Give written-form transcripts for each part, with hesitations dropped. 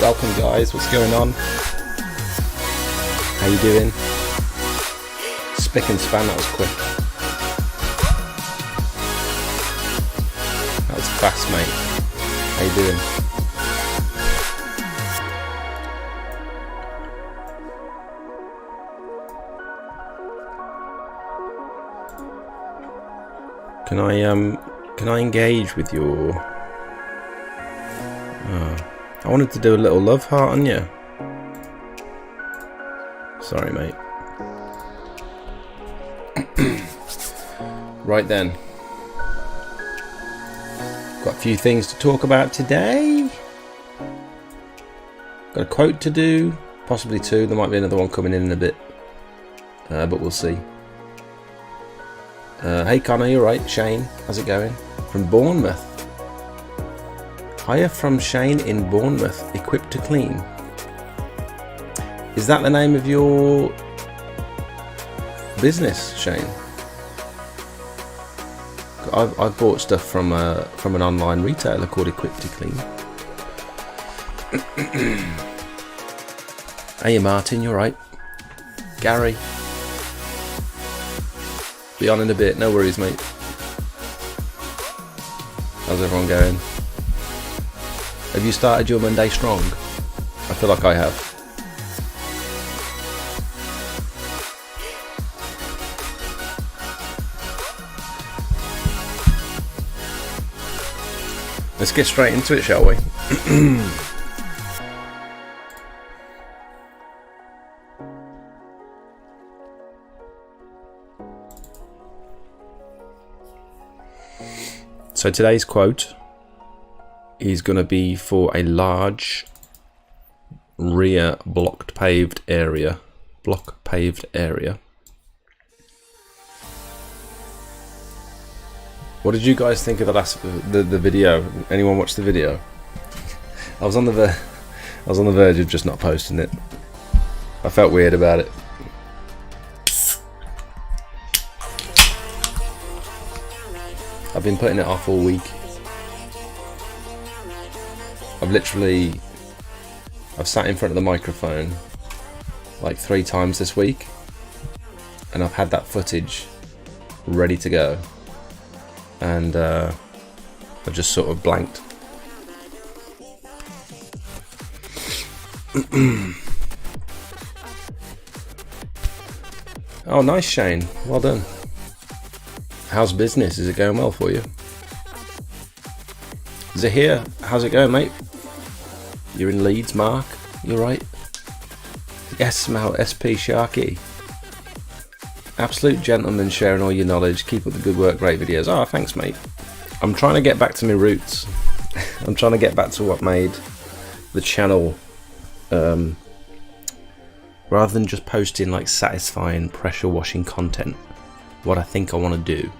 Welcome guys, what's going on? How you doing? Spick and span, that was quick. That was fast, mate. How you doing? Can I engage with your... I wanted to do a little love heart on you. Sorry, mate. Right then. Got a few things to talk about today. Got a quote to do, possibly two. There might be another one coming in a bit, but we'll see. Hey Connor, you alright? Shane, how's it going? From Bournemouth. Hire from Shane in Bournemouth, equipped to clean. Is that the name of your business, Shane? I've bought stuff from an online retailer called Equipped to Clean. Hey Martin, you alright? Gary. Be on in a bit, no worries mate. How's everyone going? Have you started your Monday strong? I feel like I have. Let's get straight into it, shall we? So today's quote is going to be for a large rear block paved area. What did you guys think of the video? Anyone watch the video? I was on the verge of just not posting it. I felt weird about it. I've been putting it off all week. I've sat in front of the microphone like 3 times this week, and I've had that footage ready to go, and I've just sort of blanked. Oh, nice, Shane. Well done. How's business? Is it going well for you? Zahir, how's it going, mate? You're in Leeds, Mark. You're right. Yes, Mal, SP Sharky. Absolute gentleman, sharing all your knowledge. Keep up the good work, great videos. Oh, thanks, mate. I'm trying to get back to my roots. I'm trying to get back to what made the channel, rather than just posting like satisfying pressure washing content. What I think I want to do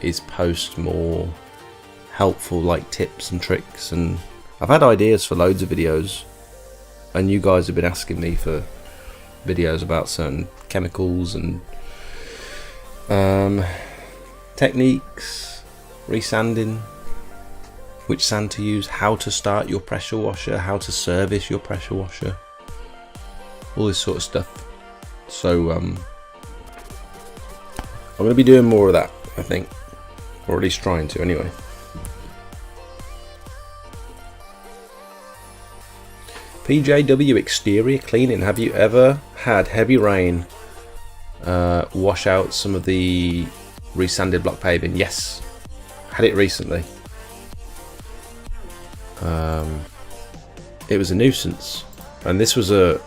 is post more helpful like tips and tricks, and I've had ideas for loads of videos, and you guys have been asking me for videos about certain chemicals and techniques, resanding, which sand to use, how to start your pressure washer, how to service your pressure washer, all this sort of stuff. So I'm going to be doing more of that, I think, or at least trying to anyway. PJW exterior cleaning. Have you ever had heavy rain wash out some of the resanded block paving? Yes, had it recently. It was a nuisance, and this was a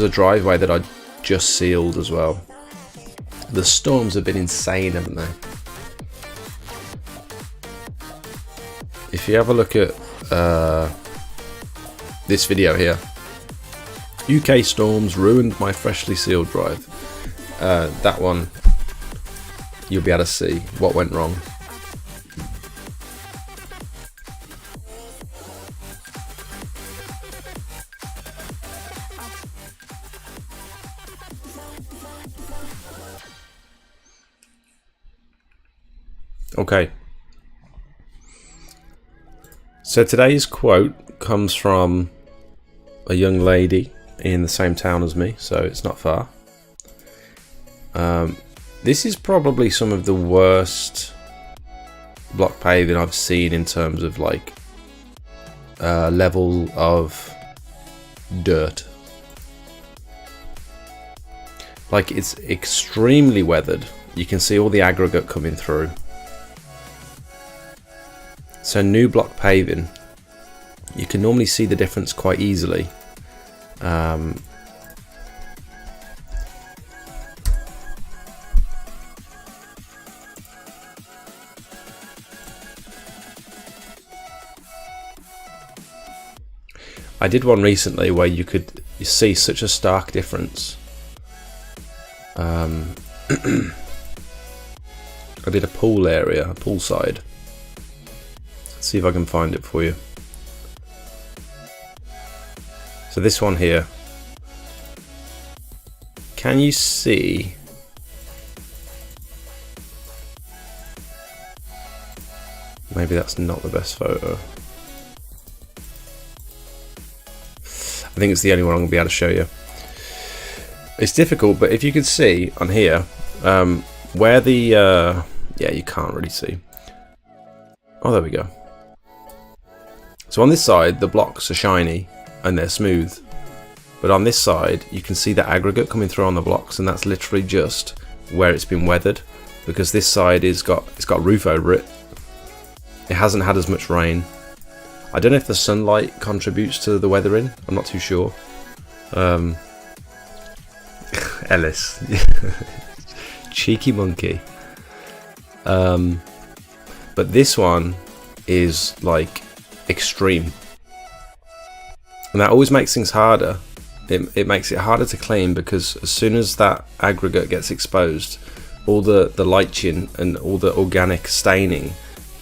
driveway that I just sealed as well. The storms have been insane, haven't they? If you have a look at this video here, UK storms ruined my freshly sealed drive. That one, you'll be able to see what went wrong. Okay. So today's quote comes from a young lady in the same town as me, so it's not far. This is probably some of the worst block paving I've seen in terms of like level of dirt. Like, it's extremely weathered. You can see all the aggregate coming through. So new block paving, you can normally see the difference quite easily. I did one recently where you see such a stark difference. I did a pool area, a poolside. Let's see if I can find it for you. So this one here. Can you see? Maybe that's not the best photo. I think it's the only one I'm going to be able to show you. It's difficult, but if you could see on here, where the... yeah, you can't really see. Oh, there we go. So on this side, the blocks are shiny and they're smooth. But on this side, you can see the aggregate coming through on the blocks, and that's literally just where it's been weathered, because this side it's got roof over it. It hasn't had as much rain. I don't know if the sunlight contributes to the weathering. I'm not too sure. Ellis. Cheeky monkey. But this one is like extreme. And that always makes things harder. It makes it harder to clean, because as soon as that aggregate gets exposed, all the liching and all the organic staining,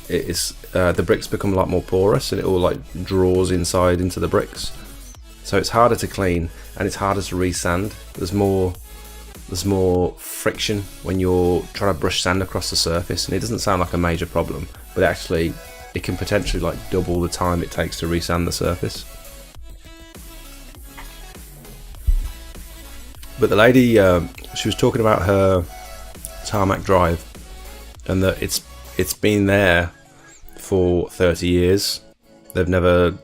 the bricks become a lot more porous, and it all like draws inside into the bricks. So it's harder to clean, and it's harder to resand. There's more friction when you're trying to brush sand across the surface, and it doesn't sound like a major problem, but actually it can potentially like double the time it takes to resand the surface. But the lady, she was talking about her tarmac drive, and that it's been there for 30 years. They've never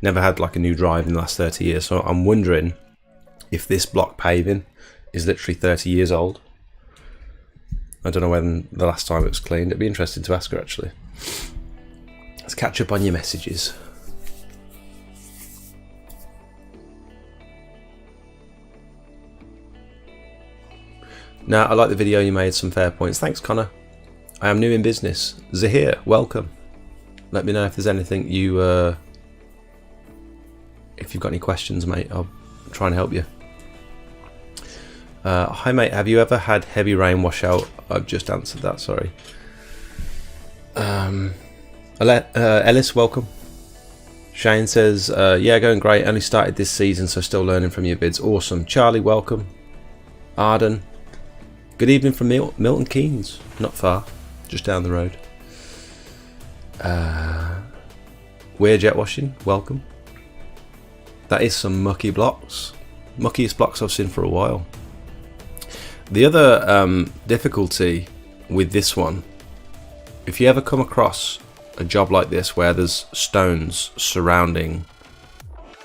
had like a new drive in the last 30 years. So I'm wondering if this block paving is literally 30 years old. I don't know when the last time it was cleaned. It'd be interesting to ask her, actually. Let's catch up on your messages. Now, I like the video you made, some fair points. Thanks, Connor. I am new in business. Zahir, welcome. Let me know if there's anything you... if you've got any questions, mate. I'll try and help you. Hi, mate. Have you ever had heavy rain wash out? I've just answered that, sorry. Ellis, welcome. Shane says, yeah, going great. Only started this season, so still learning from your vids. Awesome. Charlie, welcome. Arden. Good evening from Milton Keynes. Not far. Just down the road. We're jet washing. Welcome. That is some mucky blocks. Muckiest blocks I've seen for a while. The other difficulty with this one, if you ever come across a job like this where there's stones surrounding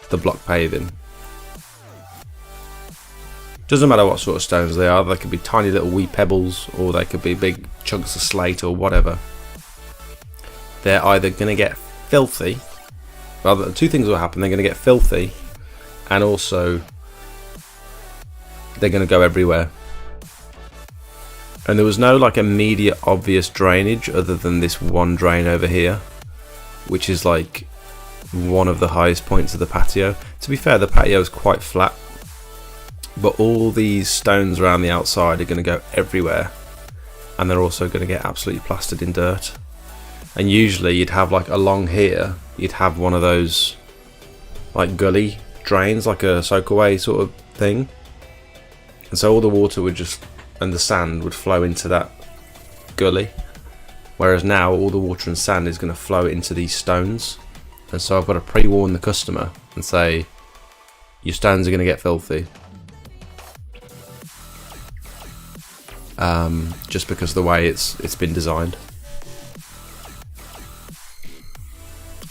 the block paving, doesn't matter what sort of stones they are, they could be tiny little wee pebbles, or they could be big chunks of slate or whatever. They're either going to get filthy, well, two things will happen. They're going to get filthy, and also they're going to go everywhere. And there was no like immediate obvious drainage other than this one drain over here, which is like one of the highest points of the patio. To be fair, the patio is quite flat, but all these stones around the outside are going to go everywhere, and they're also going to get absolutely plastered in dirt. And usually you'd have like along here, you'd have one of those like gully drains, like a soakaway sort of thing, and so all the water would just, and the sand would flow into that gully, whereas now all the water and sand is going to flow into these stones. and so I've got to pre-warn the customer and say, your stones are going to get filthy. Just because of the way it's been designed.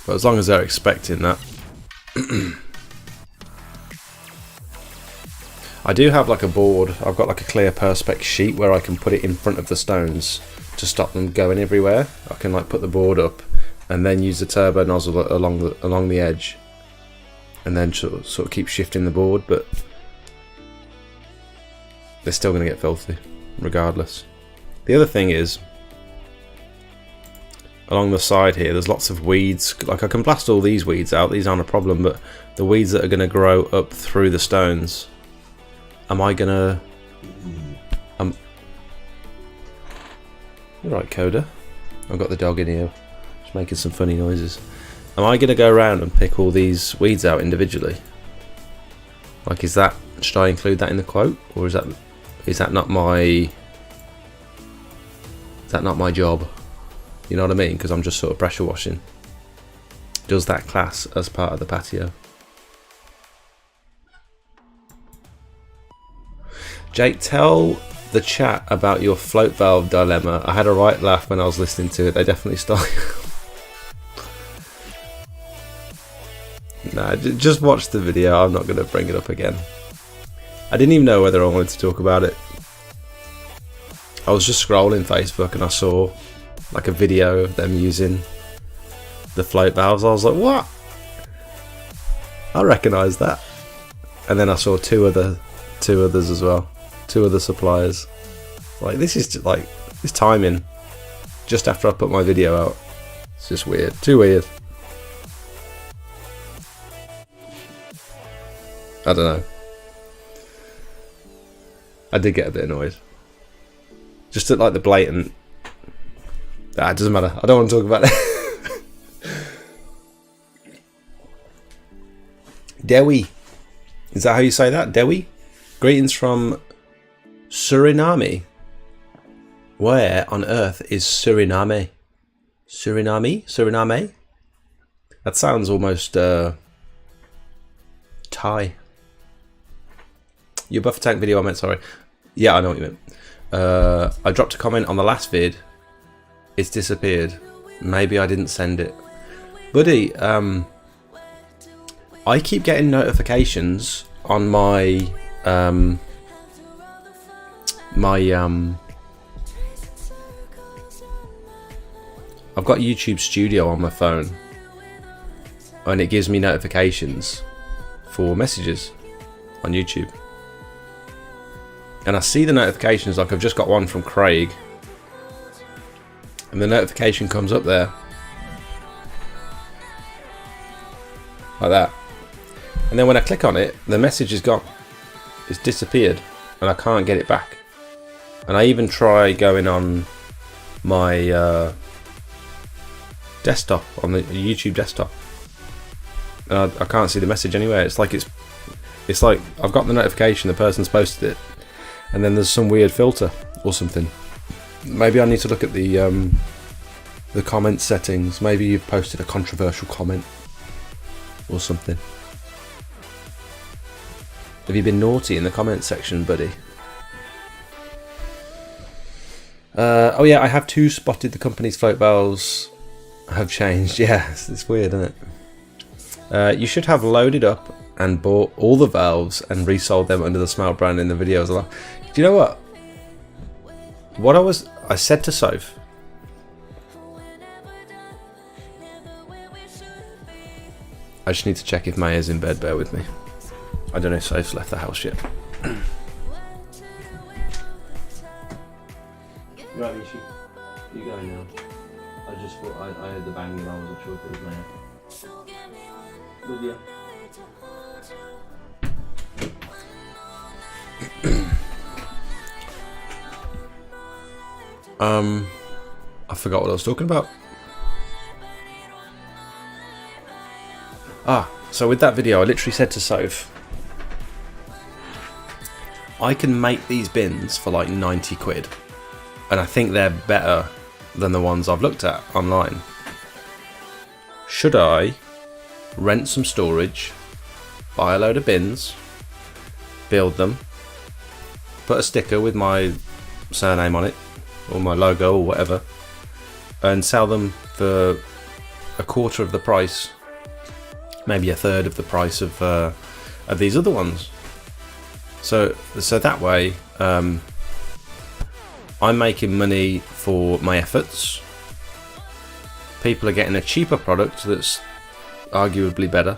But as long as they're expecting that. I do have like a board, I've got like a clear perspex sheet where I can put it in front of the stones to stop them going everywhere. I can like put the board up and then use the turbo nozzle along the edge, and then sort of keep shifting the board, but they're still going to get filthy regardless. The other thing is, along the side here there's lots of weeds. Like I can blast all these weeds out, these aren't a problem, but the weeds that are going to grow up through the stones, am I gonna you're right, Coda, I've got the dog in here just making some funny noises. Am I gonna go around and pick all these weeds out individually? Like, should I include that in the quote, or is that not my job? You know what I mean? Because I'm just sort of pressure washing. Does that class as part of the patio? Jake, tell the chat about your float valve dilemma. I had a right laugh when I was listening to it. They definitely stole. Nah, just watch the video. I'm not going to bring it up again. I didn't even know whether I wanted to talk about it. I was just scrolling Facebook and I saw like a video of them using the float valves. I was like, what? I recognise that. And then I saw two others as well. Two other suppliers. Like, this is just, like, this timing just after I put my video out. It's just weird. Too weird. I don't know. I did get a bit annoyed. Just at like the blatant. It doesn't matter. I don't want to talk about it. Dewi. Is that how you say that? Dewi? Greetings from Suriname. Where on earth is Suriname? Suriname? That sounds almost Thai. Your buffer tank video, I meant, sorry. Yeah, I know what you meant. I dropped a comment on the last vid. It's disappeared. Maybe I didn't send it. Buddy, I keep getting notifications on my I've got YouTube Studio on my phone, and it gives me notifications for messages on YouTube. And I see the notifications, like I've just got one from Craig, and the notification comes up there like that, and then when I click on it, the message is gone. It's disappeared and I can't get it back. And I even try going on my desktop, on the YouTube desktop, and I can't see the message anywhere. It's like I've got the notification, the person's posted it, and then there's some weird filter or something. Maybe I need to look at the comment settings. Maybe you've posted a controversial comment or something. Have you been naughty in the comment section, buddy? Oh yeah, I have too spotted the company's float valves have changed. Yeah, it's weird, isn't it? You should have loaded up and bought all the valves and resold them under the Smelt brand in the videos. Do you know what? I said to Soph, I just need to check if Maya's in bed, bear with me. I don't know if Soph's left the house yet. Right, Mishi, you go now. I just thought I heard the banging, I wasn't sure if it was Maya. Lydia. I forgot what I was talking about. So with that video, I literally said to Soph, I can make these bins for like 90 quid, and I think they're better than the ones I've looked at online. Should I rent some storage, buy a load of bins, build them, put a sticker with my surname on it, or my logo or whatever, and sell them for a quarter of the price, maybe a third of the price of these other ones. So that way, I'm making money for my efforts. People are getting a cheaper product that's arguably better,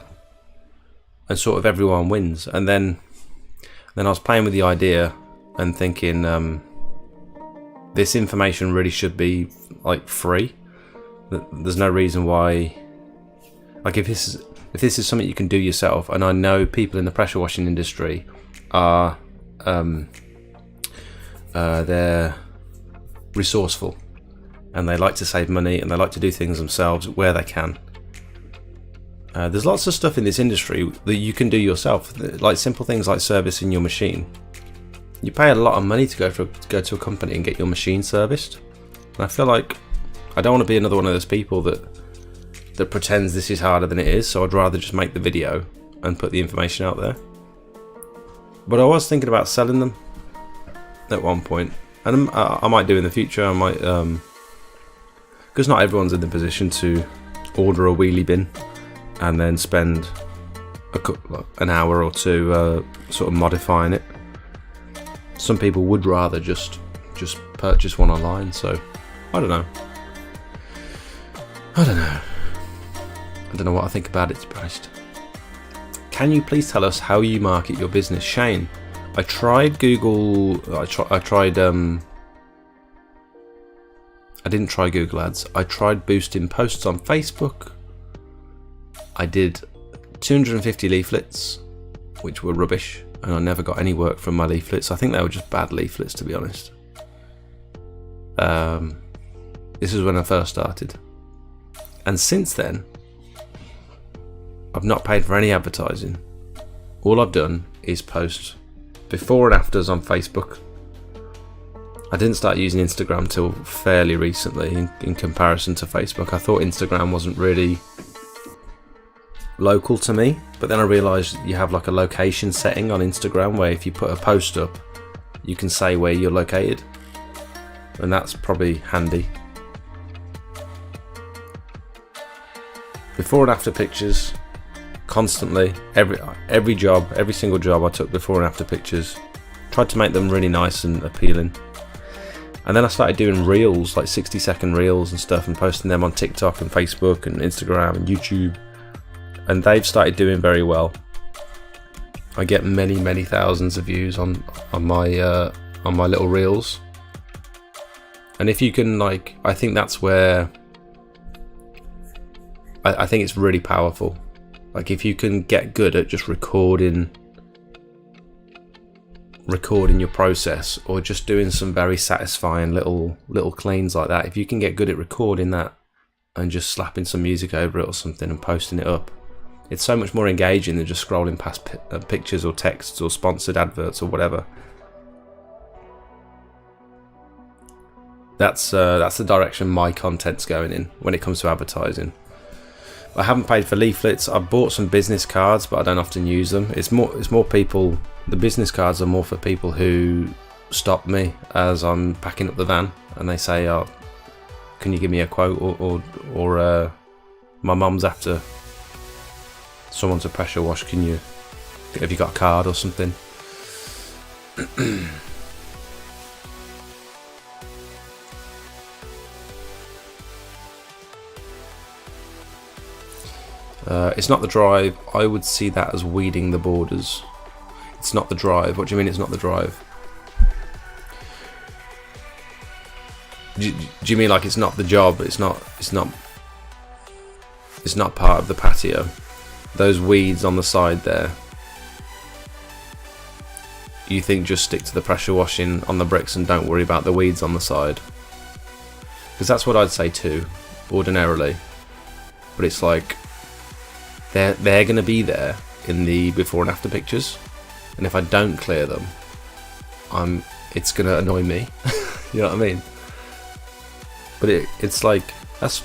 and sort of everyone wins. And then I was playing with the idea and thinking, this information really should be like free. There's no reason why, like if this is something you can do yourself, and I know people in the pressure washing industry are they're resourceful, and they like to save money, and they like to do things themselves where they can. There's lots of stuff in this industry that you can do yourself, like simple things like servicing your machine. You pay a lot of money to go to a company and get your machine serviced. And I feel like I don't want to be another one of those people that pretends this is harder than it is, so I'd rather just make the video and put the information out there. But I was thinking about selling them at one point, and I might do in the future. I might, because not everyone's in the position to order a wheelie bin and then spend an hour or two sort of modifying it. Some people would rather just purchase one online, so I don't know. I don't know what I think about it, to be honest. Can you please tell us how you market your business, Shane? I tried Google. I didn't try Google Ads. I tried boosting posts on Facebook. I did 250 leaflets, which were rubbish, and I never got any work from my leaflets. I think they were just bad leaflets, to be honest. This is when I first started, and since then I've not paid for any advertising. All I've done is post before and afters on Facebook. I didn't start using Instagram till fairly recently in comparison to Facebook. I thought Instagram wasn't really local to me, but then I realised you have like a location setting on Instagram where if you put a post up, you can say where you're located, and that's probably handy. Before and after pictures, constantly, every single job I took before and after pictures, tried to make them really nice and appealing. And then I started doing reels, like 60-second reels and stuff, and posting them on TikTok and Facebook and Instagram and YouTube, and they've started doing very well. I get many thousands of views on my little reels, and if you can, like, I think that's where I think it's really powerful. Like if you can get good at just recording your process, or just doing some very satisfying little cleans like that, if you can get good at recording that and just slapping some music over it or something and posting it up, it's so much more engaging than just scrolling past pictures or texts or sponsored adverts or whatever. That's the direction my content's going in when it comes to advertising. I haven't paid for leaflets. I've bought some business cards, but I don't often use them. It's more people. The business cards are more for people who stop me as I'm packing up the van, and they say, "Oh, can you give me a quote?" Or my mum's after someone to pressure wash. Have you got a card or something? It's not the drive. I would see that as weeding the borders. It's not the drive. What do you mean it's not the drive? Do you mean like it's not the job? It's not part of the patio. Those weeds on the side there, you think just stick to the pressure washing on the bricks and don't worry about the weeds on the side? Because that's what I'd say too, ordinarily. But it's like they're going to be there in the before and after pictures, and if I don't clear them, it's going to annoy me. You know what I mean? But it's like that's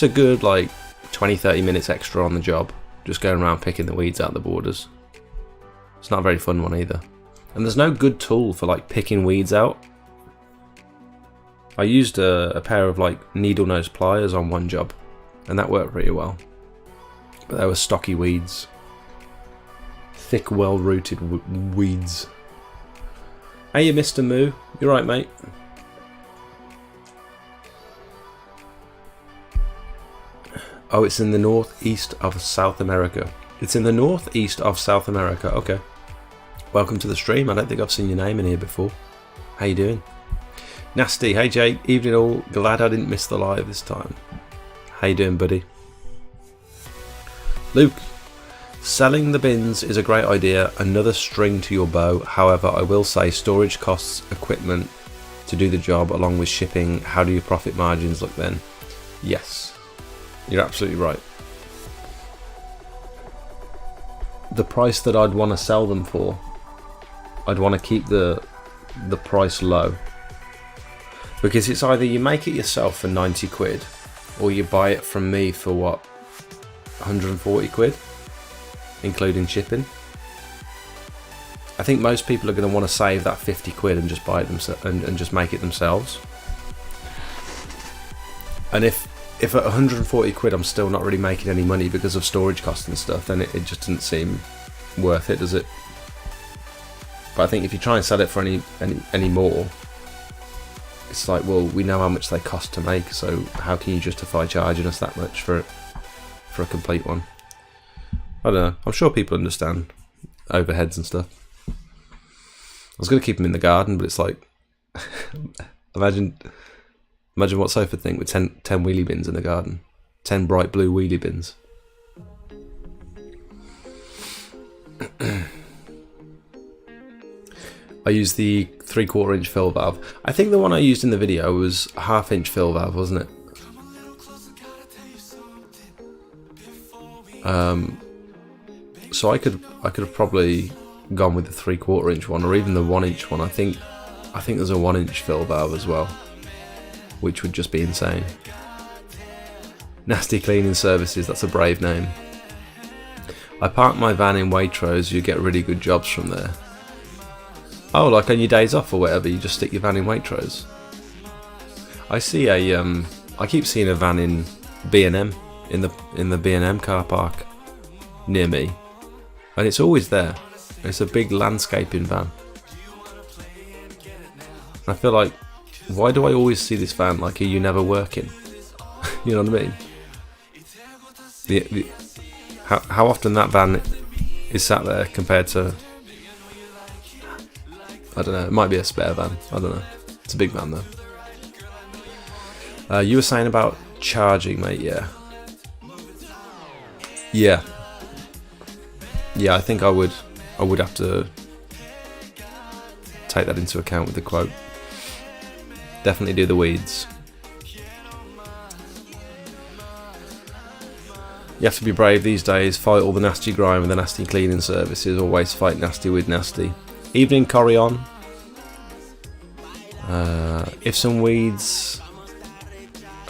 a good like 20-30 minutes extra on the job, just going around picking the weeds out the borders. It's not a very fun one either. And there's no good tool for like picking weeds out. I used a pair of like needle nose pliers on one job, and that worked pretty well. But they were stocky weeds. Thick, well-rooted weeds. Hey, Mr. Moo. You're right, mate. Oh, it's in the northeast of South America. It's in the northeast of South America. Okay. Welcome to the stream. I don't think I've seen your name in here before. How you doing? Nasty. Hey, Jake. Evening all. Glad I didn't miss the live this time. How you doing, buddy? Luke. Selling the bins is a great idea. Another string to your bow. However, I will say storage costs equipment to do the job along with shipping. How do your profit margins look then? Yes. You're absolutely right. The price that I'd want to sell them for, I'd want to keep the price low. Because it's either you make it yourself for 90 quid or you buy it from me for what, 140 quid? Including shipping. I think most people are going to want to save that 50 quid and just buy it themselves and just make it themselves. And if at 140 quid I'm still not really making any money because of storage costs and stuff, then it just doesn't seem worth it, does it? But I think if you try and sell it for any more, it's like, well, we know how much they cost to make, so how can you justify charging us that much for a complete one? I don't know. I'm sure people understand overheads and stuff. I was going to keep them in the garden, but it's like, imagine what Sofa think with 10 wheelie bins in the garden. 10 bright blue wheelie bins. I used the 3/4 inch fill valve. I think the one I used in the video was a 1/2 inch fill valve, wasn't it? So I could have probably gone with the 3/4 inch one, or even the 1 inch one. I think there's a 1 inch fill valve as well, which would just be insane. Nasty Cleaning Services, that's a brave name. I park my van in Waitrose. You get really good jobs from there. Oh, like on your days off or whatever, you just stick your van in Waitrose. I see I keep seeing a van in B&M, in the B&M car park near me, and it's always there. It's a big landscaping van. I feel like, why do I always see this van? Like, are you never working? You know what I mean? How often that van is sat there compared to, I don't know, it might be a spare van. I don't know. It's a big van though. You were saying about charging, mate. Yeah, I think I would have to take that into account with the quote. Definitely do the weeds. You have to be brave these days. Fight all the nasty grime with the Nasty Cleaning Services. Always fight nasty with nasty. Evening, Corion. If some weeds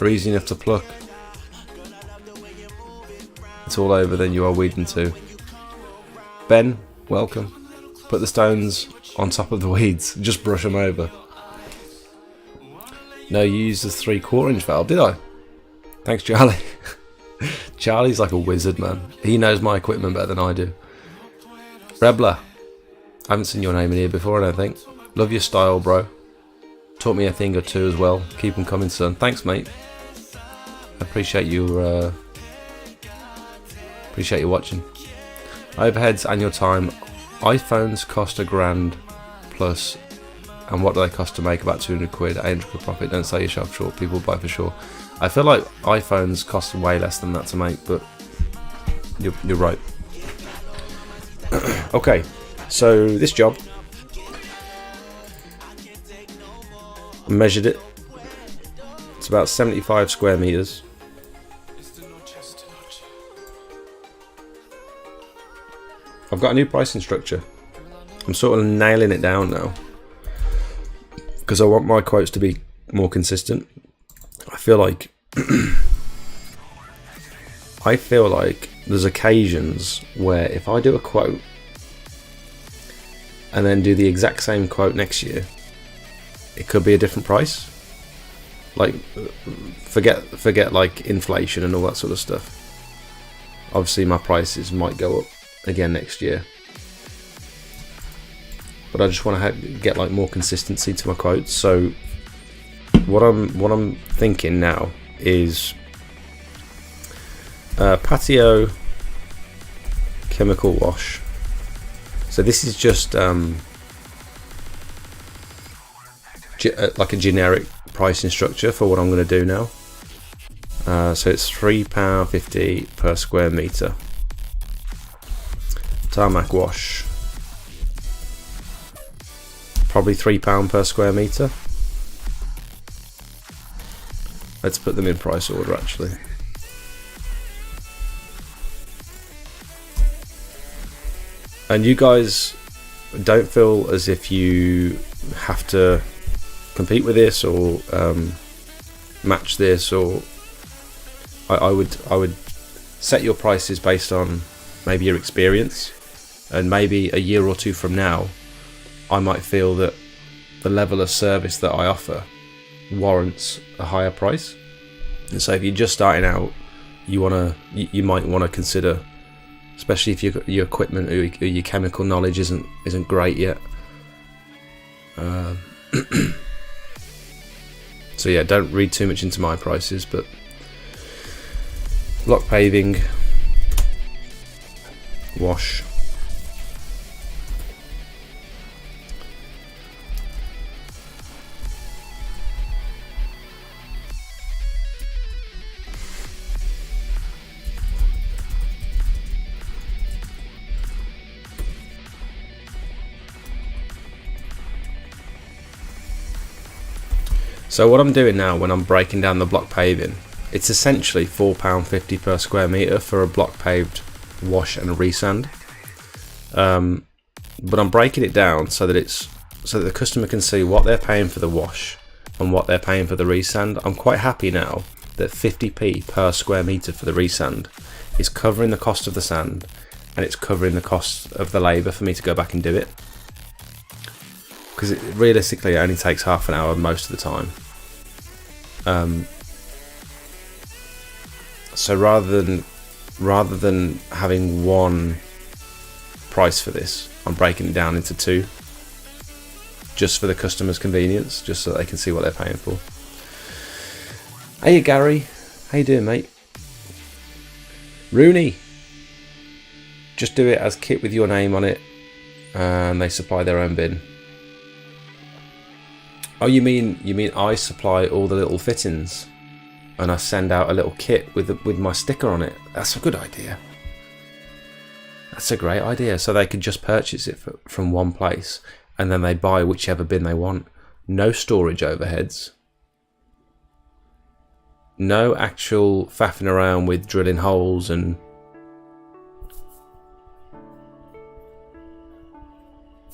are easy enough to pluck, it's all over, then you are weeding too. Ben, welcome. Put the stones on top of the weeds. Just brush them over. No, you used the 3/4 inch valve, did I? Thanks, Charlie. Charlie's like a wizard, man. He knows my equipment better than I do. Rebler. I haven't seen your name in here before, I don't think. Love your style, bro. Taught me a thing or two as well. Keep them coming, son. Thanks, mate. I appreciate you watching. Overheads and your time. iPhones cost $1,000 plus, and what do they cost to make? About 200 quid, 800 quid profit. Don't sell yourself short. People buy for sure. I feel like iPhones cost way less than that to make, but you're right. Okay, so this job, I measured it. It's about 75 square meters. I've got a new pricing structure. I'm sort of nailing it down now because I want my quotes to be more consistent. I feel like there's occasions where if I do a quote and then do the exact same quote next year, it could be a different price. Like, forget like inflation and all that sort of stuff. Obviously my prices might go up again next year, but I just want to get like more consistency to my quotes. So what I'm thinking now is patio chemical wash. So this is just like a generic pricing structure for what I'm going to do now. So it's £3.50 per square meter. Tarmac wash, probably £3 per square meter. Let's put them in price order actually. And you guys don't feel as if you have to compete with this or match this, or I would set your prices based on maybe your experience, and maybe a year or two from now I might feel that the level of service that I offer warrants a higher price. And so if you're just starting out, you might want to consider, especially if your equipment or your chemical knowledge isn't great yet. So yeah, don't read too much into my prices, but block paving, wash, so what I'm doing now when I'm breaking down the block paving, it's essentially £4.50 per square metre for a block paved wash and a resand. But I'm breaking it down so that the customer can see what they're paying for the wash and what they're paying for the resand. I'm quite happy now that 50p per square metre for the resand is covering the cost of the sand, and it's covering the cost of the labour for me to go back and do it. Because realistically it only takes half an hour most of the time. So rather than having one price for this, I'm breaking it down into two, just for the customer's convenience, just so they can see what they're paying for. Hey Gary, how you doing, mate? Rooney, just do it as kit with your name on it, and they supply their own bin. Oh, you mean I supply all the little fittings, and I send out a little kit with my sticker on it? That's a good idea. That's a great idea. So they could just purchase it from one place, and then they buy whichever bin they want. No storage overheads. No actual faffing around with drilling holes and...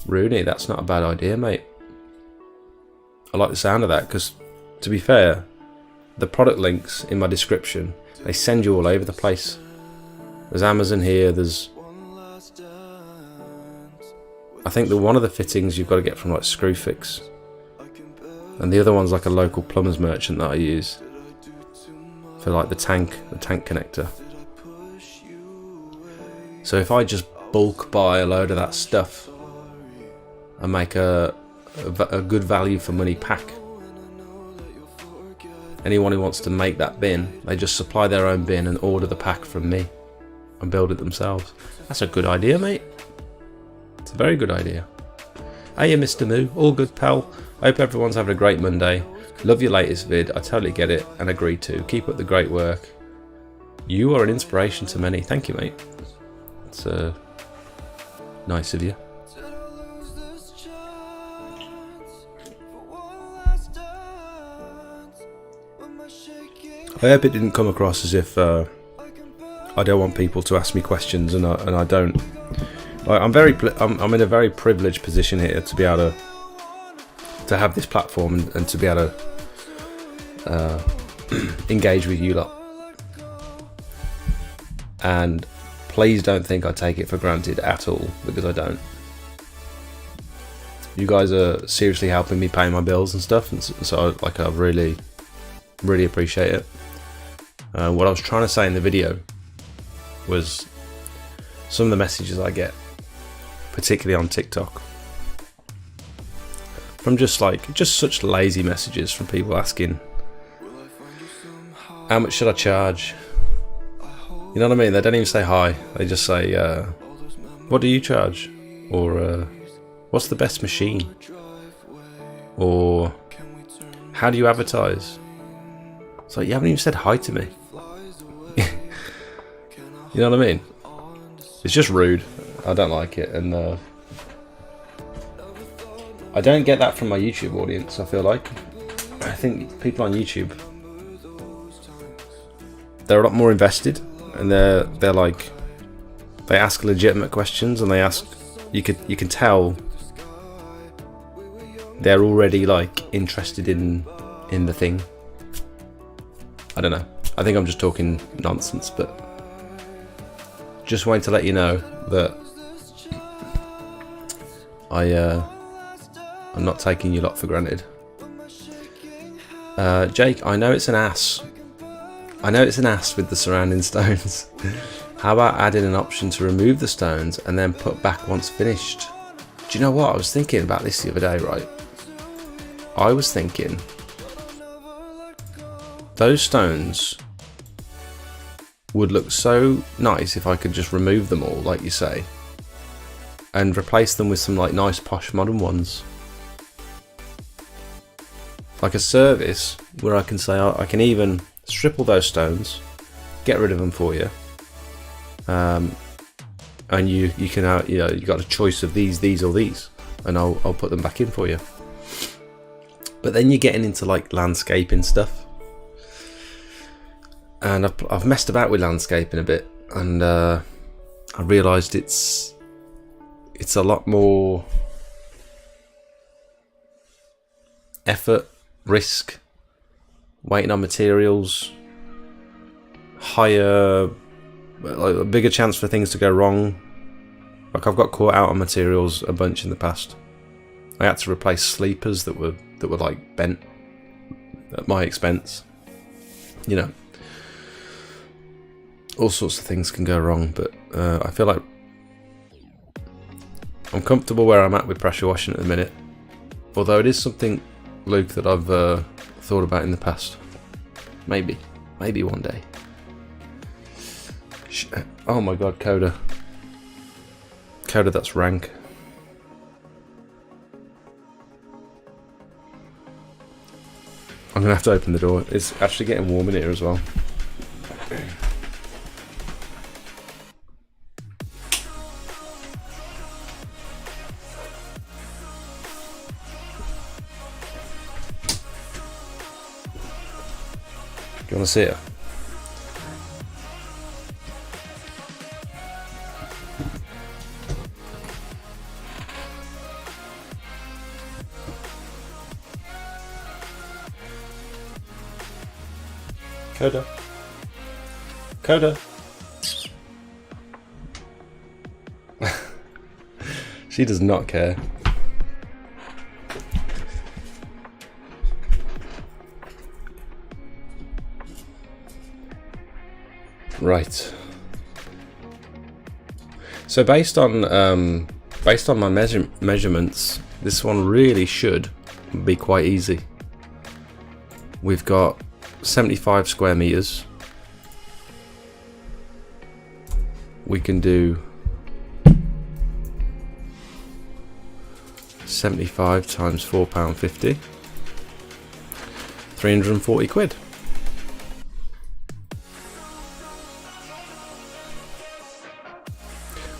Rooney, that's not a bad idea, mate. I like the sound of that, because to be fair, the product links in my description, they send you all over the place. There's Amazon here, there's... I think one of the fittings you've got to get from like Screwfix, and the other one's like a local plumber's merchant that I use for like the tank connector. So if I just bulk buy a load of that stuff and make a good value for money pack, anyone who wants to make that bin, they just supply their own bin and order the pack from me and build it themselves. That's a good idea, mate. It's a very good idea. Hey, Mr. Moo, all good, pal. Hope everyone's having a great Monday. Love your latest vid, I totally get it and agree to. Keep up the great work. You are an inspiration to many. Thank you, mate. It's nice of you. I hope it didn't come across as if I don't want people to ask me questions, and I don't. I'm in a very privileged position here to be able to have this platform and to be able to engage with you lot. And please don't think I take it for granted at all, because I don't. You guys are seriously helping me pay my bills and stuff, and so like I really appreciate it. What I was trying to say in the video was some of the messages I get, particularly on TikTok, from just such lazy messages from people asking, how much should I charge? You know what I mean? They don't even say hi. They just say, what do you charge? Or what's the best machine? Or how do you advertise? It's like, you haven't even said hi to me. You know what I mean? It's just rude. I don't like it, and I don't get that from my YouTube audience. I feel like I think people on YouTube, they're a lot more invested, and they're like, they ask legitimate questions, and they ask, you can tell they're already like interested in the thing. I don't know. I think I'm just talking nonsense, but just wanted to let you know that I'm not taking your lot for granted. Jake, I know it's an ass. I know it's an ass with the surrounding stones. How about adding an option to remove the stones and then put back once finished? Do you know what? I was thinking about this the other day, right? I was thinking those stones would look so nice if I could just remove them all, like you say, and replace them with some like nice posh modern ones. Like a service where I can say, I can even strip all those stones, get rid of them for you, and you can you got a choice of these or these, and I'll put them back in for you. But then you're getting into like landscaping stuff, and I've messed about with landscaping a bit, and I realised it's a lot more effort, risk, waiting on materials, higher, like a bigger chance for things to go wrong. Like I've got caught out on materials a bunch in the past. I had to replace sleepers that were like bent at my expense. You know, all sorts of things can go wrong, but I feel like I'm comfortable where I'm at with pressure washing at the minute. Although it is something, Luke, that I've thought about in the past. Maybe one day. Oh my god, Coda, that's rank. I'm gonna have to open the door. It's actually getting warm in here as well. You want to see it? Coda. She does not care. Right. So based on my measurements, this one really should be quite easy. We've got 75 square meters. We can do 75 times £4.50, 340 quid.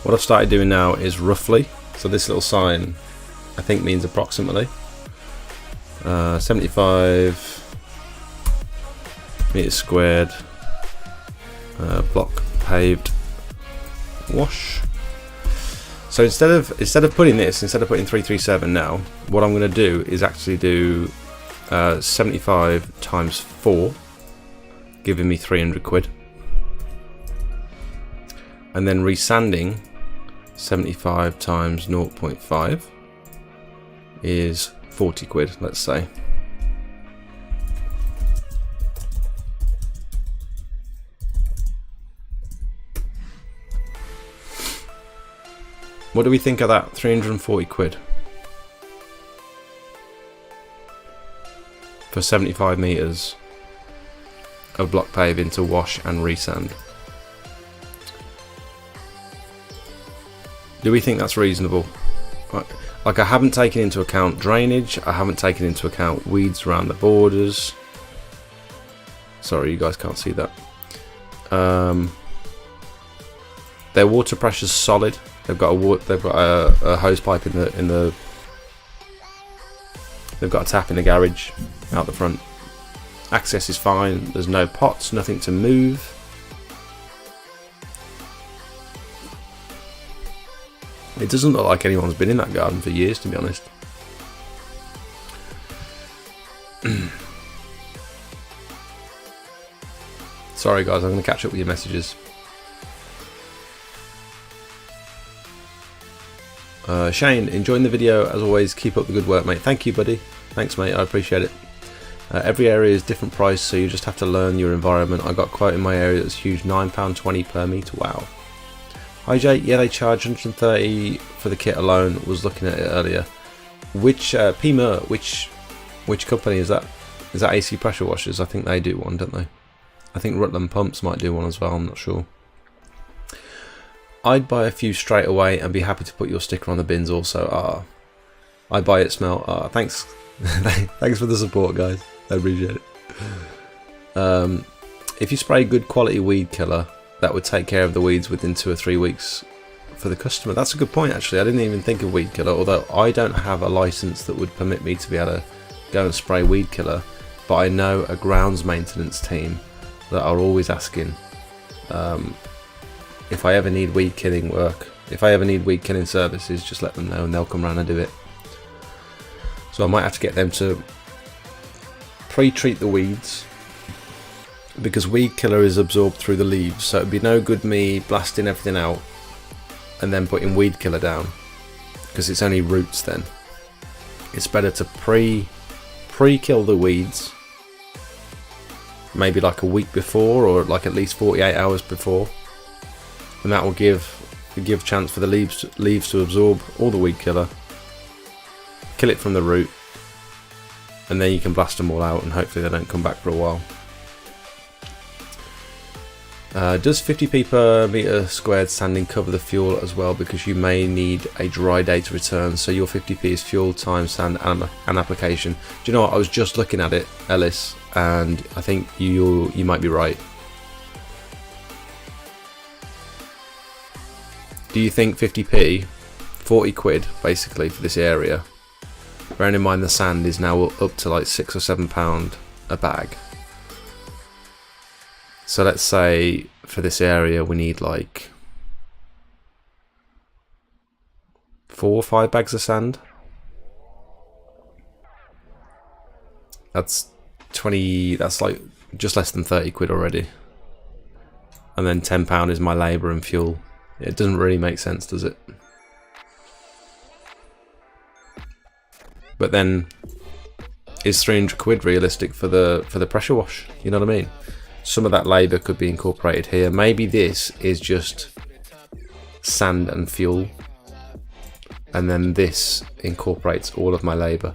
What I've started doing now is roughly, so this little sign I think means approximately 75 meters squared, block paved wash. So instead of putting 337 now, what I'm going to do is actually do 75 times 4, giving me 300 quid. and then resanding 75 times 0.5 is 40 quid, let's say. What do we think of that? 340 quid for 75 meters of block paving to wash and resand. Do we think that's reasonable? Like, I haven't taken into account drainage, I haven't taken into account weeds around the borders. Sorry, you guys can't see that. Their water pressure's solid. They've got a hose pipe in the. They've got a tap in the garage out the front. Access is fine. There's no pots, nothing to move. It doesn't look like anyone's been in that garden for years, to be honest. Sorry guys, I'm going to catch up with your messages. Shane, enjoying the video as always. Keep up the good work, mate. Thank you, buddy. Thanks, mate. I appreciate it. Every area is different price, so you just have to learn your environment. I got a quote in my area that's huge, £9.20 per metre. Wow. Hi Jay, yeah, they charge 130 for the kit alone. Was looking at it earlier. Which PMER, which company is that? Is that AC pressure washers? I think they do one, don't they? I think Rutland Pumps might do one as well. I'm not sure. I'd buy a few straight away and be happy to put your sticker on the bins also. I buy it smell. Thanks. Thanks for the support, guys. I appreciate it. If you spray good quality weed killer, that would take care of the weeds within 2 or 3 weeks for the customer. That's a good point, actually. I didn't even think of weed killer, although I don't have a license that would permit me to be able to go and spray weed killer, but I know a grounds maintenance team that are always asking if I ever need weed killing work, if I ever need weed killing services, just let them know and they'll come around and do it. So I might have to get them to pre-treat the weeds, because weed killer is absorbed through the leaves, so it'd be no good me blasting everything out and then putting weed killer down, because it's only roots then. It's better to pre-kill the weeds, maybe like a week before, or like at least 48 hours before, and that will give chance for the leaves to absorb all the weed killer, kill it from the root, and then you can blast them all out and hopefully they don't come back for a while. Does 50p per metre squared sanding cover the fuel as well, because you may need a dry day to return, so your 50p is fuel, time, sand and application. Do you know what, I was just looking at it, Ellis, and I think you might be right. Do you think 50p, 40 quid basically for this area, bearing in mind the sand is now up to like £6 or £7 a bag? So let's say for this area we need like 4 or 5 bags of sand. That's 20, that's like just less than 30 quid already. And then £10 is my labour and fuel. It doesn't really make sense, does it? But then is 300 quid realistic for the pressure wash? You know what I mean? Some of that labour could be incorporated here. Maybe this is just sand and fuel, and then this incorporates all of my labour,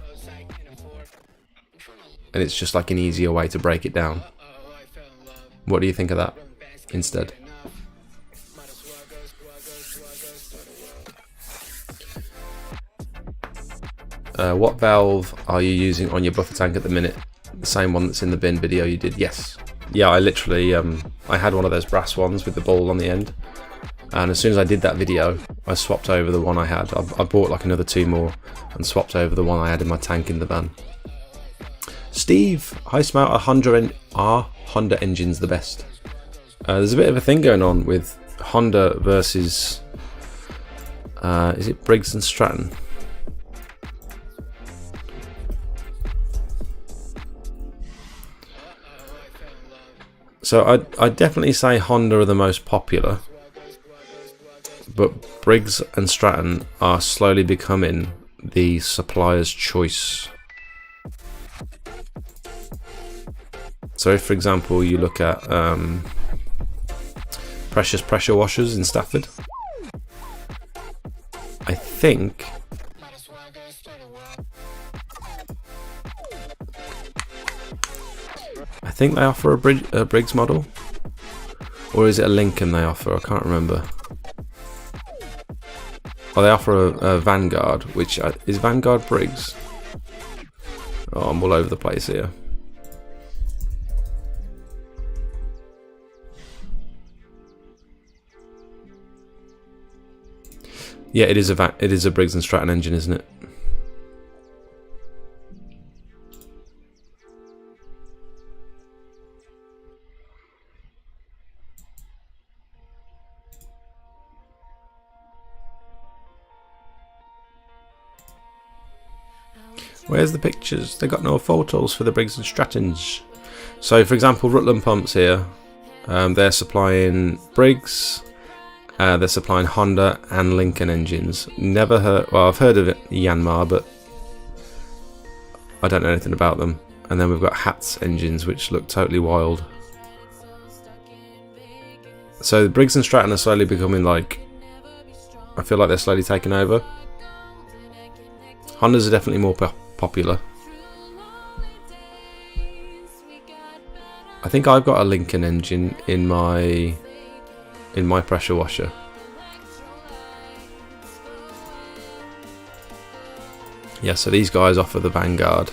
and it's just like an easier way to break it down. What do you think of that instead? What valve are you using on your buffer tank at the minute? The same one that's in the bin video you did? Yes. Yeah, I literally, I had one of those brass ones with the ball on the end, and as soon as I did that video, I swapped over the one I had. I bought like another 2 more and swapped over the one I had in my tank in the van. Steve, high smelt, are Honda engines the best? There's a bit of a thing going on with Honda versus, is it Briggs and Stratton? So I'd definitely say Honda are the most popular, but Briggs and Stratton are slowly becoming the supplier's choice. So if, for example, you look at Precious pressure washers in Stafford, I think they offer a Briggs model, or is it a Lincoln they offer? I can't remember. Oh, they offer a Vanguard, which is Vanguard Briggs. Oh, I'm all over the place here. Yeah, it is a Briggs and Stratton engine, isn't it? Where's the pictures? They got no photos for the Briggs and Strattons. So, for example, Rutland Pumps here, they're supplying Briggs, they're supplying Honda and Lincoln engines. Never heard. Well, I've heard of it, Yanmar, but I don't know anything about them. And then we've got Hat's engines, which look totally wild. So the Briggs and Stratton are slowly becoming like, I feel like they're slowly taking over. Hondas are definitely more popular. I think I've got a Lincoln engine in my pressure washer. Yeah, so these guys offer the Vanguard.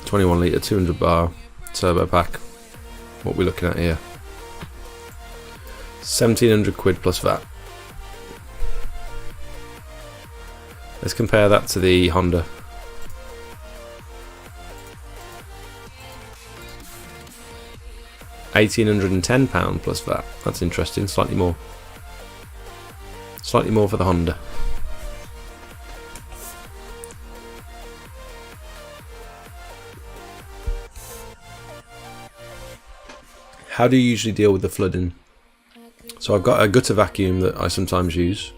21 litre, 200 bar turbo pack. What we're looking at here. 1700 quid plus VAT. Let's compare that to the Honda. £1,810 plus VAT. That's interesting. Slightly more. Slightly more for the Honda. How do you usually deal with the flooding? So I've got a gutter vacuum that I sometimes use.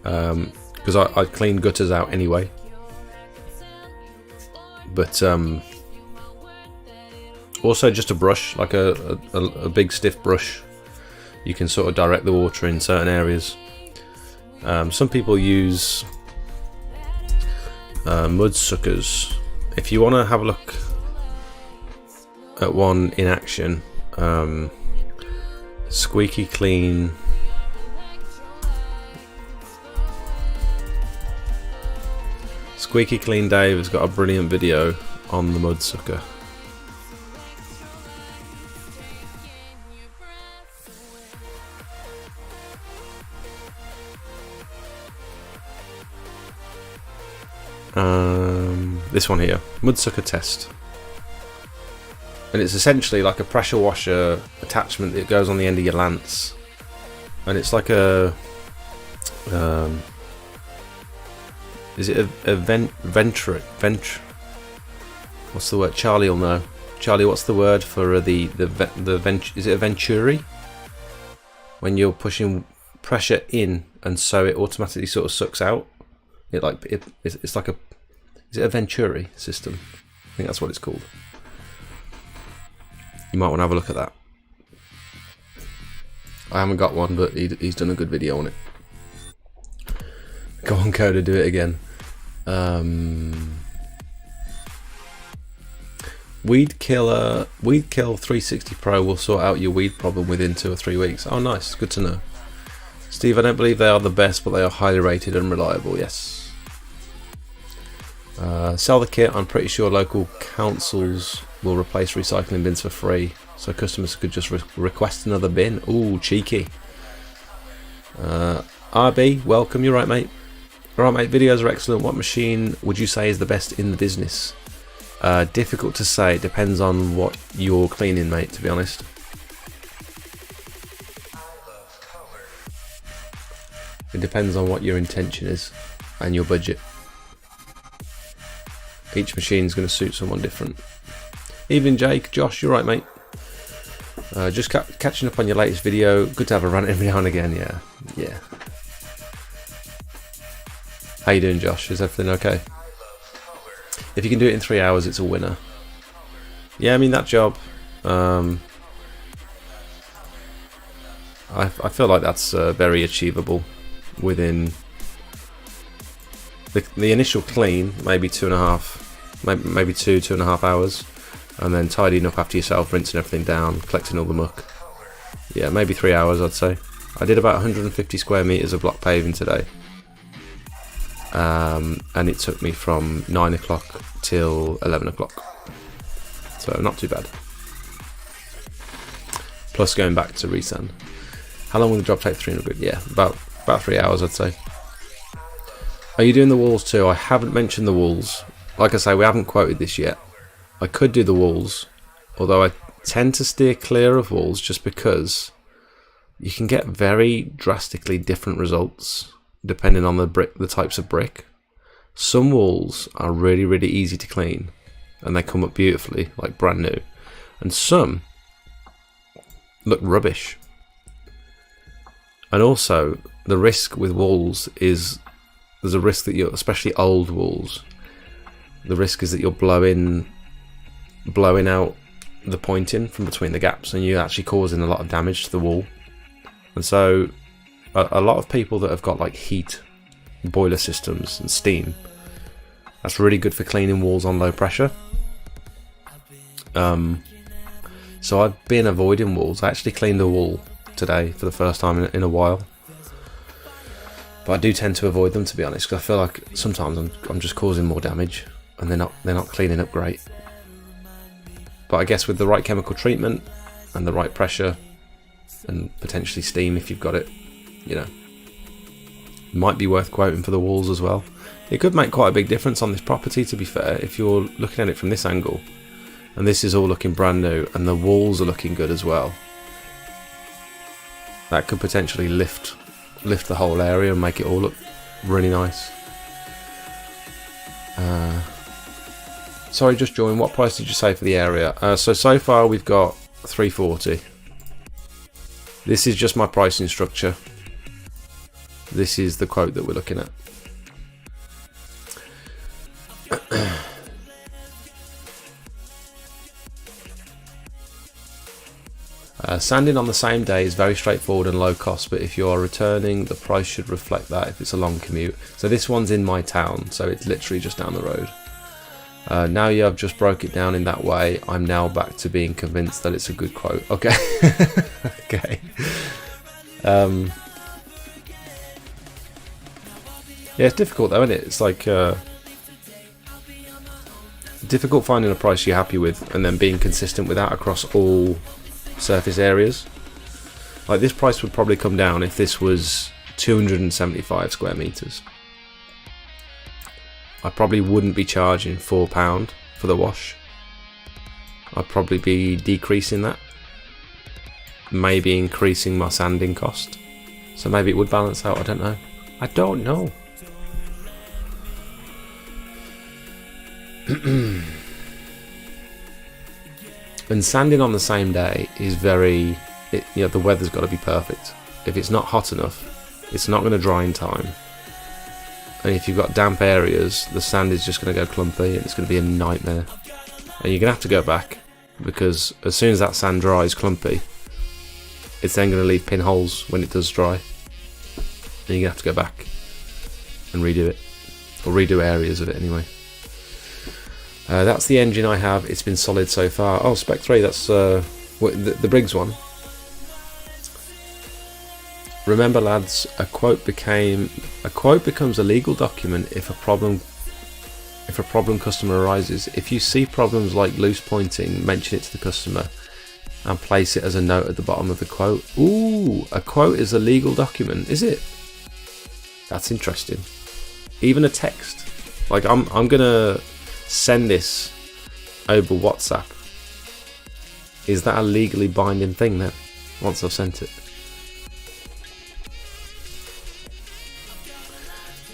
Because I clean gutters out anyway. But also just a brush, like a big stiff brush. You can sort of direct the water in certain areas. Some people use mud suckers. If you want to have a look at one in action, Squeaky Clean. Squeaky Clean Dave has got a brilliant video on the mud sucker. This one here, mud sucker test, and it's essentially like a pressure washer attachment that goes on the end of your lance, and it's like a is it a what's the word? Charlie will know. Charlie, what's the word for the is it a venturi? When you're pushing pressure in, and so it automatically sort of sucks out. It's like a, is it a venturi system? I think that's what it's called. You might want to have a look at that. I haven't got one, but he's done a good video on it. Go on, Coda, do it again. Weed Kill 360 Pro will sort out your weed problem within 2 or 3 weeks. Oh, nice, good to know. Steve, I don't believe they are the best, but they are highly rated and reliable. Yes. Sell the kit. I'm pretty sure local councils will replace recycling bins for free, so customers could just request another bin. Ooh, cheeky. RB, welcome. You're right, mate. Alright, mate, videos are excellent. What machine would you say is the best in the business? Difficult to say. It depends on what you're cleaning, mate, to be honest. It depends on what your intention is and your budget. Each machine is going to suit someone different. Evening, Jake. Josh, you're right, mate. Just catching up on your latest video. Good to have a rant every now and again. Yeah. How you doing, Josh? Is everything okay? If you can do it in 3 hours, it's a winner. Yeah, I mean, that job, I feel like that's very achievable within the initial clean, maybe 2.5, maybe 2.5 hours, and then tidying up after yourself, rinsing everything down, collecting all the muck. Yeah, maybe 3 hours, I'd say. I did about 150 square meters of block paving today, and it took me from 9 o'clock till 11 o'clock. So not too bad. Plus going back to resand. How long will the job take? 300 quid? Yeah, about 3 hours, I'd say. Are you doing the walls too? I haven't mentioned the walls. Like I say, we haven't quoted this yet. I could do the walls, although I tend to steer clear of walls just because you can get very drastically different results depending on the types of brick. Some walls are really, really easy to clean and they come up beautifully, like brand new, and some look rubbish. And also, the risk with walls is there's a risk that you're, especially old walls, the risk is that you're blowing out the pointing from between the gaps, and you're actually causing a lot of damage to the wall. And so a lot of people that have got like heat boiler systems and steam, that's really good for cleaning walls on low pressure. So I've been avoiding walls. I actually cleaned a wall today for the first time in a while, but I do tend to avoid them, to be honest, because I feel like sometimes I'm just causing more damage and they're not cleaning up great. But I guess with the right chemical treatment and the right pressure and potentially steam, if you've got it, you know, might be worth quoting for the walls as well. It could make quite a big difference on this property, to be fair, if you're looking at it from this angle and this is all looking brand new and the walls are looking good as well. That could potentially lift the whole area and make it all look really nice. Sorry, just joined. What price did you say for the area? So far we've got 340. This is just my pricing structure. This is the quote that we're looking at. Sanding on the same day is very straightforward and low cost, but if you are returning, the price should reflect that if it's a long commute. So this one's in my town, so it's literally just down the road. Now you have just broke it down in that way, I'm now back to being convinced that it's a good quote. Okay. Okay. Yeah, it's difficult though, isn't it? It's like difficult finding a price you're happy with and then being consistent with that across all surface areas. Like this price would probably come down if this was 275 square meters. I probably wouldn't be charging £4 for the wash. I'd probably be decreasing that, maybe increasing my sanding cost, so maybe it would balance out. I don't know. And sanding on the same day is the weather's got to be perfect. If it's not hot enough, it's not going to dry in time. And if you've got damp areas, the sand is just going to go clumpy and it's going to be a nightmare. And you're going to have to go back, because as soon as that sand dries clumpy, it's then going to leave pinholes when it does dry. And you're going to have to go back and redo it, or redo areas of it anyway. That's the engine I have. It's been solid so far. Oh, Spec 3, that's the Briggs one. Remember, lads, a quote becomes a legal document if a problem customer arises. If you see problems like loose pointing, mention it to the customer and place it as a note at the bottom of the quote. Ooh, a quote is a legal document, is it? That's interesting. Even a text. Like I'm gonna send this over WhatsApp. Is that a legally binding thing then, once I've sent it?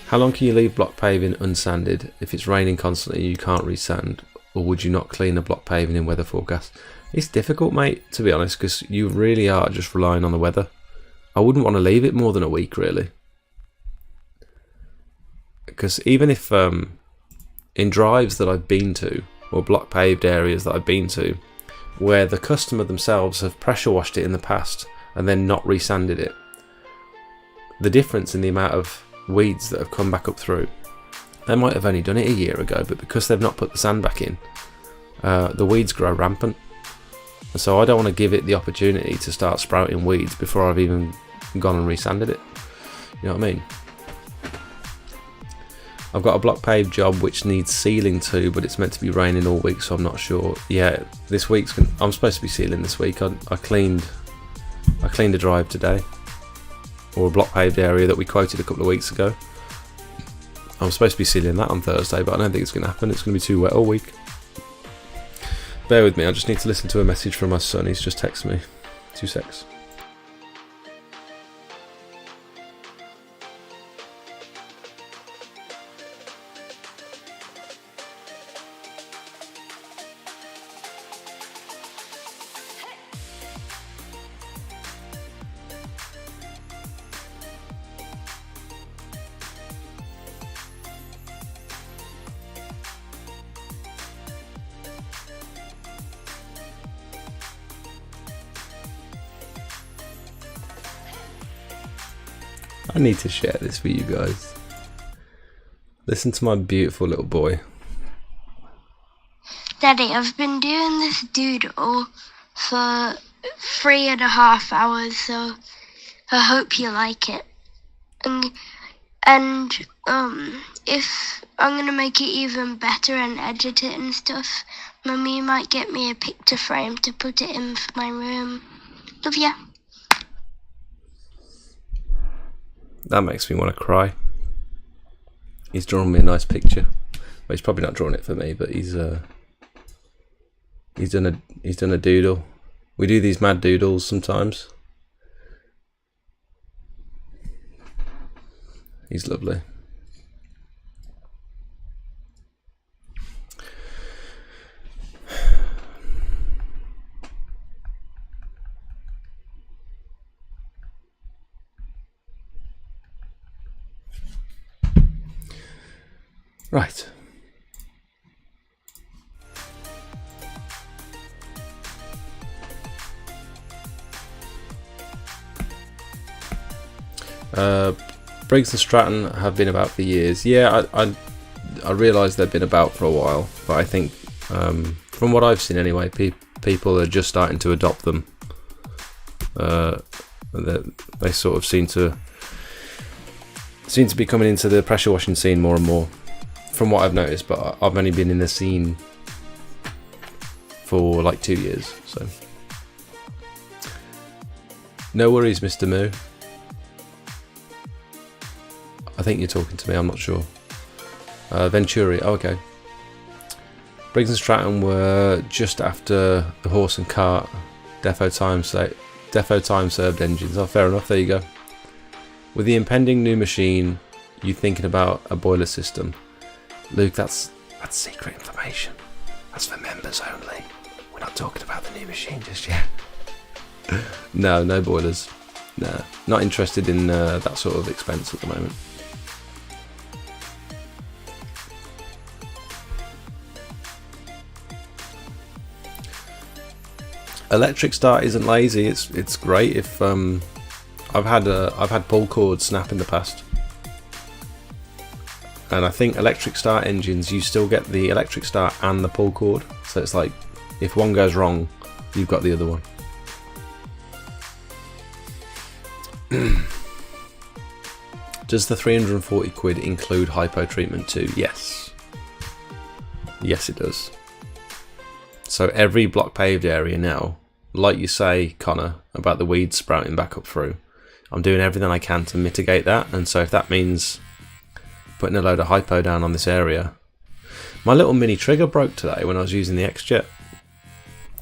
How long can you leave block paving unsanded? If it's raining constantly, you can't resand. or would you not clean a block paving in weather forecast? It's difficult, mate, to be honest, because you really are just relying on the weather. I wouldn't want to leave it more than a week, really. Because even if in drives that I've been to, or block paved areas that I've been to, where the customer themselves have pressure washed it in the past and then not resanded it, the difference in the amount of weeds that have come back up through, they might have only done it a year ago, but because they've not put the sand back in, the weeds grow rampant. So I don't want to give it the opportunity to start sprouting weeds before I've even gone and resanded it. You know what I mean? I've got a block paved job which needs sealing too, but it's meant to be raining all week, so I'm not sure. Yeah, this week's I'm supposed to be sealing this week. I cleaned a drive today, or a block paved area that we quoted a couple of weeks ago. I'm supposed to be sealing that on Thursday, but I don't think it's going to happen. It's going to be too wet all week. Bear with me, I just need to listen to a message from my son. He's just texted me. 2 secs. I need to share this with you guys. Listen to my beautiful little boy. Daddy, I've been doing this doodle for 3.5 hours, so I hope you like it. And if I'm gonna make it even better and edit it and stuff, Mummy might get me a picture frame to put it in my room. Love ya. That makes me want to cry. He's drawn me a nice picture. Well, he's probably not drawn it for me, but he's done a doodle. We do these mad doodles sometimes. He's lovely. Right. Briggs and Stratton have been about for years. Yeah, I realise they've been about for a while, but I think from what I've seen anyway, people are just starting to adopt them. They sort of seem to be coming into the pressure washing scene more and more, from what I've noticed, but I've only been in the scene for like 2 years, so no worries, Mr. Moo. I think you're talking to me, I'm not sure. Venturi, oh, okay. Briggs and Stratton were just after the horse and cart defo time served engines. Oh, fair enough, there you go. With the impending new machine, you thinking about a boiler system. Luke, that's secret information. That's for members only. We're not talking about the new machine just yet. No boilers. No, not interested in that sort of expense at the moment. Electric start isn't lazy. It's great if I've had pull cord snap in the past. And I think electric start engines, you still get the electric start and the pull cord. So it's like, if one goes wrong, you've got the other one. Does the 340 quid include hypo treatment too? Yes. Yes, it does. So every block paved area now, like you say, Connor, about the weeds sprouting back up through, I'm doing everything I can to mitigate that. And so if that means putting a load of hypo down on this area. My little mini trigger broke today when I was using the X-Jet.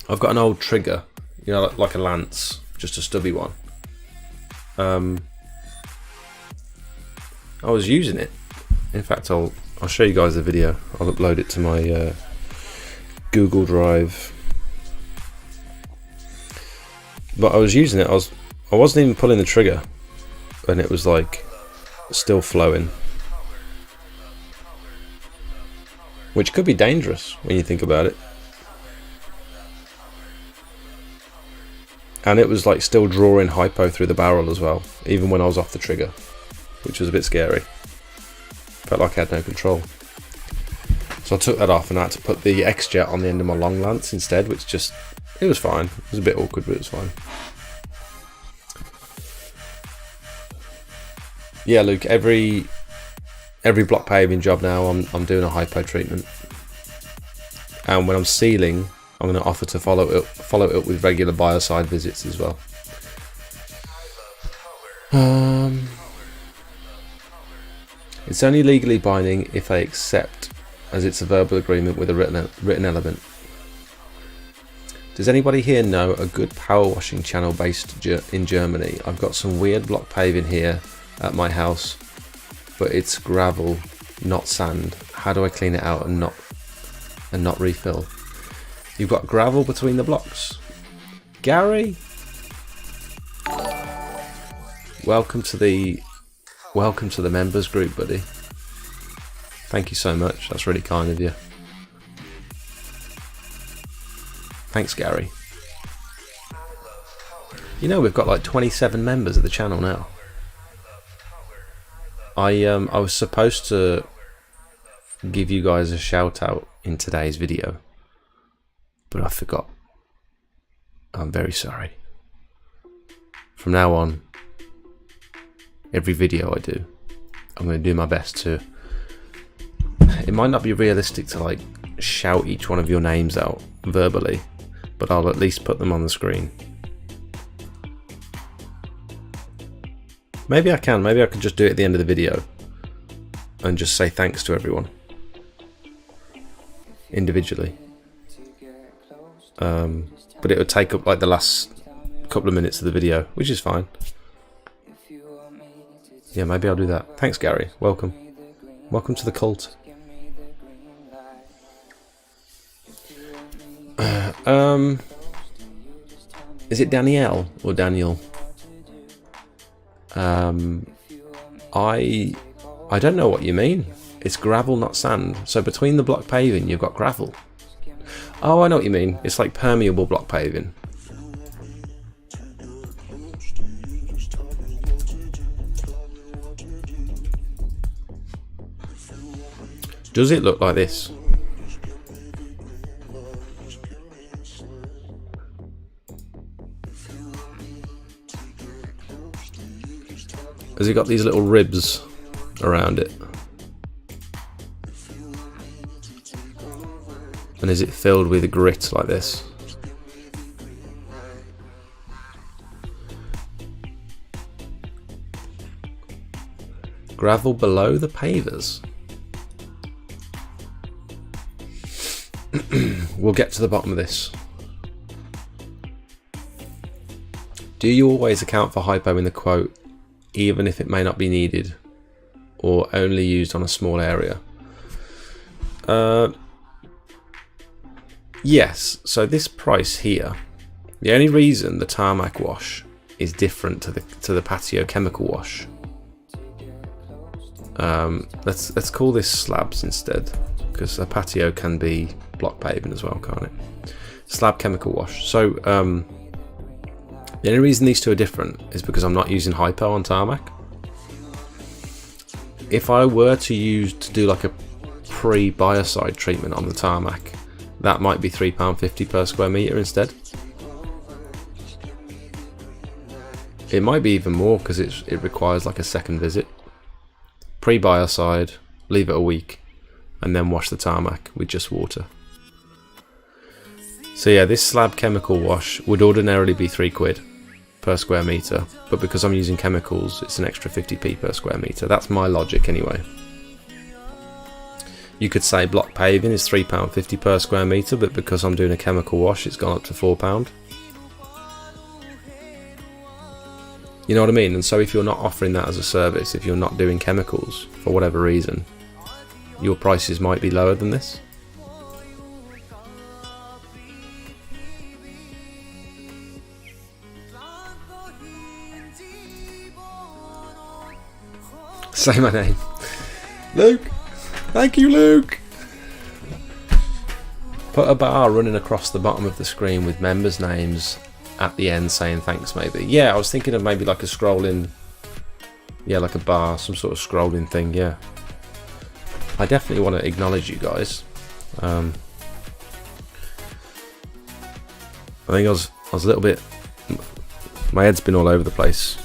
I've got an old trigger, you know, like a Lance, just a stubby one. I was using it. In fact, I'll show you guys the video. I'll upload it to my Google Drive. But I was using it, I wasn't even pulling the trigger, and it was like still flowing. Which could be dangerous when you think about it. And it was like still drawing hypo through the barrel as well, even when I was off the trigger, which was a bit scary. Felt like I had no control. So I took that off and I had to put the X-Jet on the end of my long lance instead, which just, it was fine. It was a bit awkward, but it was fine. Yeah, Luke, every block paving job now, I'm doing a hypo treatment. And when I'm sealing, I'm going to offer to follow it up with regular bioside visits as well. It's only legally binding if they accept, as it's a verbal agreement with a written element. Does anybody here know a good power washing channel based in Germany? I've got some weird block paving here at my house, but it's gravel, not sand. How do I clean it out and not refill? You've got gravel between the blocks. Gary, welcome to the members group, buddy. Thank you so much. That's really kind of you. Thanks, Gary. You know, we've got like 27 members of the channel now. I was supposed to give you guys a shout out in today's video, but I forgot. I'm very sorry. From now on, every video I do, I'm going to do my best to. It might not be realistic to like shout each one of your names out verbally, but I'll at least put them on the screen. Maybe I can just do it at the end of the video and just say thanks to everyone individually. But it would take up like the last couple of minutes of the video, which is fine. Yeah, maybe I'll do that. Thanks, Gary. Welcome. Welcome to the cult. Is it Danielle or Daniel? I don't know what you mean. It's gravel, not sand. So between the block paving, you've got gravel. Oh, I know what you mean. It's like permeable block paving. Does it look like this? Has it got these little ribs around it? And is it filled with grit like this? Gravel below the pavers. We'll get to the bottom of this. Do you always account for hypo in the quote, even if it may not be needed or only used on a small area? Yes, so this price here, the only reason the tarmac wash is different to the patio chemical wash, let's call this slabs instead, because a patio can be block paving as well, can't it? Slab chemical wash. So the only reason these two are different is because I'm not using hypo on tarmac. If I were to do like a pre-biocide treatment on the tarmac, that might be £3.50 per square metre instead. It might be even more because it requires like a second visit. Pre-biocide, leave it a week, and then wash the tarmac with just water. So yeah, this slab chemical wash would ordinarily be £3 per square metre, but because I'm using chemicals, it's an extra 50p per square metre. That's my logic anyway. You could say block paving is £3.50 per square metre, but because I'm doing a chemical wash, it's gone up to £4. You know what I mean? And so if you're not offering that as a service, if you're not doing chemicals for whatever reason, your prices might be lower than this. say my name. Luke. Thank you, Luke. Put a bar running across the bottom of the screen with members' names at the end saying thanks, maybe. Yeah, I was thinking of maybe like a scrolling, yeah, like a bar, some sort of scrolling thing, yeah. I definitely want to acknowledge you guys. I think I was a little bit, my head's been all over the place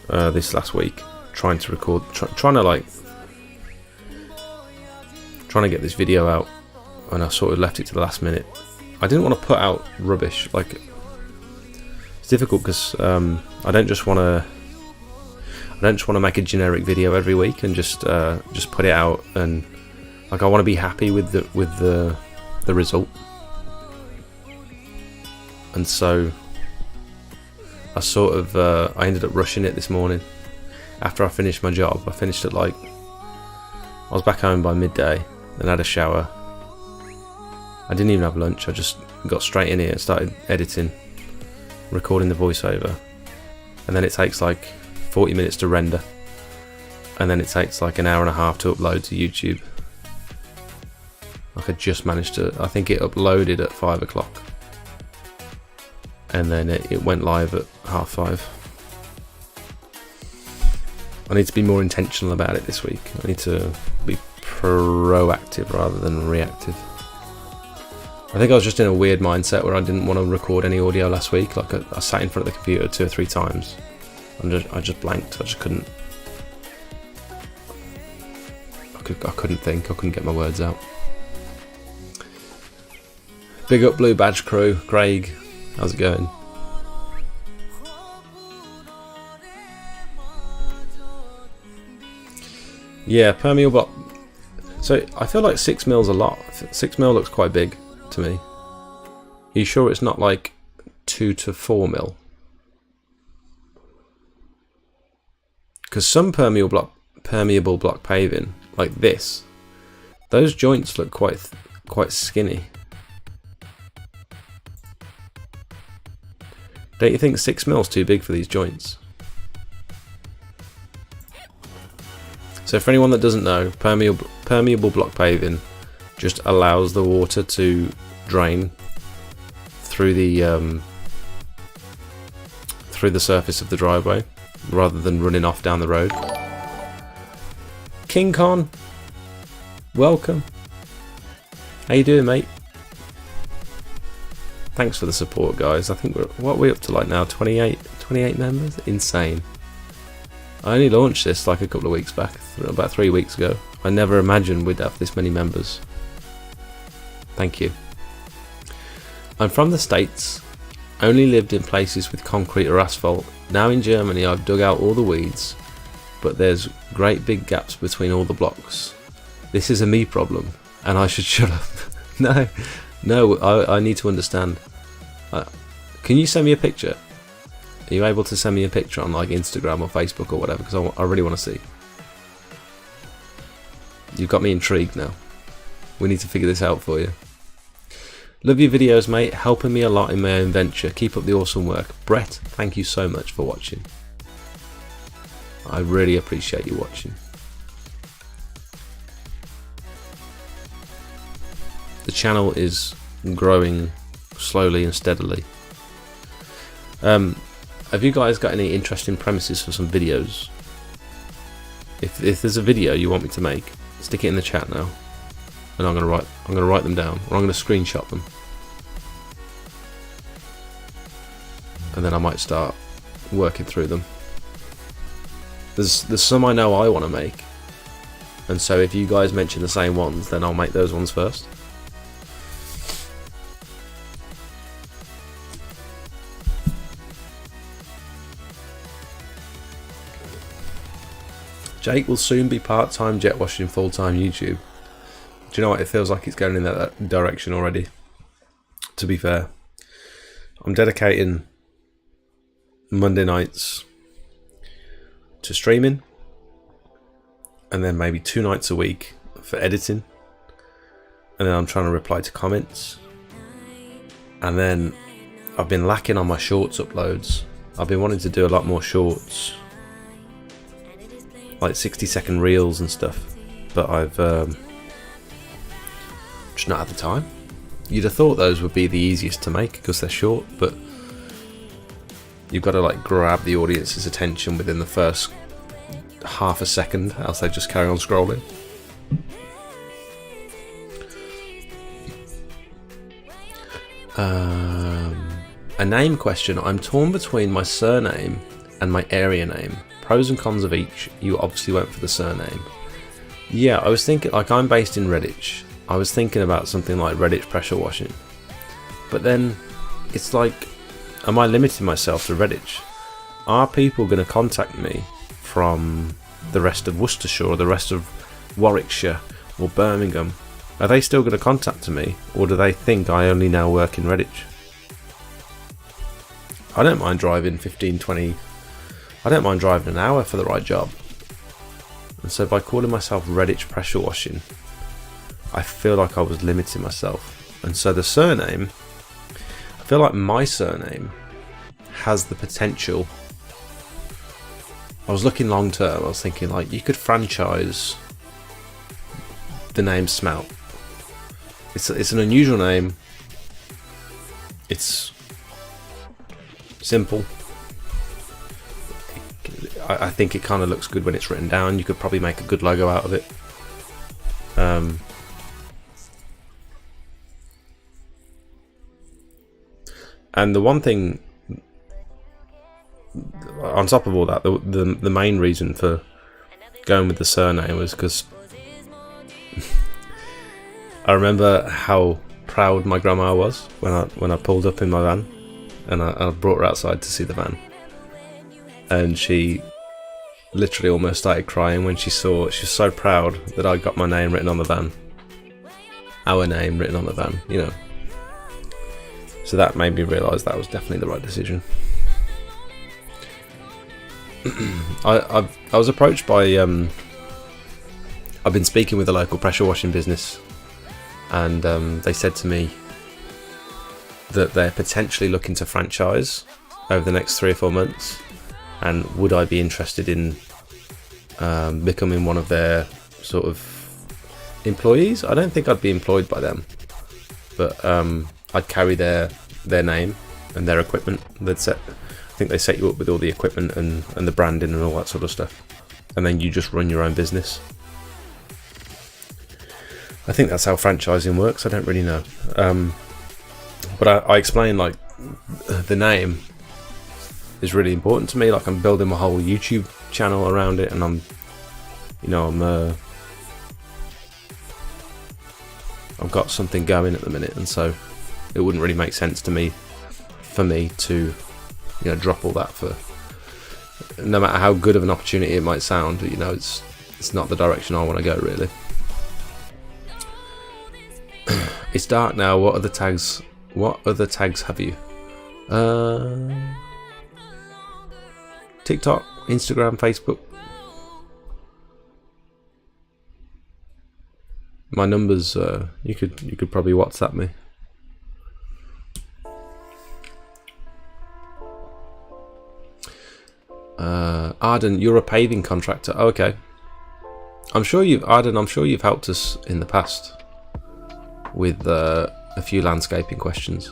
this last week, trying to record, trying to get this video out, and I sort of left it to the last minute. I didn't want to put out rubbish. Like, it's difficult because I don't just want to make a generic video every week and just put it out, and like I want to be happy with the result. And so I sort of I ended up rushing it this morning after I finished my job. I finished at I was back home by midday, then had a shower. I didn't even have lunch. I just got straight in here and started editing, recording the voiceover, and then it takes like 40 minutes to render, and then it takes like an hour and a half to upload to YouTube. Like I just managed to, I think it uploaded at 5 o'clock, and then it went live at 5:30. I need to be more intentional about it this week. I need to be proactive rather than reactive. I think I was just in a weird mindset where I didn't want to record any audio last week. Like I sat in front of the computer 2 or 3 times and I just blanked. I just couldn't. I couldn't think. I couldn't get my words out. Big up Blue Badge crew. Craig, how's it going? Yeah, permeable block. So I feel like 6 mils a lot. 6 mil looks quite big to me. Are you sure it's not like 2 to 4 mil? Because some permeable block paving, like this, those joints look quite skinny. Don't you think 6 mil's too big for these joints? So for anyone that doesn't know, permeable block paving just allows the water to drain through the surface of the driveway rather than running off down the road. King Kong, welcome. How you doing, mate? Thanks for the support, guys. I think what are we up to like now? 28 members? Insane. I only launched this like a couple of weeks back, about 3 weeks ago. I never imagined we'd have this many members. Thank you. I'm from the States, only lived in places with concrete or asphalt. Now in Germany I've dug out all the weeds, but there's great big gaps between all the blocks. This is a me problem, and I should shut up. No, I need to understand. Can you send me a picture? Are you able to send me a picture on like Instagram or Facebook or whatever? Because I really want to see. You've got me intrigued now. We need to figure this out for you. Love your videos, mate. Helping me a lot in my own venture. Keep up the awesome work. Brett, thank you so much for watching. I really appreciate you watching. The channel is growing slowly and steadily. Have you guys got any interesting premises for some videos? If there's a video you want me to make, stick it in the chat now, and I'm gonna write them down, or I'm gonna screenshot them, and then I might start working through them. There's some I know I want to make, and so if you guys mention the same ones, then I'll make those ones first. Jake will soon be part-time jet washing, full-time YouTube. Do you know what? It feels like it's going in that direction already. To be fair, I'm dedicating Monday nights to streaming, and then maybe 2 nights a week for editing, and then I'm trying to reply to comments, and then I've been lacking on my shorts uploads. I've been wanting to do a lot more shorts. like 60-second reels and stuff, but I've just not had the time. You'd have thought those would be the easiest to make because they're short, but you've got to like grab the audience's attention within the first half a second, else they just carry on scrolling. A name question. I'm torn between my surname and my area name. Pros and cons of each. You obviously went for the surname. Yeah, I was thinking, like, I'm based in Redditch. I was thinking about something like Redditch pressure washing. But then it's like, am I limiting myself to Redditch? Are people going to contact me from the rest of Worcestershire or the rest of Warwickshire or Birmingham? Are they still going to contact me, or do they think I only now work in Redditch? I don't mind driving 15, 20... I don't mind driving an hour for the right job. And so by calling myself Redditch pressure washing, I feel like I was limiting myself. And so the surname, I feel like my surname has the potential. I was looking long term. I was thinking, like, you could franchise the name Smelt. It's an unusual name. It's simple. I think it kind of looks good when it's written down. You could probably make a good logo out of it. And the one thing, on top of all that, the main reason for going with the surname was because I remember how proud my grandma was when I pulled up in my van, and I brought her outside to see the van, and she literally almost started crying when she was so proud that I got my name written on the van, our name written on the van, you know. So that made me realise that was definitely the right decision. I was approached by I've been speaking with a local pressure washing business, and they said to me that they're potentially looking to franchise over the next 3 or 4 months, and would I be interested in becoming one of their sort of employees? I don't think I'd be employed by them, but I'd carry their name and their equipment. I think they set you up with all the equipment and the branding and all that sort of stuff, and then you just run your own business. I think that's how franchising works. I don't really know, but I explained, like, the name is really important to me. Like, I'm building my whole YouTube channel around it, and I've got something going at the minute, and so it wouldn't really make sense for me to, you know, drop all that for, no matter how good of an opportunity it might sound. You know, it's not the direction I want to go, really. It's dark now. What other tags have you? TikTok, Instagram, Facebook. My numbers, you could probably WhatsApp me. Arden, you're a paving contractor. Oh, okay. I'm sure you've helped us in the past with a few landscaping questions.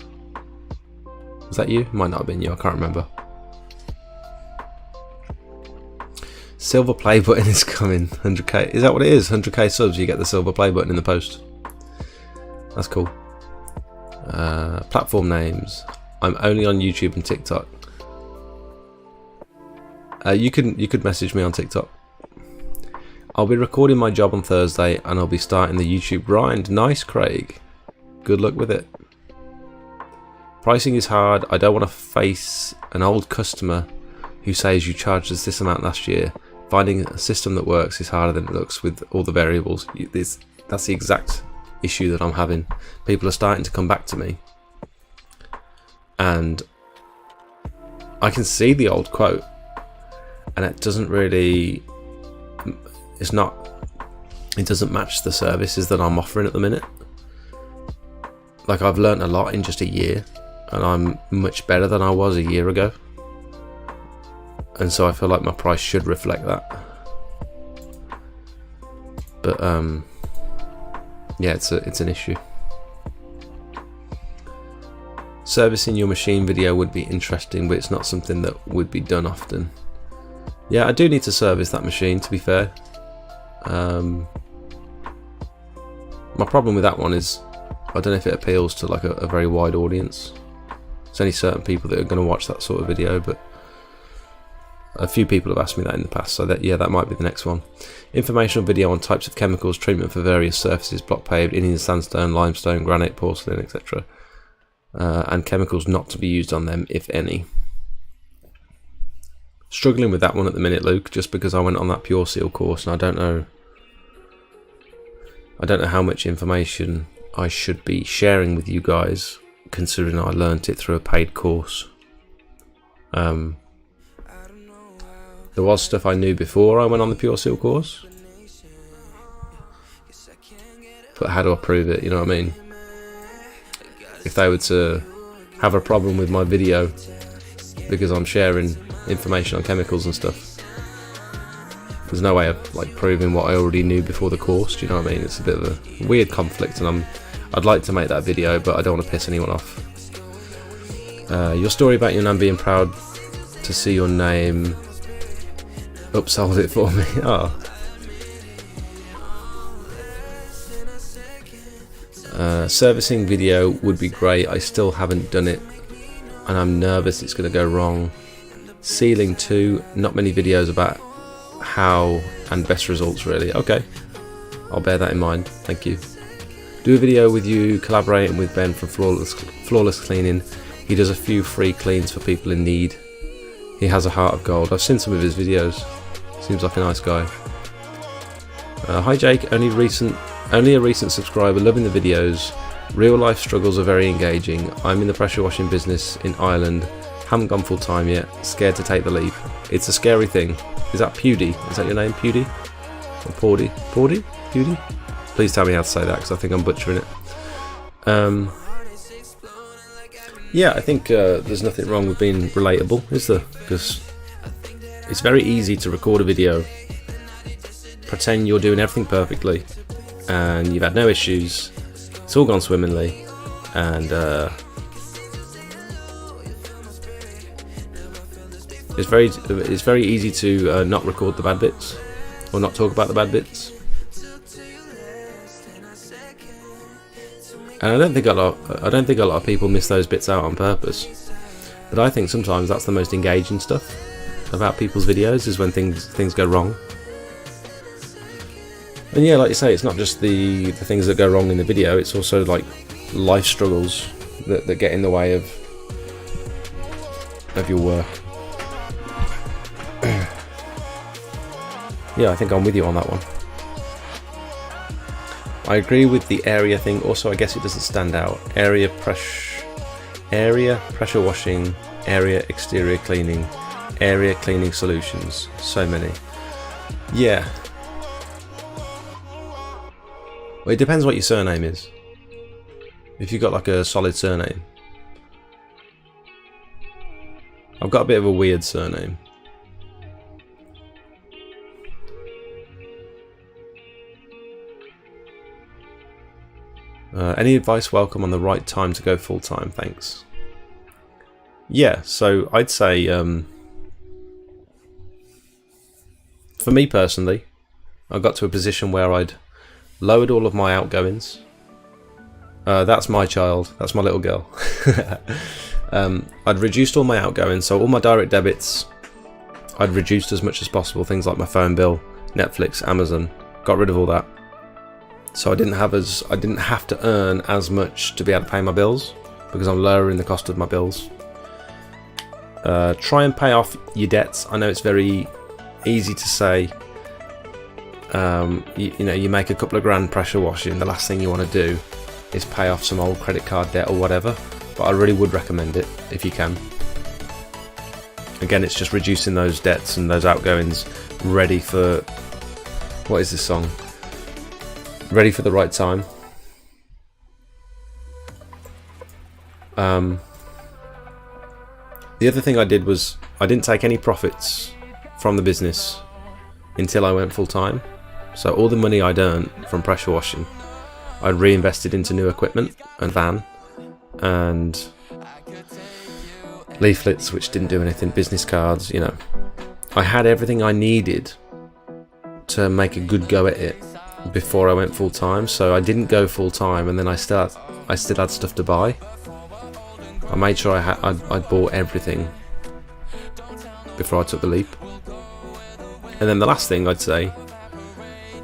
Was that you? Might not have been you. I can't remember. Silver play button is coming. 100k. Is that what it is? 100k subs, you get the silver play button in the post. That's cool. Platform names. I'm only on YouTube and TikTok. You could message me on TikTok. I'll be recording my job on Thursday, and I'll be starting the YouTube grind. Nice, Craig. Good luck with it. Pricing is hard. I don't want to face an old customer who says you charged us this amount last year. Finding a system that works is harder than it looks with all the variables. That's the exact issue that I'm having. People are starting to come back to me, and I can see the old quote, and it doesn't really, it doesn't match the services that I'm offering at the minute. Like, I've learned a lot in just a year, and I'm much better than I was a year ago. And so I feel like my price should reflect that. But yeah, it's an issue. Servicing your machine video would be interesting, but it's not something that would be done often. Yeah, I do need to service that machine, to be fair. My problem with that one is I don't know if it appeals to like a very wide audience. There's only certain people that are going to watch that sort of video, but a few people have asked me that in the past, so that might be the next one. Informational video on types of chemicals, treatment for various surfaces, block paved, Indian sandstone, limestone, granite, porcelain, etc. And chemicals not to be used on them, if any. Struggling with that one at the minute, Luke, just because I went on that Pure Seal course and I don't know how much information I should be sharing with you guys, considering I learnt it through a paid course. There was stuff I knew before I went on the Pure Seal course, but how do I prove it? You know what I mean? If they were to have a problem with my video because I'm sharing information on chemicals and stuff, there's no way of like proving what I already knew before the course. Do you know what I mean? It's a bit of a weird conflict, and I'd like to make that video, but I don't want to piss anyone off. Your story about your nan being proud to see your name upsold it for me. Oh. Servicing video would be great. I still haven't done it and I'm nervous it's going to go wrong. Sealing too, not many videos about how and best results really. Okay, I'll bear that in mind, thank you. Do a video with you collaborating with Ben from Flawless Cleaning. He does a few free cleans for people in need. He has a heart of gold. I've seen some of his videos. Seems like a nice guy. Hi Jake, only a recent subscriber, loving the videos. Real life struggles are very engaging. I'm in the pressure washing business in Ireland. Haven't gone full time yet. Scared to take the leap. It's a scary thing. Is that Pewdie? Is that your name, Pewdie? Or Pordy? Pordy? Pewdie? Please tell me how to say that, because I think I'm butchering it. Yeah, I think there's nothing wrong with being relatable, is there? Because it's very easy to record a video, pretend you're doing everything perfectly, and you've had no issues, it's all gone swimmingly, and it's very easy to not record the bad bits, or not talk about the bad bits. And I don't think a lot of people miss those bits out on purpose. But I think sometimes that's the most engaging stuff about people's videos, is when things go wrong. And yeah, like you say, it's not just the things that go wrong in the video, it's also like life struggles that get in the way of your work. Yeah, I think I'm with you on that one. I agree with the area thing. Also, I guess it doesn't stand out. Area pressure washing, area exterior cleaning, area cleaning solutions. So many. Yeah. Well, it depends what your surname is. If you've got like a solid surname. I've got a bit of a weird surname. Any advice welcome on the right time to go full time, thanks. Yeah, so I'd say for me personally, I got to a position where I'd lowered all of my outgoings. That's my child, that's my little girl. I'd reduced all my outgoings, so all my direct debits I'd reduced as much as possible, things like my phone bill, Netflix, Amazon, got rid of all that. So I didn't have to earn as much to be able to pay my bills, because I'm lowering the cost of my bills. Try and pay off your debts. I know it's very easy to say, you know, you make a couple of grand pressure washing, the last thing you want to do is pay off some old credit card debt or whatever, but I really would recommend it if you can. Again, it's just reducing those debts and those outgoings, ready for, what is this song? Ready for the right time. The other thing I did was I didn't take any profits from the business until I went full time. So all the money I'd earned from pressure washing, I'd reinvested into new equipment and van and leaflets, which didn't do anything, business cards, you know. I had everything I needed to make a good go at it before I went full time. So I didn't go full time, and then I still had stuff to buy. I made sure I'd bought everything before I took the leap. And then the last thing I'd say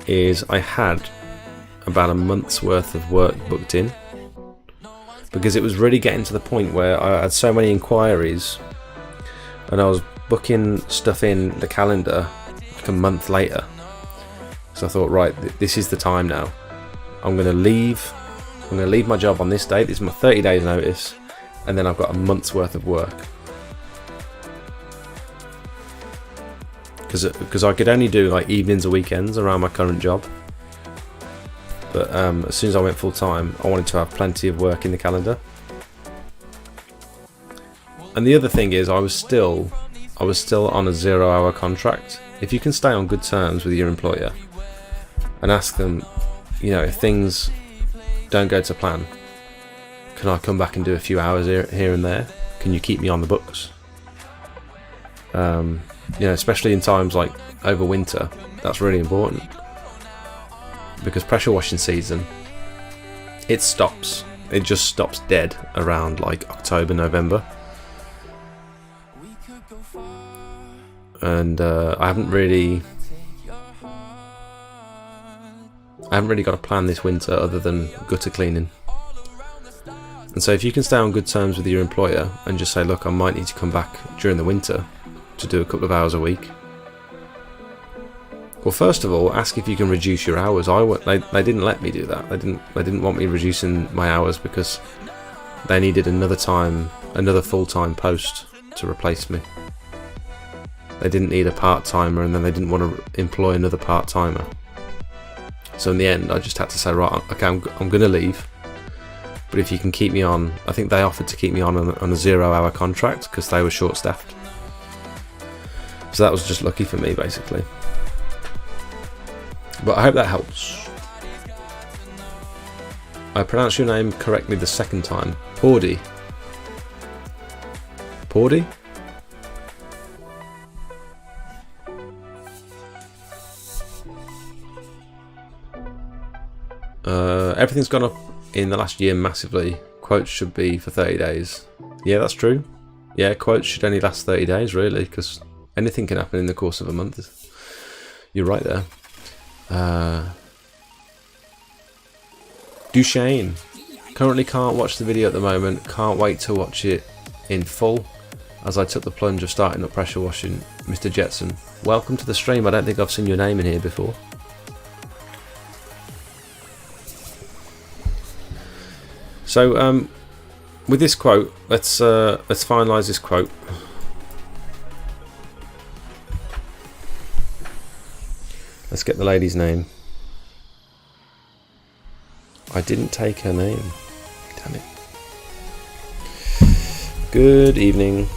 is I had about a month's worth of work booked in, because it was really getting to the point where I had so many inquiries and I was booking stuff in the calendar like a month later. So I thought, right, this is the time now. I'm going to leave my job on this date. This is my 30 days notice, and then I've got a month's worth of work. Because I could only do like evenings or weekends around my current job. But as soon as I went full time, I wanted to have plenty of work in the calendar. And the other thing is, I was still on a 0-hour contract. If you can stay on good terms with your employer and ask them, you know, if things don't go to plan, can I come back and do a few hours here and there? Can you keep me on the books? You know, especially in times like over winter, that's really important, because pressure washing season, it just stops dead around like October, November. And I haven't really got a plan this winter other than gutter cleaning. And so if you can stay on good terms with your employer and just say, look, I might need to come back during the winter to do a couple of hours a week. Well, first of all, ask if you can reduce your hours. They didn't let me do that. They didn't want me reducing my hours because they needed another full-time post to replace me. They didn't need a part-timer, and then they didn't want to employ another part-timer. So in the end, I just had to say, right, okay, I'm going to leave. But if you can keep me on, I think they offered to keep me on a 0-hour contract because they were short-staffed. So that was just lucky for me, basically. But I hope that helps. I pronounced your name correctly the second time. Pordy. Pordy? Everything's gone up in the last year massively. Quotes should be for 30 days. Yeah, that's true. Yeah, quotes should only last 30 days, really, because anything can happen in the course of a month. You're right there. Duchesne. Currently can't watch the video at the moment. Can't wait to watch it in full as I took the plunge of starting up pressure washing. Mr. Jetson, welcome to the stream. I don't think I've seen your name in here before. So with this quote, let's finalise this quote. Let's get the lady's name. I didn't take her name. Damn it. Good evening.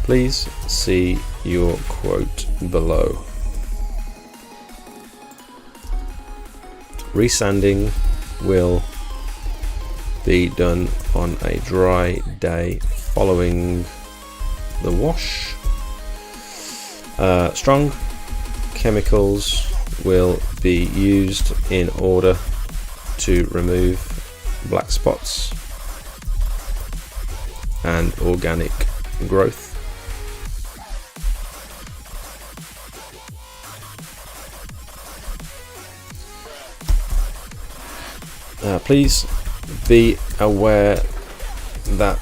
Please see your quote below. Resanding will be done on a dry day following the wash. Strong chemicals will be used in order to remove black spots and organic growth. Please be aware that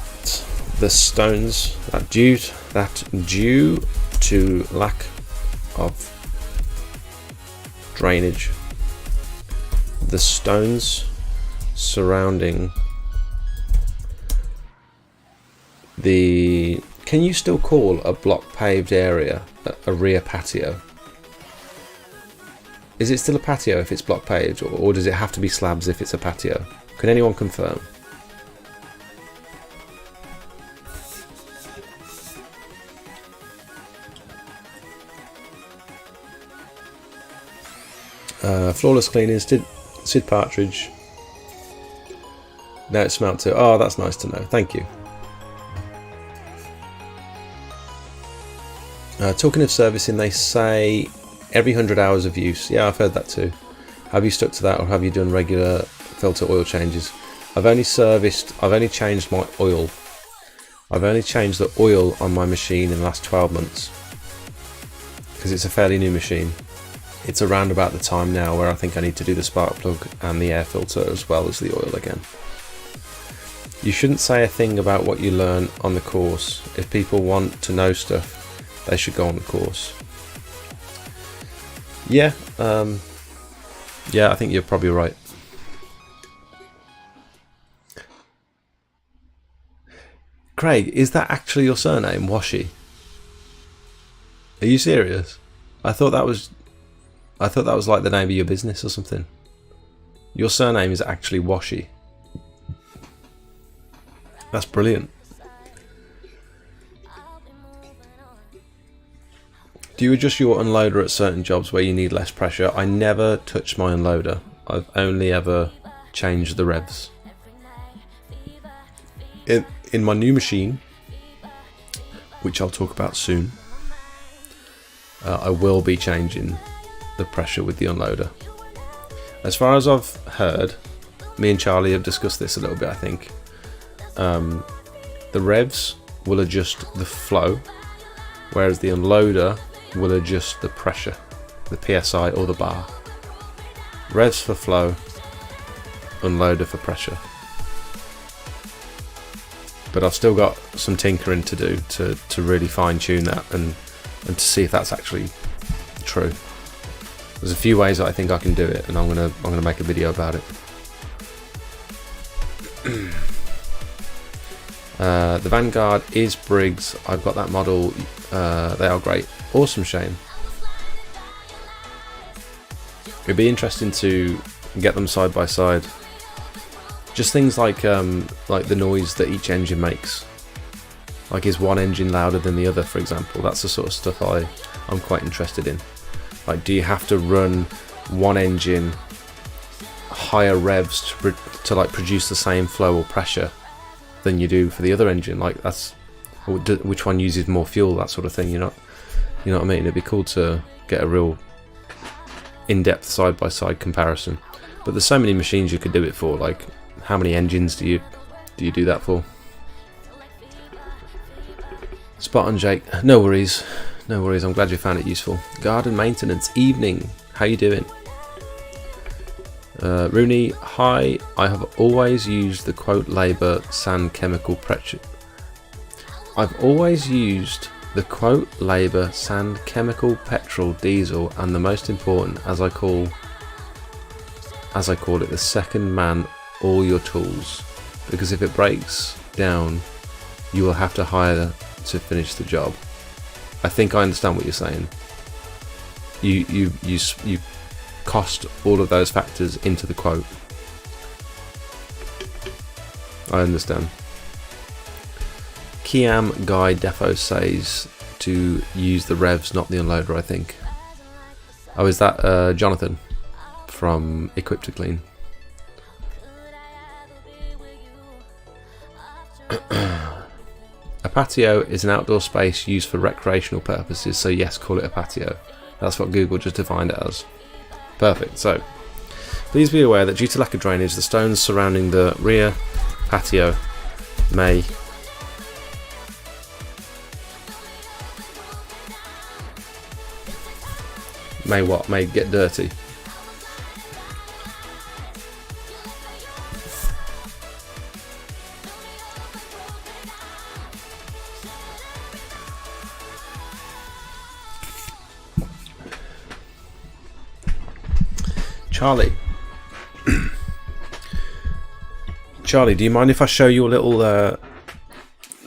the stones that due to lack of drainage, the stones surrounding the, can you still call a block paved area a rear patio? Is it still a patio if it's block paved, or does it have to be slabs if it's a patio? Can anyone confirm? Flawless cleaning, Sid Partridge. No, it smelt too. Oh, that's nice to know. Thank you. Talking of servicing, they say every 100 hours of use. Yeah, I've heard that too. Have you stuck to that, or have you done regular filter oil changes? I've only changed my oil. I've only changed the oil on my machine in the last 12 months because it's a fairly new machine. It's around about the time now where I think I need to do the spark plug and the air filter as well as the oil again. You shouldn't say a thing about what you learn on the course. If people want to know stuff, they should go on the course. Yeah, I think you're probably right. Craig, is that actually your surname, Washi? Are you serious? I thought that was like the name of your business or something. Your surname is actually Washi. That's brilliant. Do you adjust your unloader at certain jobs where you need less pressure? I never touch my unloader. I've only ever changed the revs. In my new machine, which I'll talk about soon, I will be changing the pressure with the unloader. As far as I've heard, me and Charlie have discussed this a little bit, I think. The revs will adjust the flow, whereas the unloader will adjust the pressure, the PSI or the bar. Revs for flow, unloader for pressure. But I've still got some tinkering to do to really fine tune that and to see if that's actually true. There's a few ways that I think I can do it, and I'm gonna make a video about it. The Vanguard is Briggs. I've got that model. They are great. Awesome, Shane. It'd be interesting to get them side by side. Just things like the noise that each engine makes. Like, is one engine louder than the other, for example? That's the sort of stuff I'm quite interested in. Like, do you have to run one engine higher revs to like produce the same flow or pressure than you do for the other engine? Like, that's which one uses more fuel, that sort of thing. You know what I mean? It'd be cool to get a real in-depth side-by-side comparison. But there's so many machines you could do it for. Like, how many engines do you do that for? Spot on, Jake. No worries. I'm glad you found it useful. Garden maintenance evening. How you doing? Rooney, hi. I have always used the quote labour sand chemical pressure. I've always used the quote labour sand chemical petrol diesel, and the most important, as I call it, the second man all your tools, because if it breaks down you will have to hire to finish the job. I think I understand what you're saying. You cost all of those factors into the quote. I understand. Kiam Guy Defo says to use the revs, not the unloader, I think. Oh, is that Jonathan from Equip to Clean? A patio is an outdoor space used for recreational purposes, so yes, call it a patio. That's what Google just defined it as. Perfect. So, please be aware that due to lack of drainage, the stones surrounding the rear patio may get dirty. Charlie, do you mind if I show you a little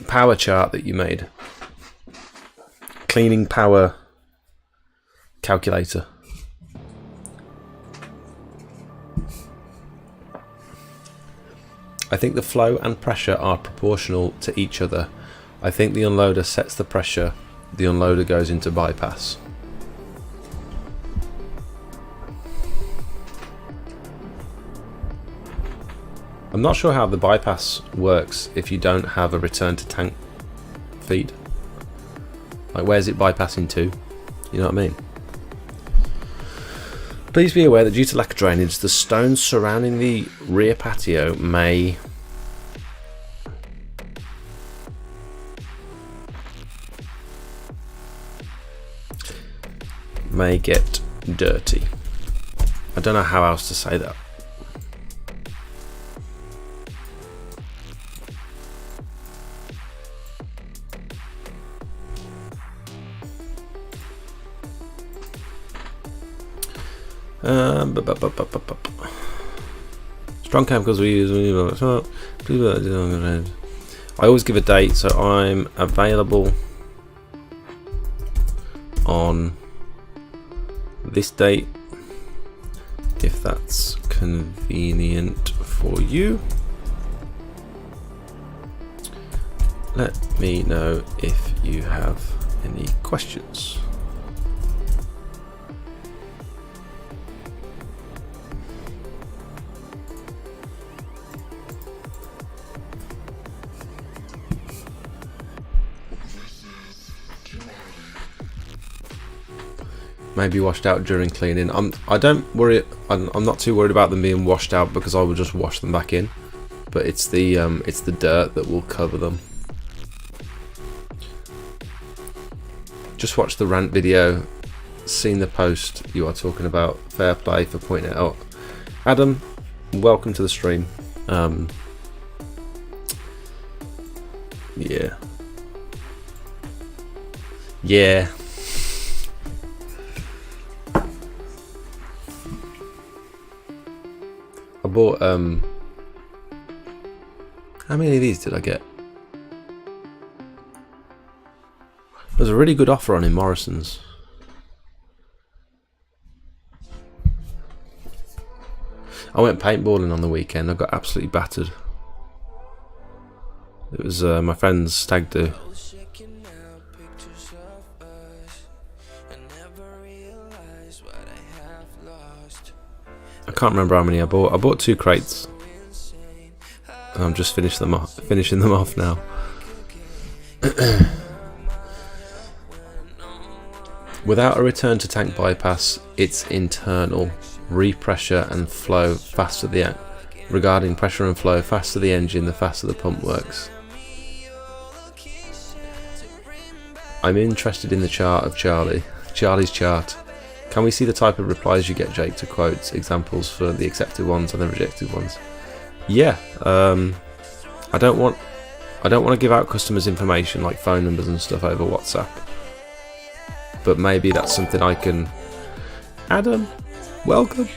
power chart that you made? Cleaning power calculator. I think the flow and pressure are proportional to each other. I think the unloader sets the pressure, the unloader goes into bypass. I'm not sure how the bypass works if you don't have a return to tank feed. Like, where's it bypassing to? You know what I mean? Please be aware that due to lack of drainage, the stones surrounding the rear patio may get dirty. I don't know how else to say that. Strong chemicals we use. I always give a date, so I'm available on this date if that's convenient for you. Let me know if you have any questions. Maybe washed out during cleaning. I don't worry. I'm not too worried about them being washed out because I will just wash them back in. But it's the dirt that will cover them. Just watched the rant video. Seen the post you are talking about. Fair play for pointing it out. Adam, welcome to the stream. Yeah. Yeah. I bought how many of these did I get? There's a really good offer on in Morrison's. I went paintballing on the weekend. I got absolutely battered. It was my friend's stag do. I can't remember how many I bought. I bought 2 crates. And I'm just finishing them off now. Without a return to tank bypass, it's internal. Repressure and flow faster the regarding pressure and flow, faster the engine, the faster the pump works. I'm interested in the chart of Charlie's chart. Can we see the type of replies you get, Jake, to quotes, examples for the accepted ones and the rejected ones? Yeah, I don't want to give out customers' information like phone numbers and stuff over WhatsApp. But maybe that's something I can. Adam, welcome.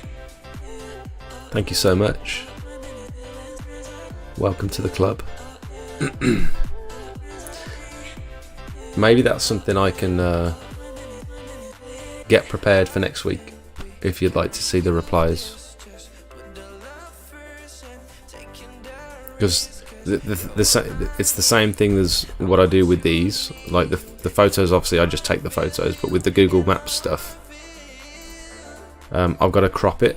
Thank you so much. Welcome to the club. Maybe that's something I can get prepared for next week, if you'd like to see the replies. Because it's the same thing as what I do with these. Like the photos, obviously I just take the photos, but with the Google Maps stuff, I've got to crop it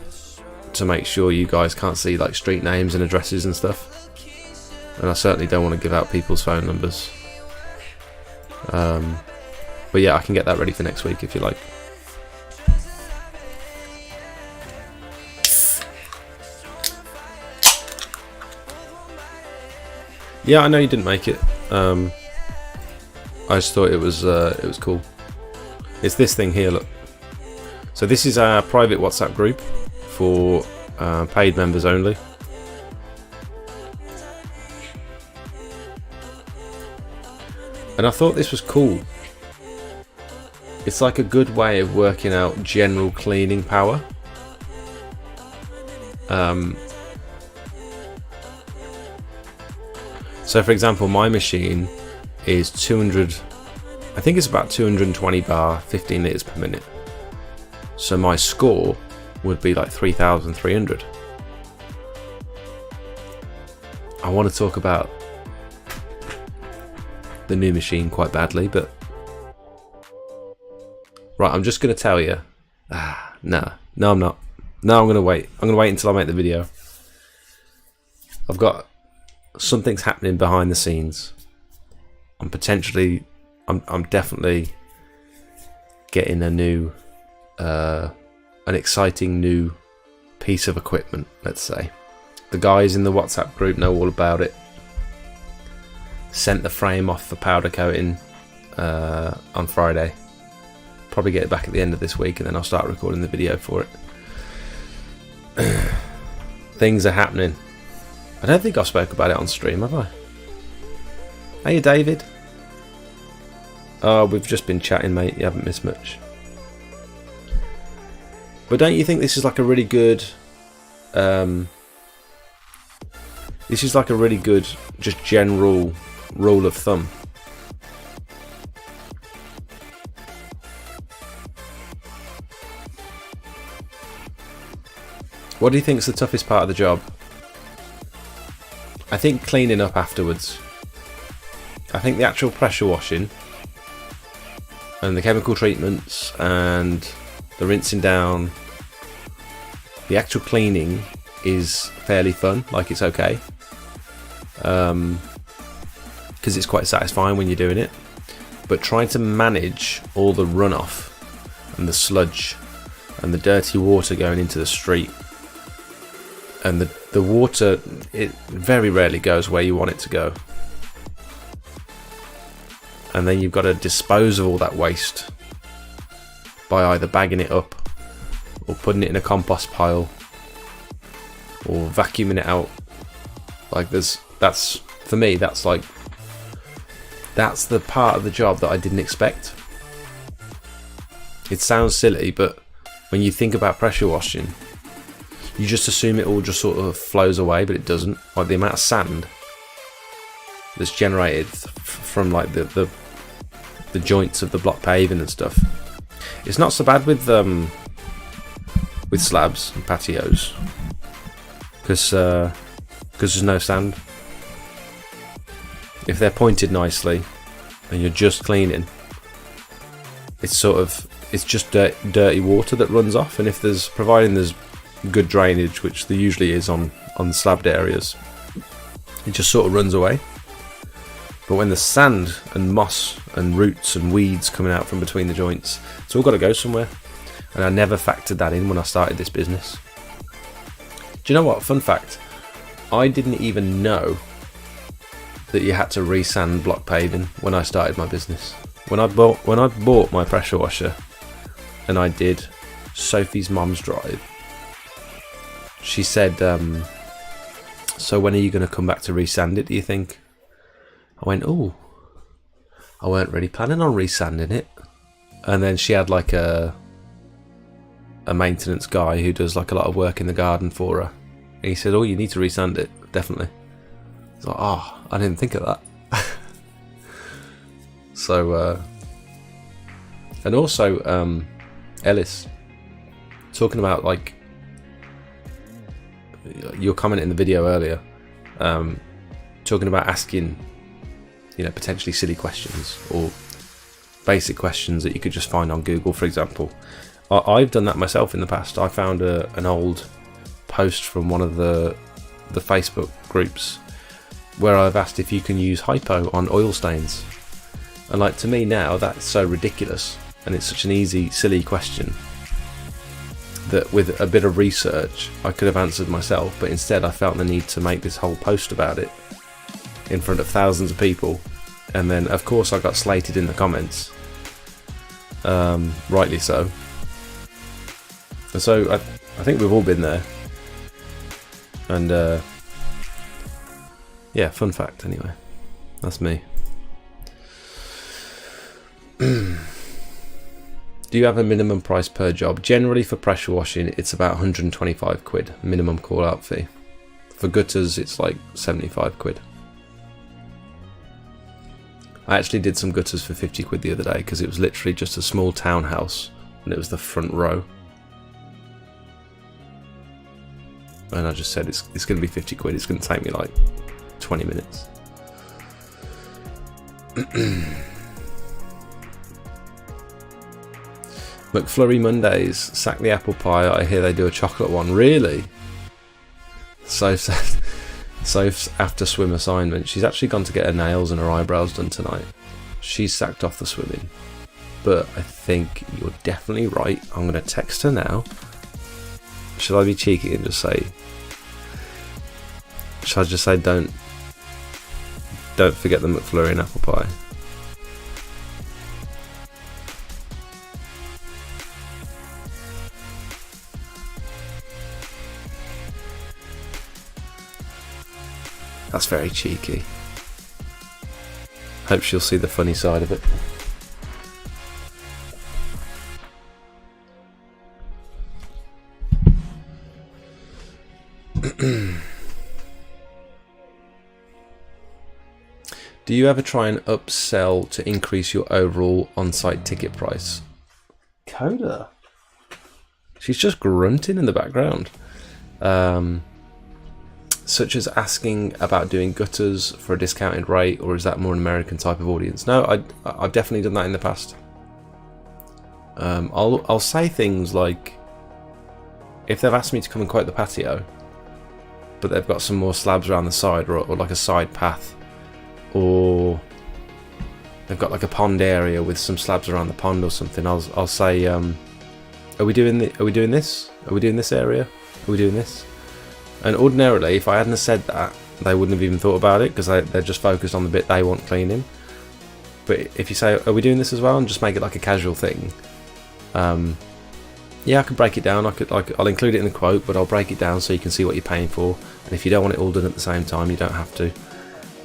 to make sure you guys can't see like street names and addresses and stuff. And I certainly don't want to give out people's phone numbers. But yeah, I can get that ready for next week if you like. Yeah, I know you didn't make it. I just thought it was cool. It's this thing here, look. So this is our private WhatsApp group for paid members only. And I thought this was cool. It's like a good way of working out general cleaning power. So for example, my machine is 200, I think it's about 220 bar, 15 litres per minute. So my score would be like 3,300. I want to talk about the new machine quite badly, but right, I'm just going to tell you. No, I'm not. No, I'm going to wait. I'm going to wait until I make the video. I've got something's happening behind the scenes. I'm definitely getting a new, an exciting new piece of equipment, let's say. The guys in the WhatsApp group know all about it. Sent the frame off for powder coating on Friday. Probably get it back at the end of this week, and then I'll start recording the video for it. Things are happening. I don't think I spoke about it on stream, have I? Hey, David. Oh, we've just been chatting, mate. You haven't missed much. But don't you think this is like a really good... this is like a really good, just general rule of thumb. What do you think is the toughest part of the job? I think cleaning up afterwards. I think the actual pressure washing and the chemical treatments and the rinsing down, the actual cleaning is fairly fun, like it's okay. Because it's quite satisfying when you're doing it. But trying to manage all the runoff and the sludge and the dirty water going into the street, and the water, it very rarely goes where you want it to go, and then you've got to dispose of all that waste by either bagging it up or putting it in a compost pile or vacuuming it out. Like that's for me, that's the part of the job that I didn't expect. It sounds silly, but when you think about pressure washing, you just assume it all just sort of flows away, but it doesn't. Like the amount of sand that's generated from like the joints of the block paving and stuff. It's not so bad with slabs and patios because there's no sand. If they're pointed nicely and you're just cleaning, it's just dirty water that runs off, and if providing there's good drainage, which there usually is on slabbed areas, it just sort of runs away. But when there's sand and moss and roots and weeds coming out from between the joints, it's all got to go somewhere, and I never factored that in when I started this business. Do you know what? Fun fact, I didn't even know that you had to resand block paving when I started my business. When I bought my pressure washer and I did Sophie's mom's drive, she said, so when are you going to come back to resand it, do you think? I went, oh, I weren't really planning on resanding it. And then she had like a maintenance guy who does like a lot of work in the garden for her. And he said, oh, you need to resand it, definitely. I was like, oh, I didn't think of that. So, and also Ellis, talking about like your comment in the video earlier, talking about asking, potentially silly questions or basic questions that you could just find on Google, for example. I've done that myself in the past. I found an old post from one of the Facebook groups where I've asked if you can use hypo on oil stains. And like, to me now, that's so ridiculous, and it's such an easy, silly question that with a bit of research I could have answered myself, but instead I felt the need to make this whole post about it in front of thousands of people, and then of course I got slated in the comments, rightly so. And so I think we've all been there, and yeah, fun fact anyway, that's me. Do you have a minimum price per job? Generally for pressure washing it's about 125 quid minimum call out fee. For gutters it's like 75 quid. I actually did some gutters for 50 quid the other day because it was literally just a small townhouse and it was the front row. And I just said it's going to be 50 quid, it's going to take me like 20 minutes. McFlurry Mondays, sack the apple pie. I hear they do a chocolate one. Really? So So after swim assignment, she's actually gone to get her nails and her eyebrows done tonight. She's sacked off the swimming. But I think you're definitely right. I'm going to text her now. Should I be cheeky and just say... Should I just say don't forget the McFlurry and apple pie? That's very cheeky. Hope she'll see the funny side of it. Do you ever try and upsell to increase your overall on-site ticket price? Coda. She's just grunting in the background. Such as asking about doing gutters for a discounted rate, or is that more an American type of audience? No, I've definitely done that in the past. I'll say things like, if they've asked me to come and quote the patio, but they've got some more slabs around the side, or like a side path, or they've got like a pond area with some slabs around the pond or something, I'll say, are we doing this? Are we doing this area? Are we doing this? And ordinarily, if I hadn't said that, they wouldn't have even thought about it, because they're just focused on the bit they want cleaning. But if you say, are we doing this as well, and just make it like a casual thing, yeah, I could break it down. I'll include it in the quote, but I'll break it down so you can see what you're paying for. And if you don't want it all done at the same time, you don't have to.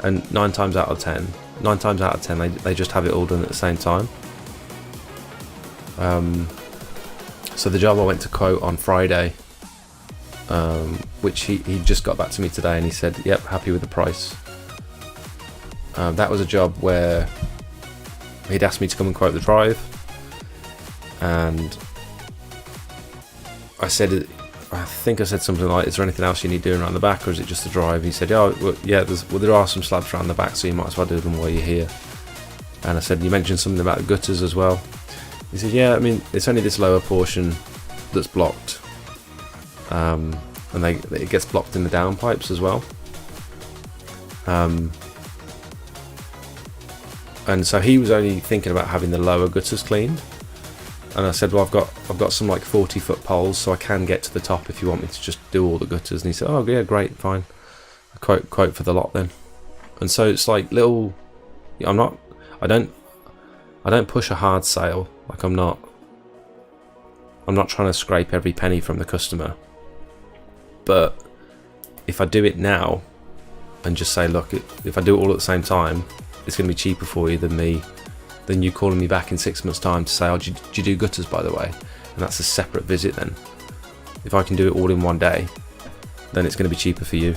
And 9 times out of 10, they just have it all done at the same time. So the job I went to quote on Friday, which he just got back to me today, and he said, yep, happy with the price. That was a job where he'd asked me to come and quote the drive, and I think I said something like, is there anything else you need doing around the back, or is it just the drive? He said, oh, well, yeah, there are some slabs around the back, so you might as well do them while you're here. And I said, you mentioned something about the gutters as well. He said, yeah, I mean, it's only this lower portion that's blocked. And it gets blocked in the downpipes as well. And so he was only thinking about having the lower gutters cleaned. And I said, well, I've got some like 40-foot poles, so I can get to the top if you want me to just do all the gutters. And he said, oh yeah, great, fine. Quote for the lot then. And so it's like little. I don't push a hard sale. Like I'm not trying to scrape every penny from the customer. But if I do it now and just say, look, if I do it all at the same time, it's going to be cheaper for you than you calling me back in 6 months' time to say, oh, did you do gutters, by the way? And that's a separate visit then. If I can do it all in one day, then it's going to be cheaper for you.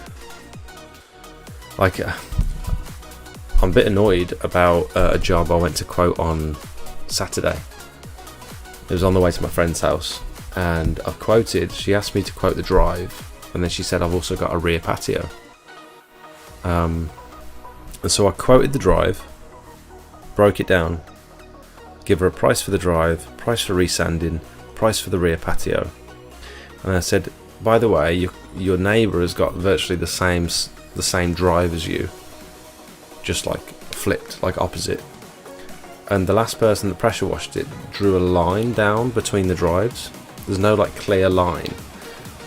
Like, I'm a bit annoyed about a job I went to quote on Saturday. It was on the way to my friend's house, and I've quoted, she asked me to quote the drive, and then she said I've also got a rear patio. And so I quoted the drive, broke it down, give her a price for the drive, price for resanding, price for the rear patio. And I said, by the way, your neighbour has got virtually the same drive as you, just like flipped, like opposite. And the last person that pressure washed it drew a line down between the drives. There's no like clear line,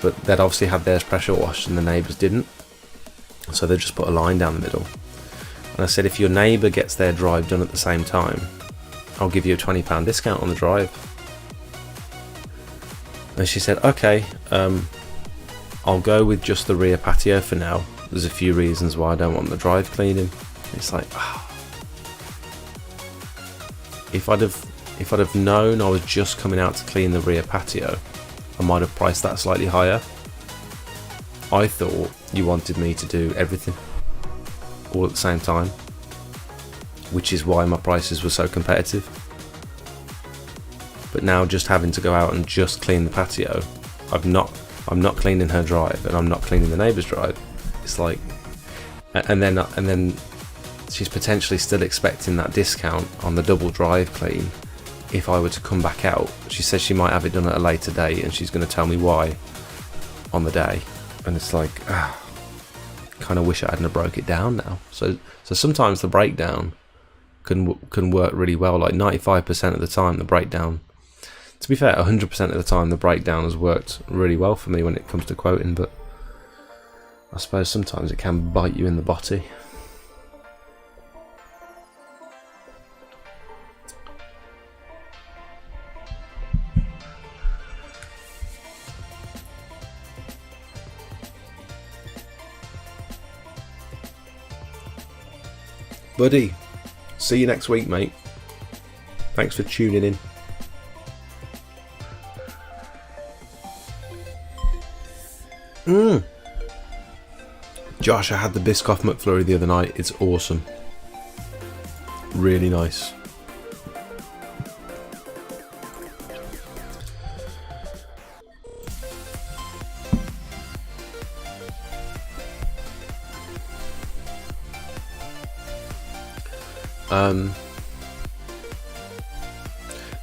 but they'd obviously had theirs pressure washed and the neighbours didn't. So they just put a line down the middle. And I said, if your neighbour gets their drive done at the same time, I'll give you a £20 discount on the drive. And she said, okay, I'll go with just the rear patio for now. There's a few reasons why I don't want the drive cleaning. It's like, if I'd have known I was just coming out to clean the rear patio, I might have priced that slightly higher. I thought you wanted me to do everything all at the same time, which is why my prices were so competitive. But now just having to go out and just clean the patio, I'm not cleaning her drive, and I'm not cleaning the neighbour's drive. It's like, and then she's potentially still expecting that discount on the double drive clean if I were to come back out. She says she might have it done at a later date, and she's going to tell me why on the day. And it's like, kind of wish I hadn't broke it down now. So sometimes the breakdown can work really well. Like 95% of the time, the breakdown. To be fair, 100% of the time, the breakdown has worked really well for me when it comes to quoting. But I suppose sometimes it can bite you in the botty. Buddy, see you next week, mate. Thanks for tuning in. Josh, I had the Biscoff McFlurry the other night. It's awesome. Really nice.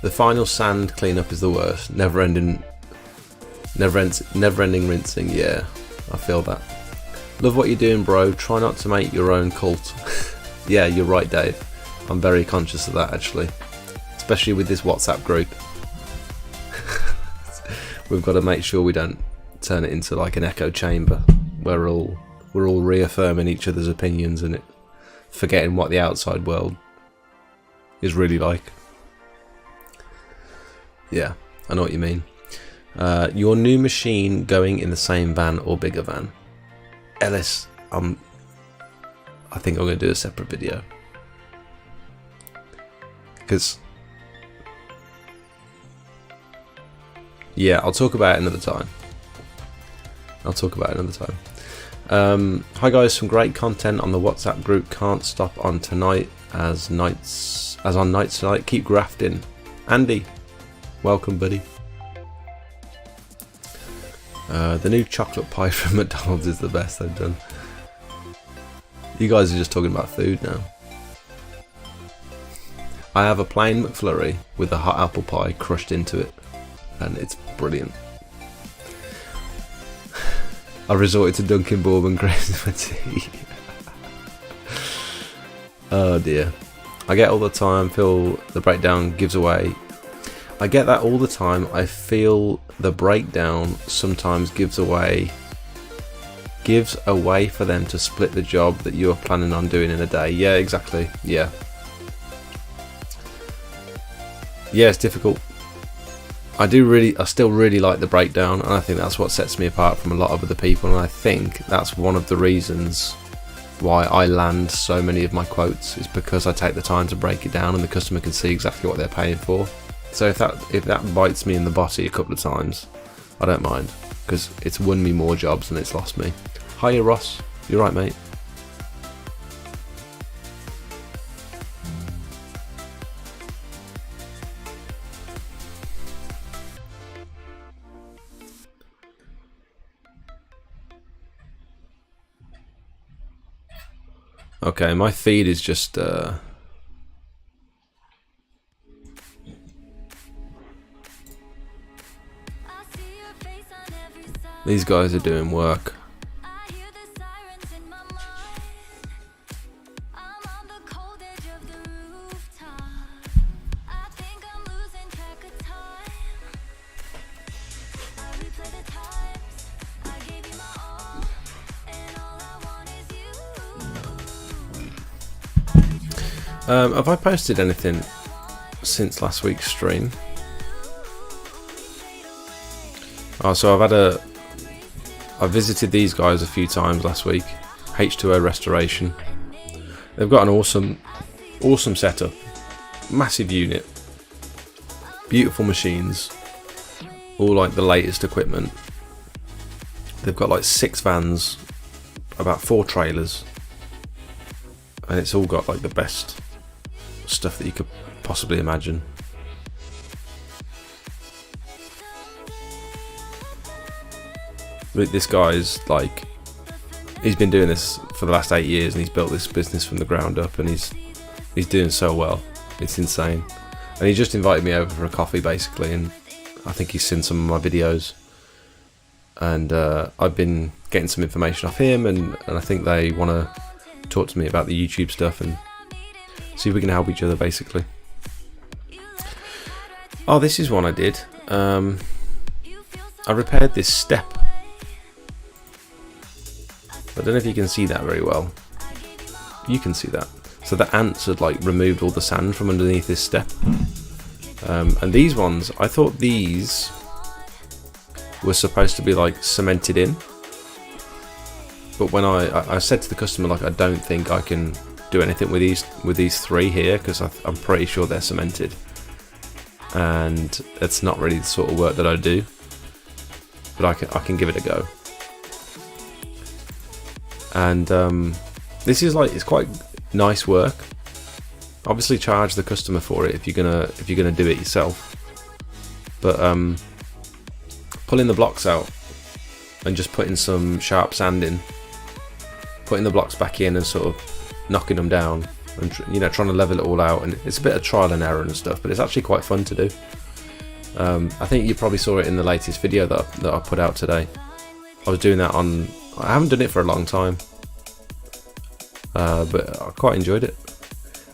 The final sand cleanup is the worst. Never ending rinsing. Yeah, I feel that. Love what you're doing, bro. Try not to make your own cult. Yeah, you're right, Dave. I'm very conscious of that, actually, especially with this WhatsApp group. We've got to make sure we don't turn it into like an echo chamber where we're all reaffirming each other's opinions and forgetting what the outside world is really like. Yeah, I know what you mean. Your new machine going in the same van or bigger van? Ellis, I think I'm going to do a separate video. Because, yeah, I'll talk about it another time. Hi guys, some great content on the WhatsApp group. Can't stop on tonight as on nights tonight. Keep grafting. Andy, welcome, buddy. The new chocolate pie from McDonald's is the best they've done. You guys are just talking about food now. I have a plain McFlurry with a hot apple pie crushed into it, and it's brilliant. I resorted to Dunkin' Bourbon Grace for tea. Oh dear. I get all the time, feel the breakdown gives away. I get that all the time. I feel the breakdown sometimes gives away for them to split the job that you're planning on doing in a day. Yeah, exactly. Yeah. Yeah, it's difficult. I still really like the breakdown, and I think that's what sets me apart from a lot of other people, and I think that's one of the reasons why I land so many of my quotes, is because I take the time to break it down and the customer can see exactly what they're paying for. So if that bites me in the botty a couple of times, I don't mind, because it's won me more jobs than it's lost me. Hiya Ross, you're right, mate. Okay, my feed is just these guys are doing work. Have I posted anything since last week's stream? Oh, so I visited these guys a few times last week. H2O Restoration. They've got an awesome setup. Massive unit. Beautiful machines. All like the latest equipment. They've got like 6 vans, about 4 trailers, and it's all got like the best stuff that you could possibly imagine. But this guy's like, he's been doing this for the last 8 years, and he's built this business from the ground up, and he's doing so well. It's insane. And he just invited me over for a coffee basically, and I think he's seen some of my videos. and I've been getting some information off him, and I think they want to talk to me about the YouTube stuff and see if we can help each other, basically. Oh, this is one I did. I repaired this step. I don't know if you can see that very well. You can see that. So the ants had like removed all the sand from underneath this step. And these ones, I thought these were supposed to be like cemented in. But when I said to the customer, like, I don't think I can do anything with these three here, because I'm pretty sure they're cemented. And it's not really the sort of work that I do. But I can give it a go. And this is like, it's quite nice work. Obviously charge the customer for it if you're gonna do it yourself. But pulling the blocks out and just putting some sharp sand in, putting the blocks back in and sort of knocking them down, and trying to level it all out, and it's a bit of trial and error and stuff, but it's actually quite fun to do. I think you probably saw it in the latest video that I put out today. I was doing that on, I haven't done it for a long time, but I quite enjoyed it.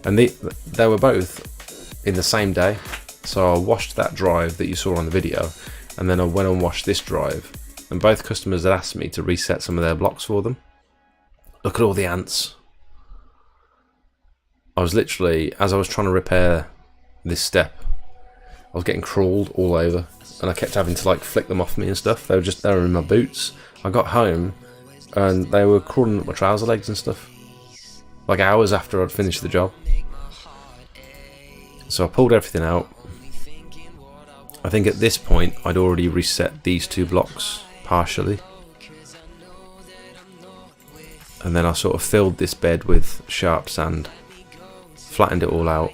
And they were both in the same day, so I washed that drive that you saw on the video, and then I went and washed this drive, and both customers had asked me to reset some of their blocks for them. Look at all the ants. I was literally, as I was trying to repair this step, I was getting crawled all over, and I kept having to like flick them off me and stuff. They were in my boots. I got home and they were crawling up my trouser legs and stuff, like hours after I'd finished the job. So I pulled everything out. I think at this point I'd already reset these two blocks partially, and then I sort of filled this bed with sharp sand, flattened it all out.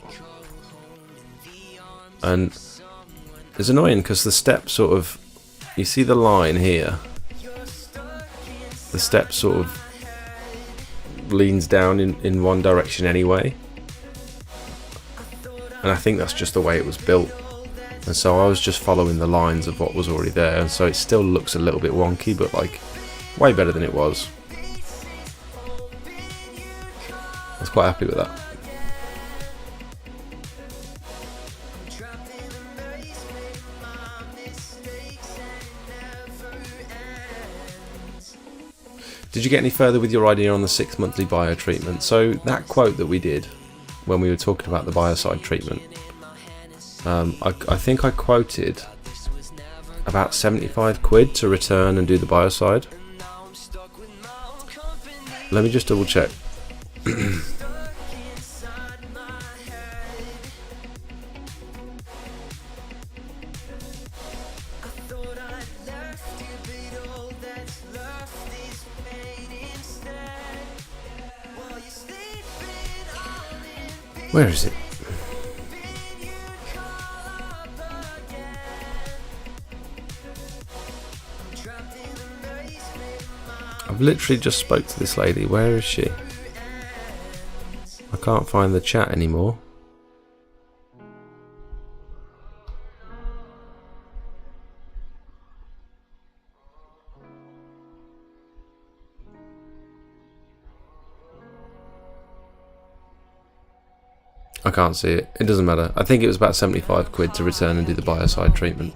And it's annoying because the step sort of, you see the line here, the step sort of leans down in one direction anyway, and I think that's just the way it was built. And so I was just following the lines of what was already there, and so it still looks a little bit wonky, but like way better than it was. I was quite happy with that. Did you get any further with your idea on the 6 monthly bio treatment? So that quote that we did when we were talking about the biocide treatment, I think I quoted about 75 quid to return and do the biocide. Let me just double check. Where is it? I've literally just spoke to this lady. Where is she? I can't find the chat anymore. I can't see it. It doesn't matter. I think it was about 75 quid to return and do the biocide treatment.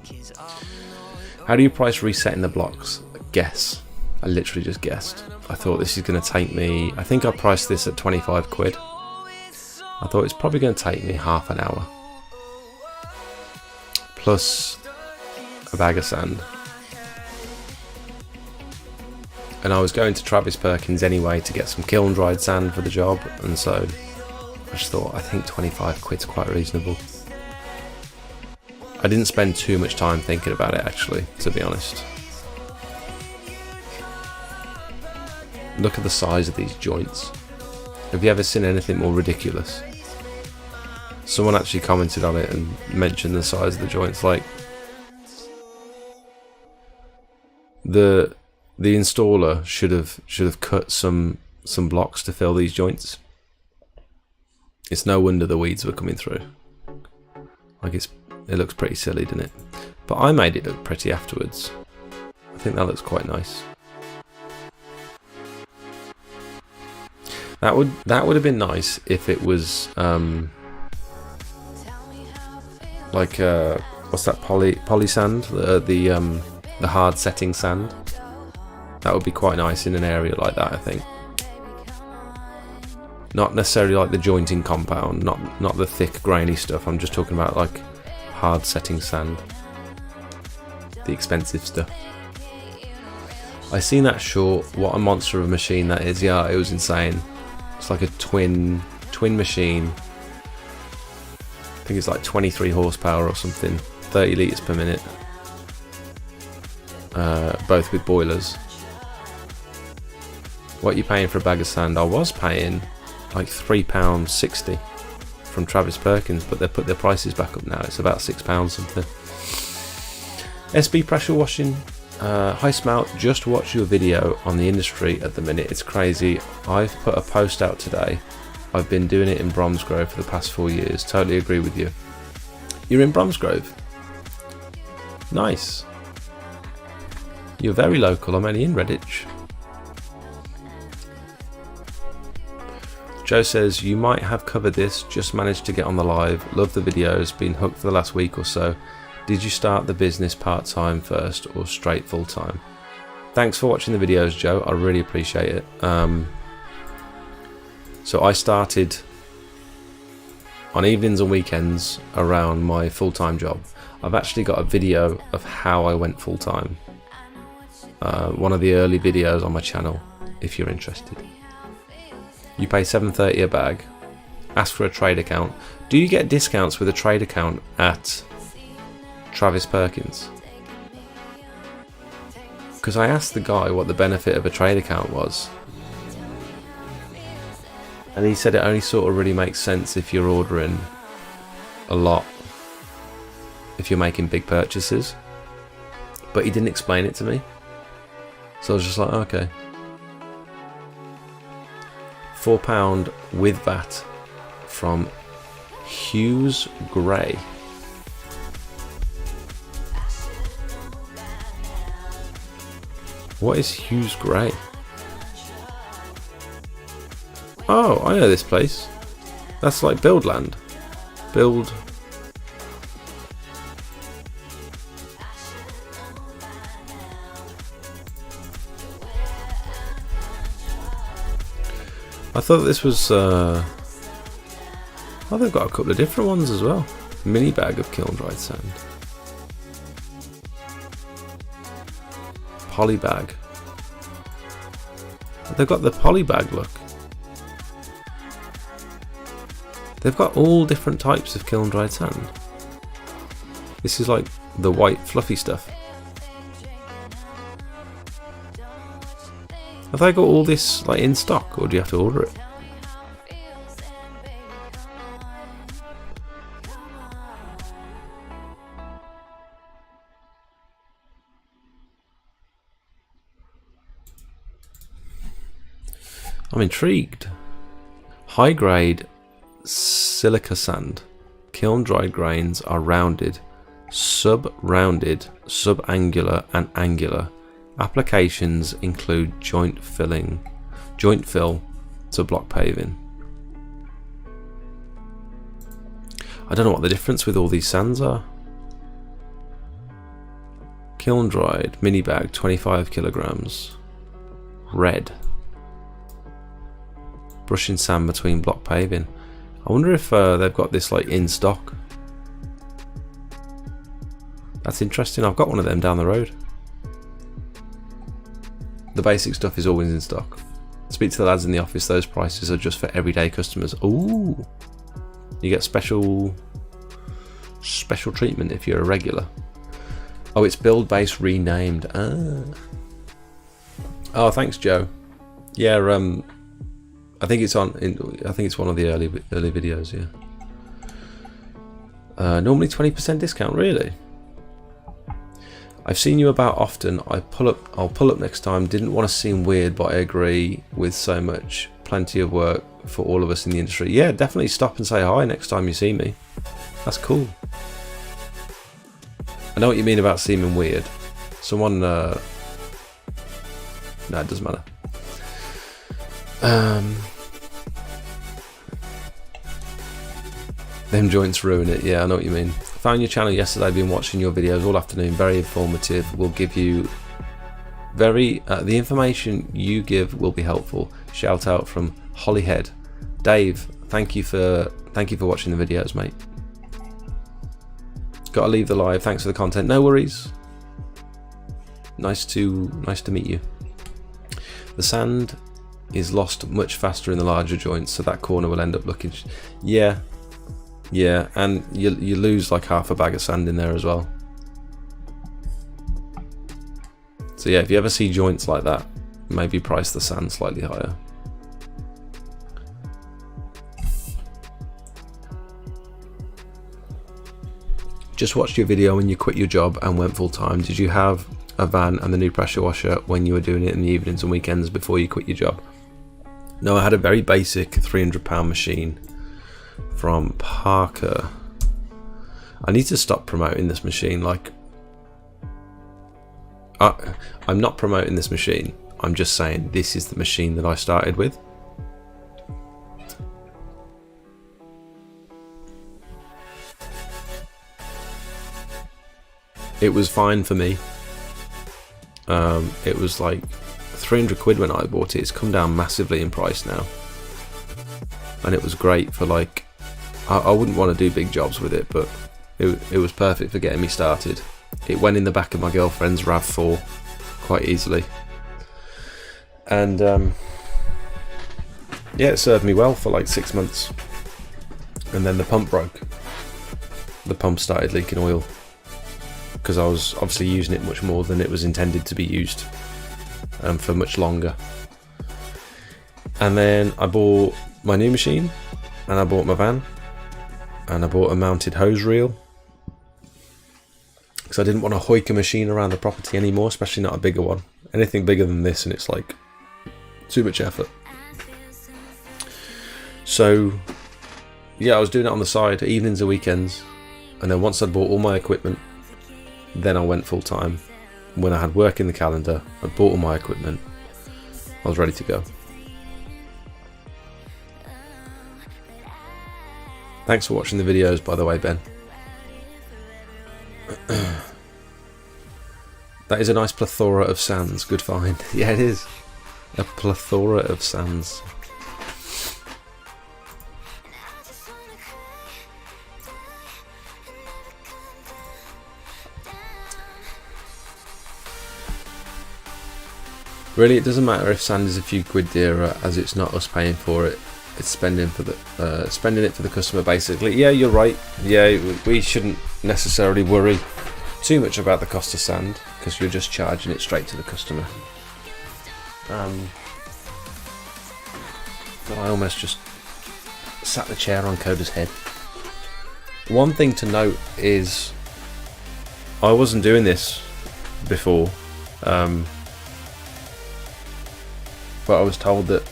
How do you price resetting the blocks? Guess. I literally just guessed. I thought this is going to take me, I think I priced this at 25 quid. I thought it's probably going to take me half an hour. Plus a bag of sand. And I was going to Travis Perkins anyway to get some kiln dried sand for the job, and so I just thought, I think 25 quid's quite reasonable. I didn't spend too much time thinking about it actually, to be honest. Look at the size of these joints. Have you ever seen anything more ridiculous? Someone actually commented on it and mentioned the size of the joints. Like, the installer should have cut some blocks to fill these joints. It's no wonder the weeds were coming through. Like, it looks pretty silly, doesn't it? But I made it look pretty afterwards. I think that looks quite nice. That would have been nice if it was like what's that, poly sand, the hard setting sand. That would be quite nice in an area like that, I think. Not necessarily like the jointing compound, not the thick grainy stuff. I'm just talking about like hard setting sand, the expensive stuff. I seen that short. What a monster of a machine that is. Yeah, it was insane. It's like a twin machine. I think it's like 23 horsepower or something, 30 litres per minute, both with boilers. What are you paying for a bag of sand? I was paying like £3.60 from Travis Perkins, but they put their prices back up now. It's about £6 something. SB pressure washing. Hi Smelt, just watch your video on the industry at the minute. It's crazy. I've put a post out today. I've been doing it in Bromsgrove for the past 4 years. Totally agree with you. You're in Bromsgrove? Nice. You're very local. I'm only in Redditch. Joe says, you might have covered this, just managed to get on the live. Love the videos, been hooked for the last week or so. Did you start the business part-time first or straight full-time? Thanks for watching the videos, Joe. I really appreciate it. So I started on evenings and weekends around my full-time job. I've actually got a video of how I went full-time. One of the early videos on my channel, if you're interested. You pay $7.30 a bag. Ask for a trade account. Do you get discounts with a trade account at Travis Perkins? Because I asked the guy what the benefit of a trade account was, and he said it only sort of really makes sense if you're ordering a lot, if you're making big purchases, but he didn't explain it to me, so I was just like, okay. £4 with VAT from Hughes Gray. What is Hughes Gray? Oh, I know this place. That's like Buildland. Build. I thought this was. Oh, they've got a couple of different ones as well. Mini bag of kiln dried sand. Poly bag. They've got the poly bag look. They've got all different types of kiln dried sand. This is like the white fluffy stuff. Have they got all this like in stock, or do you have to order it? I'm intrigued. High grade silica sand. Kiln dried grains are rounded, sub-rounded, sub-angular and angular. Applications include joint fill to block paving. I don't know what the difference with all these sands are. Kiln dried, mini bag, 25 kilograms. Red. Brushing sand between block paving. I wonder if they've got this like in stock. That's interesting. I've got one of them down the road. The basic stuff is always in stock. Speak to the lads in the office. Those prices are just for everyday customers. Ooh, you get special treatment if you're a regular. Oh, it's build base renamed. Oh, thanks, Joe. Yeah, I think it's on. I think it's one of the early videos. Yeah. Normally 20% discount. Really? I've seen you about often. I'll pull up next time. Didn't want to seem weird, but I agree with so much. Plenty of work for all of us in the industry. Yeah, definitely stop and say hi next time you see me. That's cool. I know what you mean about seeming weird. Someone No, it doesn't matter. Them joints ruin it. Yeah, I know what you mean. Found your channel yesterday, been watching your videos all afternoon, very informative, will give you the information you give will be helpful. Shout out from Hollyhead. Dave, thank you for watching the videos, mate. Gotta leave the live, thanks for the content. No worries. Nice to meet you. The sand is lost much faster in the larger joints, so that corner will end up looking... Yeah, and you lose like half a bag of sand in there as well. So yeah, if you ever see joints like that, maybe price the sand slightly higher. Just watched your video when you quit your job and went full time. Did you have a van and the new pressure washer when you were doing it in the evenings and weekends before you quit your job? No, I had a very basic £300 machine from Parker. I need to stop promoting this machine. Like, I'm not promoting this machine. I'm just saying this is the machine that I started with. It was fine for me. It was like 300 quid when I bought it. It's come down massively in price now. And it was great for like, I wouldn't want to do big jobs with it, but it was perfect for getting me started. It went in the back of my girlfriend's RAV4 quite easily. And yeah, it served me well for like 6 months. And then the pump broke. The pump started leaking oil, because I was obviously using it much more than it was intended to be used, for much longer. And then I bought my new machine, and I bought my van, and I bought a mounted hose reel, because I didn't want to hoik a machine around the property anymore, especially not a bigger one. Anything bigger than this and it's like too much effort. So yeah, I was doing it on the side, evenings and weekends, and then once I'd bought all my equipment, then I went full time. When I had work in the calendar, I bought all my equipment, I was ready to go. Thanks for watching the videos, by the way, Ben. That is a nice plethora of sands. Good find. Yeah, it is. A plethora of sands. Really, it doesn't matter if sand is a few quid dearer, as it's not us paying for it. It's spending it for the customer, basically. Yeah, you're right. Yeah, we shouldn't necessarily worry too much about the cost of sand, because you're just charging it straight to the customer. But I almost just sat the chair on Coda's head. One thing to note is I wasn't doing this before, but I was told that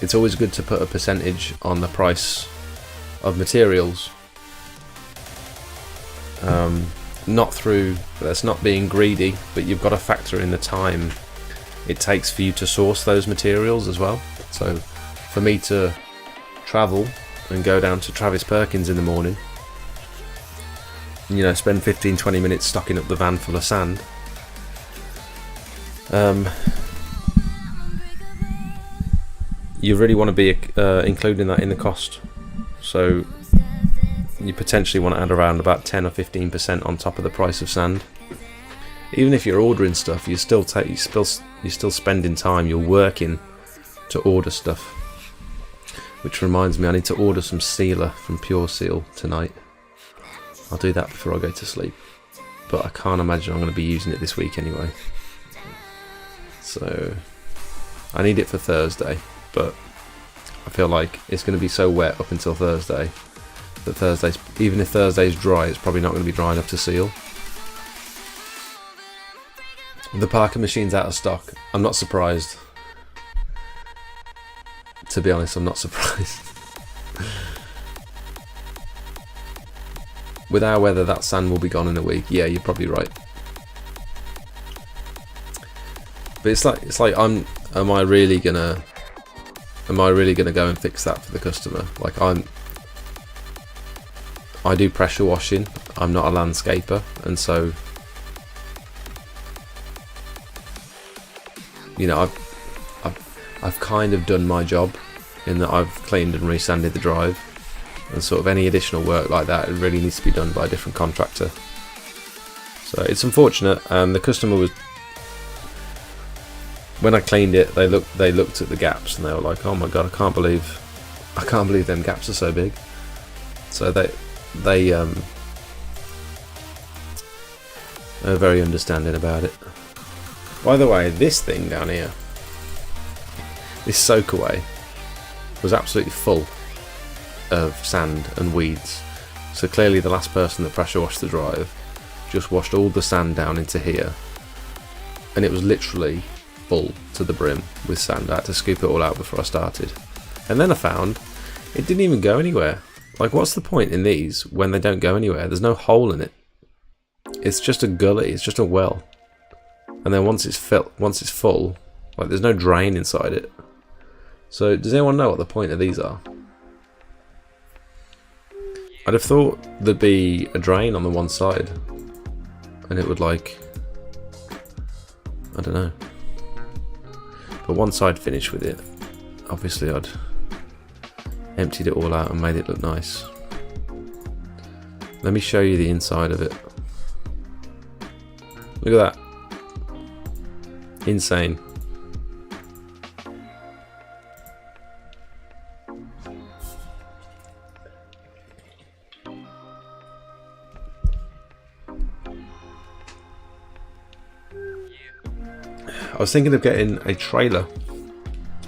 it's always good to put a percentage on the price of materials. That's not being greedy, but you've got to factor in the time it takes for you to source those materials as well. So for me to travel and go down to Travis Perkins in the morning, you know, spend 15-20 minutes stocking up the van full of sand, you really want to be including that in the cost. So you potentially want to add around about 10 or 15% on top of the price of sand. Even if you're ordering stuff, you're still spending time. You're working to order stuff. Which reminds me, I need to order some sealer from Pure Seal tonight. I'll do that before I go to sleep. But I can't imagine I'm going to be using it this week anyway. So I need it for Thursday, but I feel like it's going to be so wet up until Thursday that even if Thursday's dry, it's probably not going to be dry enough to seal. The Parker machine's out of stock. I'm not surprised. To be honest, I'm not surprised. With our weather, that sand will be gone in a week. Yeah, you're probably right. But it's like am I really gonna go and fix that for the customer? Like I do pressure washing. I'm not a landscaper, and so, you know, I've kind of done my job in that I've cleaned and resanded the drive, and sort of any additional work like that, it really needs to be done by a different contractor. So it's unfortunate, and the customer was, when I cleaned it, they looked at the gaps and they were like, "Oh my god, I can't believe them gaps are so big." So they are very understanding about it. By the way, this thing down here, this soakaway, was absolutely full of sand and weeds. So clearly the last person that pressure washed the drive just washed all the sand down into here, and it was literally full to the brim with sand. I had to scoop it all out before I started. And then I found it didn't even go anywhere. Like, what's the point in these when they don't go anywhere? There's no hole in it. It's just a gully, it's just a well. And then once it's full, like, there's no drain inside it. So does anyone know what the point of these are? I'd have thought there'd be a drain on the one side, and it would, like, I don't know. But once I'd finished with it, obviously I'd emptied it all out and made it look nice. Let me show you the inside of it. Look at that. Insane. I was thinking of getting a trailer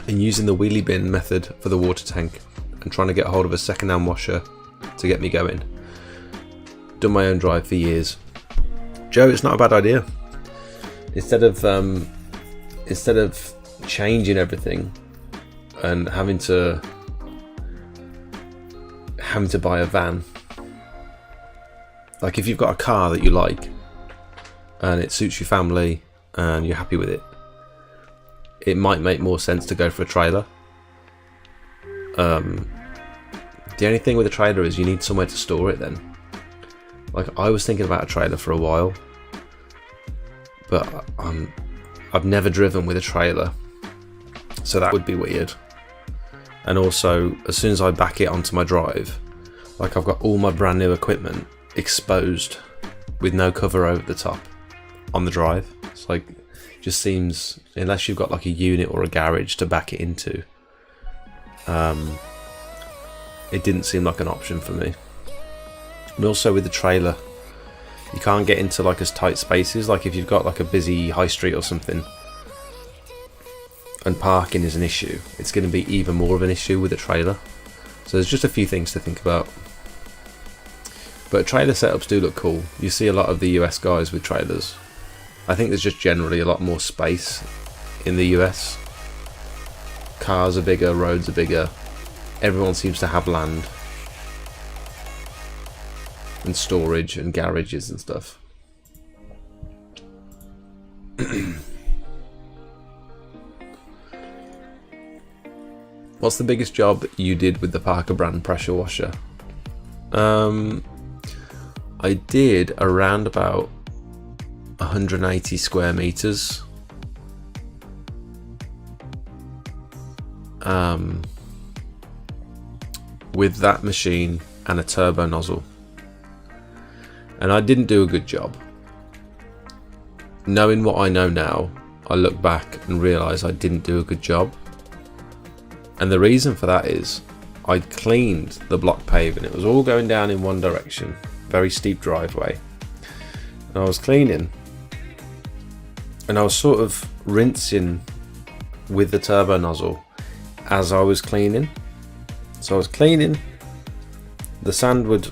and using the wheelie bin method for the water tank, and trying to get hold of a second-hand washer to get me going. Done my own drive for years. Joe, it's not a bad idea. Instead of changing everything and having to buy a van, like, if you've got a car that you like and it suits your family and you're happy with it, it might make more sense to go for a trailer. The only thing with a trailer is you need somewhere to store it then. Like, I was thinking about a trailer for a while, but I've never driven with a trailer, so that would be weird. And also, as soon as I back it onto my drive, like, I've got all my brand new equipment exposed with no cover over the top on the drive. It's like, it just seems, unless you've got like a unit or a garage to back it into, it didn't seem like an option for me. And also with the trailer, you can't get into like as tight spaces. Like, if you've got like a busy high street or something and parking is an issue, it's going to be even more of an issue with a trailer. So there's just a few things to think about. But trailer setups do look cool. You see a lot of the US guys with trailers. I think there's just generally a lot more space in the US. Cars are bigger, roads are bigger. Everyone seems to have land and storage and garages and stuff. What's the biggest job that you did with the Parker brand pressure washer? I did around about 180 square meters. With that machine and a turbo nozzle, and I didn't do a good job. Knowing what I know now, I look back and realise I didn't do a good job, and the reason for that is I'd cleaned the block paving. It was all going down in one direction, very steep driveway, and I was cleaning, and I was sort of rinsing with the turbo nozzle as I was cleaning. So I was cleaning, the sand would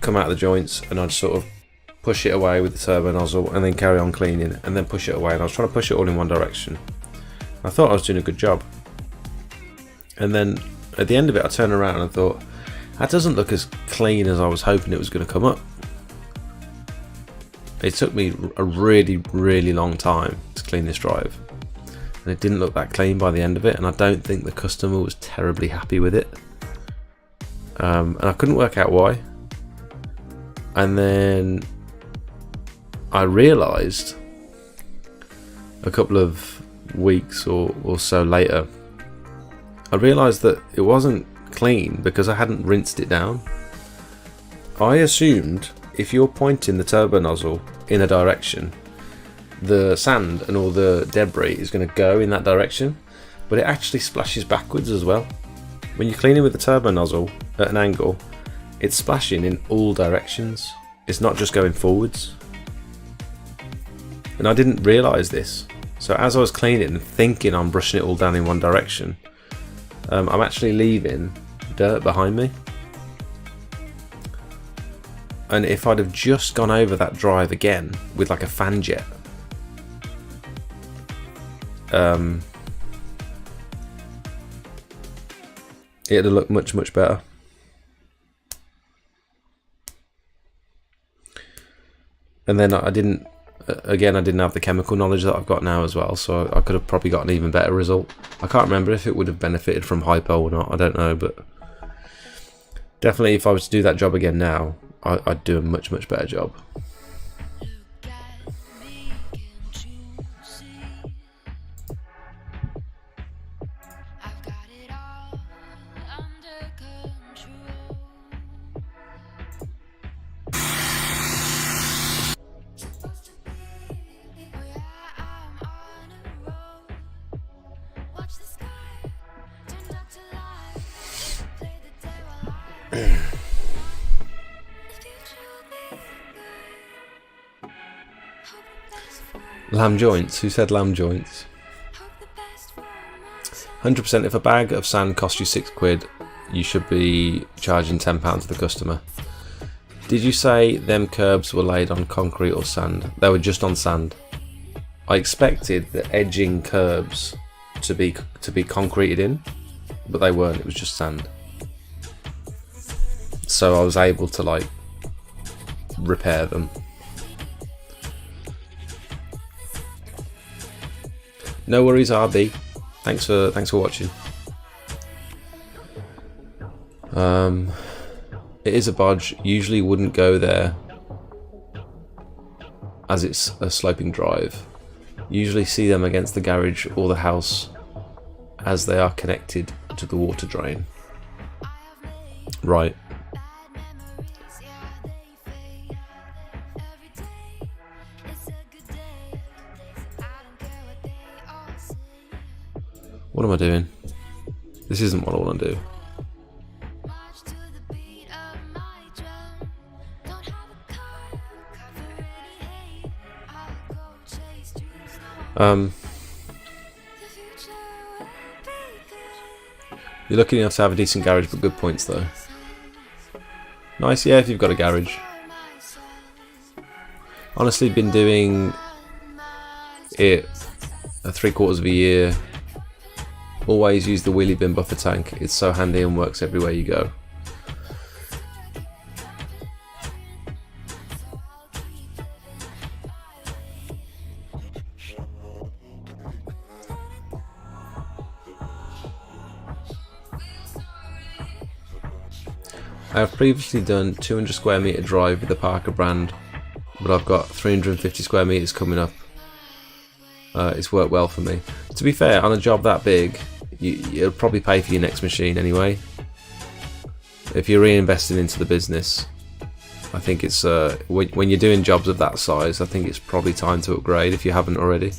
come out of the joints, and I'd sort of push it away with the turbo nozzle and then carry on cleaning and then push it away, and I was trying to push it all in one direction. I thought I was doing a good job, and then at the end of it I turned around and thought, that doesn't look as clean as I was hoping it was going to come up. It took me a really long time to clean this drive, and it didn't look that clean by the end of it, and I don't think the customer was terribly happy with it, and I couldn't work out why. And then I realised a couple of weeks or so later, I realised that it wasn't clean because I hadn't rinsed it down. I assumed if you're pointing the turbo nozzle in a direction, the sand and all the debris is going to go in that direction, but it actually splashes backwards as well. When you're cleaning with the turbo nozzle at an angle, it's splashing in all directions. It's not just going forwards. And I didn't realise this. So as I was cleaning and thinking I'm brushing it all down in one direction, I'm actually leaving dirt behind me. And if I'd have just gone over that drive again with like a fan jet, it'd have looked much, much better. And then I didn't have the chemical knowledge that I've got now as well, so I could have probably got an even better result. I can't remember if it would have benefited from hypo or not, I don't know, but definitely if I was to do that job again now, I'd do a much, much better job. Lamb joints? Who said lamb joints? 100% if a bag of sand costs you £6, you should be charging £10 to the customer. Did you say them curbs were laid on concrete or sand? They were just on sand. I expected the edging curbs to be concreted in, but they weren't, it was just sand. So I was able to like repair them. No worries, RB. Thanks for watching. It is a bodge. Usually wouldn't go there as it's a sloping drive. Usually see them against the garage or the house as they are connected to the water drain. Right. What am I doing? This isn't what I want to do. You're lucky enough to have a decent garage, but good points though. Nice, yeah, if you've got a garage. Honestly, been doing it 3/4 of a year. Always use the wheelie bin buffer tank. It's so handy and works everywhere you go. I have previously done 200 square meter drive with the Parker brand, but I've got 350 square meters coming up. It's worked well for me. To be fair, on a job that big, it'll probably pay for your next machine anyway. If you're reinvesting into the business, I think it's when you're doing jobs of that size, I think it's probably time to upgrade if you haven't already.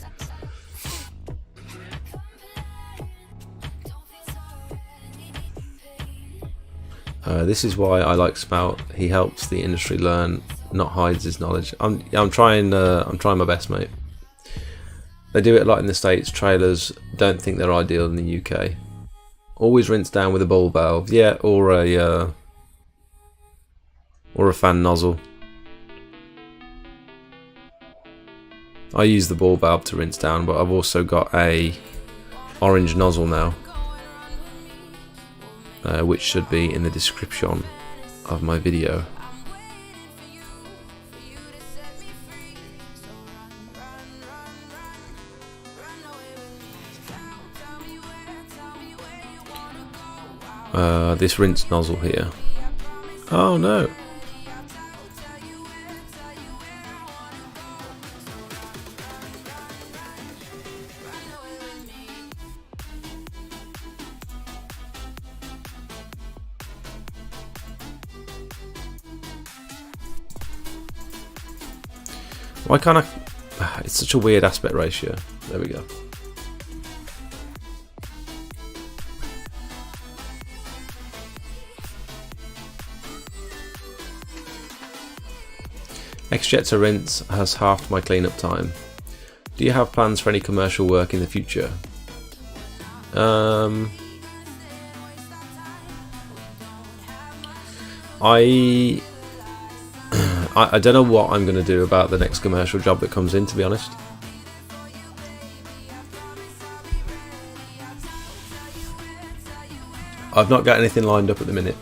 This is why I like Spout. He helps the industry learn, not hides his knowledge. I'm trying my best, mate. They do it a lot in the States. Trailers don't think they're ideal in the UK. Always rinse down with a ball valve, yeah, or a fan nozzle. I use the ball valve to rinse down, but I've also got a orange nozzle now, which should be in the description of my video. this rinse nozzle here. Oh no. Why can't I? It's such a weird aspect ratio. There we go. XJet to rinse has halved my cleanup time. Do you have plans for any commercial work in the future? I don't know what I'm going to do about the next commercial job that comes in, to be honest. I've not got anything lined up at the minute,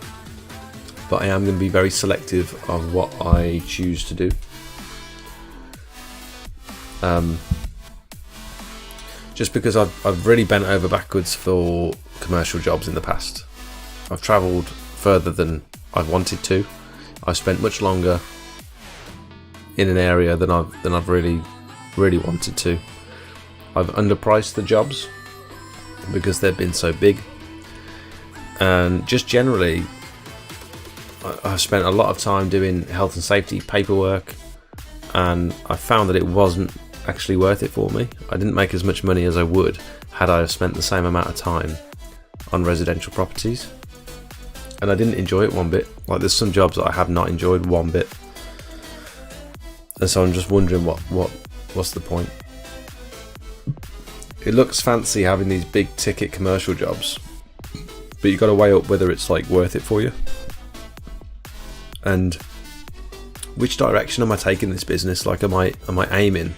but I am going to be very selective of what I choose to do. Just because I've really bent over backwards for commercial jobs in the past. I've travelled further than I've wanted to. I've spent much longer in an area than I've really wanted to. I've underpriced the jobs because they've been so big, and just generally I've spent a lot of time doing health and safety paperwork, and I found that it wasn't actually worth it for me. I didn't make as much money as I would had I spent the same amount of time on residential properties, and I didn't enjoy it one bit. Like, there's some jobs that I have not enjoyed one bit. And so I'm just wondering what's the point? It looks fancy having these big ticket commercial jobs, but you've got to weigh up whether it's like worth it for you, and which direction am I taking this business? Like, am I aiming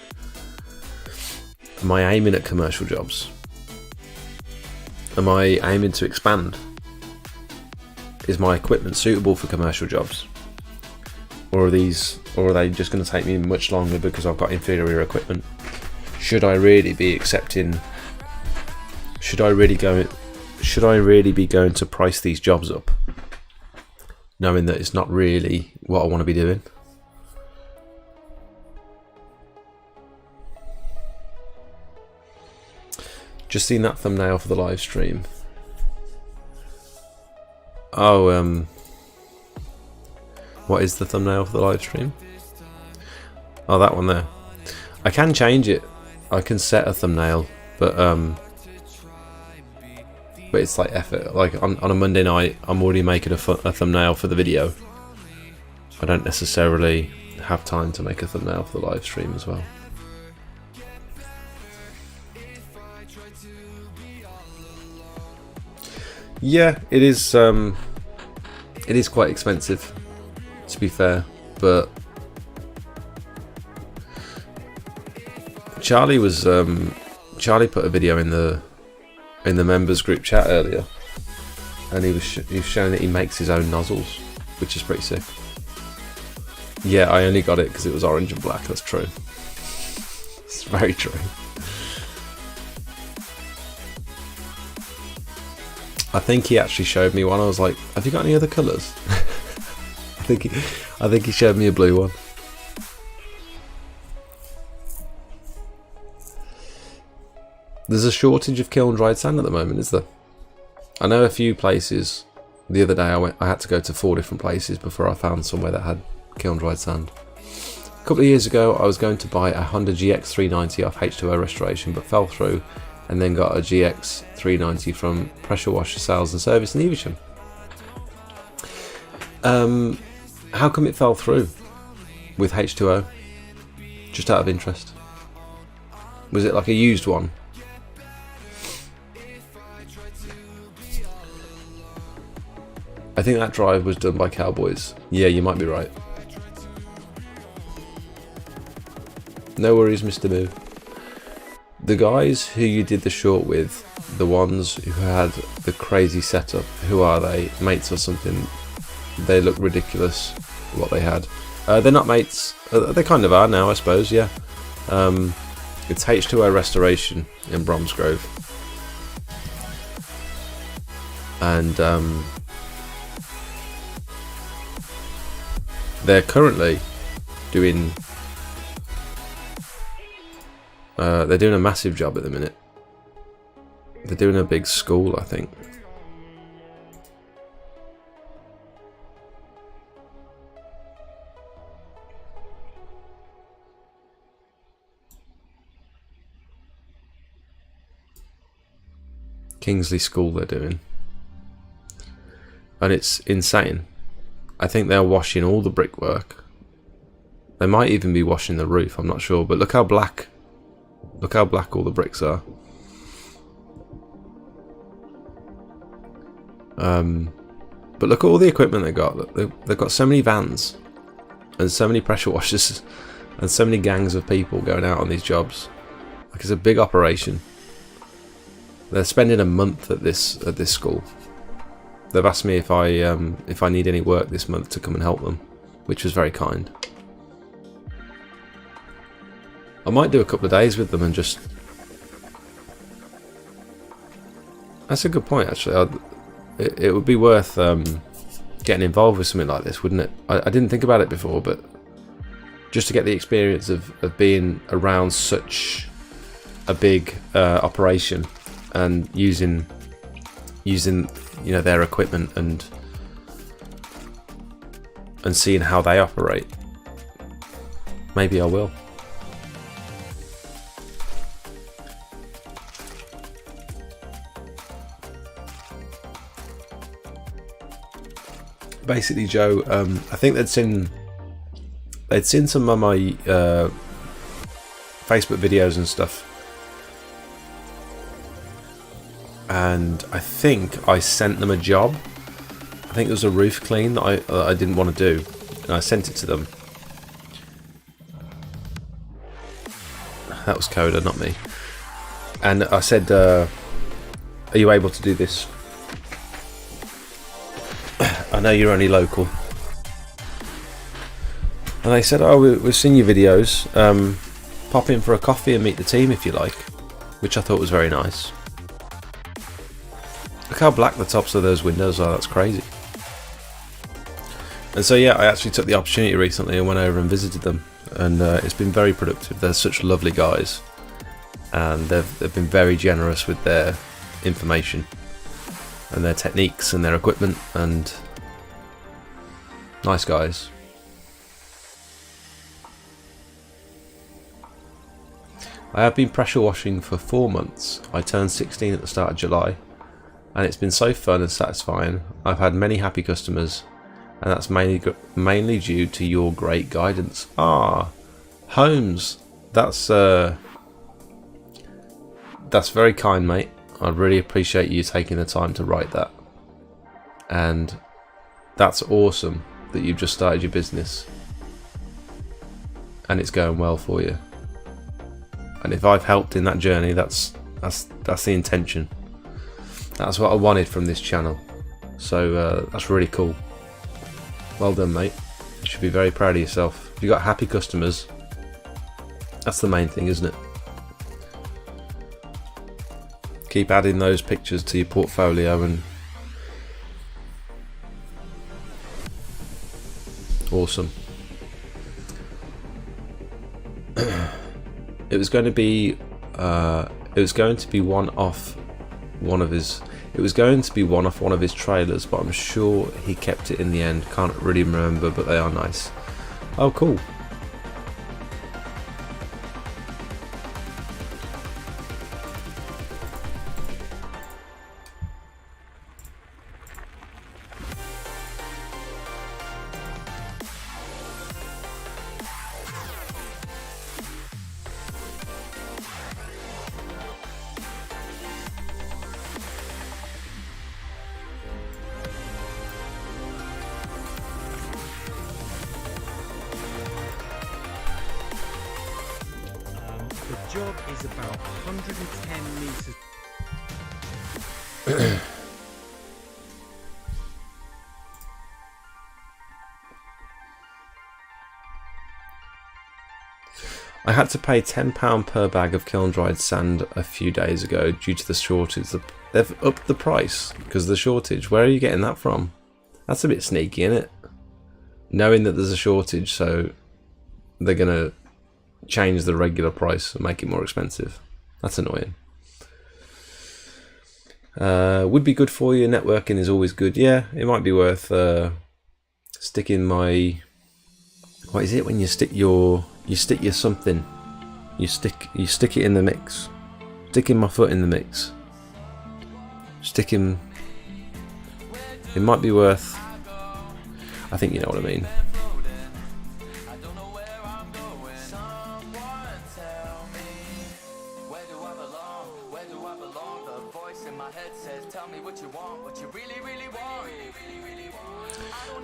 at commercial jobs? Am I aiming to expand? Is my equipment suitable for commercial jobs? Or are they just going to take me much longer because I've got inferior equipment? Should I really be accepting? Should I really be going to price these jobs up, knowing that it's not really what I want to be doing? Just seen that thumbnail for the live stream. Oh, what is the thumbnail for the live stream? Oh, that one there. I can change it. I can set a thumbnail, but it's like effort. Like on a Monday night, I'm already making a thumbnail for the video. I don't necessarily have time to make a thumbnail for the live stream as well. Yeah, it is quite expensive, to be fair, but Charlie put a video in the members group chat earlier, and he was showing that he makes his own nozzles, which is pretty sick. Yeah, I only got it because it was orange and black. That's true. It's very true. I think he actually showed me one. I was like, "Have you got any other colours?" I think he showed me a blue one. There's a shortage of kiln dried sand at the moment, is there? I know a few places. The other day I had to go to 4 different places before I found somewhere that had kiln dried sand. A couple of years ago, I was going to buy a Honda GX 390 off H2O Restoration, but fell through, and then got a GX 390 from Pressure Washer Sales and Service in Evesham. How come it fell through with H2O? Just out of interest. Was it like a used one? I think that drive was done by Cowboys. Yeah, you might be right. No worries, Mr. Moo. The guys who you did the short with, the ones who had the crazy setup, who are they? Mates or something? They look ridiculous, what they had. They're not mates. They kind of are now, I suppose, yeah. It's H2O Restoration in Bromsgrove. and they're currently doing they're doing a massive job at the minute. They're doing a big school, I think. Kingsley School they're doing, and it's insane. I think they're washing all the brickwork. They might even be washing the roof, I'm not sure, but look how black all the bricks are. But look at all the equipment they got. Look, they've got so many vans and so many pressure washers and so many gangs of people going out on these jobs. Like, it's a big operation. They're spending a month at this school. They've asked me if I need any work this month to come and help them, which was very kind. I might do a couple of days with them and just... That's a good point, actually. It would be worth getting involved with something like this, wouldn't it? I didn't think about it before, but just to get the experience of being around such a big operation and using their equipment and seeing how they operate. Maybe I will. Basically, Joe, I think they'd seen some of my Facebook videos and stuff, and I think I sent them a job. I think it was a roof clean that I didn't want to do, and I sent it to them. That was Coda, not me. And I said, "Are you able to do this? I know you're only local." And they said, "Oh, we've seen your videos. Pop in for a coffee and meet the team if you like," which I thought was very nice. Look how black the tops of those windows are. That's crazy. And so yeah, I actually took the opportunity recently and went over and visited them, and it's been very productive. They're such lovely guys, and they've been very generous with their information and their techniques and their equipment, and nice guys. I have been pressure washing for 4 months. I turned 16 at the start of July, and it's been so fun and satisfying. I've had many happy customers, and that's mainly due to your great guidance. Holmes, that's very kind, mate. I really appreciate you taking the time to write that, and that's awesome that you've just started your business and it's going well for you. And if I've helped in that journey, that's the intention. That's what I wanted from this channel. So that's really cool. Well done, mate. You should be very proud of yourself. If you've got happy customers, that's the main thing, isn't it? Keep adding those pictures to your portfolio, and awesome. It was going to be one off one of his trailers, but I'm sure he kept it in the end. Can't really remember, but they are nice. Oh, cool. The job is about 110 meters. I had to pay £10 per bag of kiln dried sand a few days ago due to the They've upped the price because of the shortage. Where are you getting that from? That's a bit sneaky, isn't it? Knowing that there's a shortage, so they're gonna change the regular price and make it more expensive. That's annoying. Would be good for you. Networking is always good. Yeah, it might be worth sticking my, what is it when you stick your something, you stick it in the mix. Sticking my foot in the mix. It might be worth, I think you know what I mean.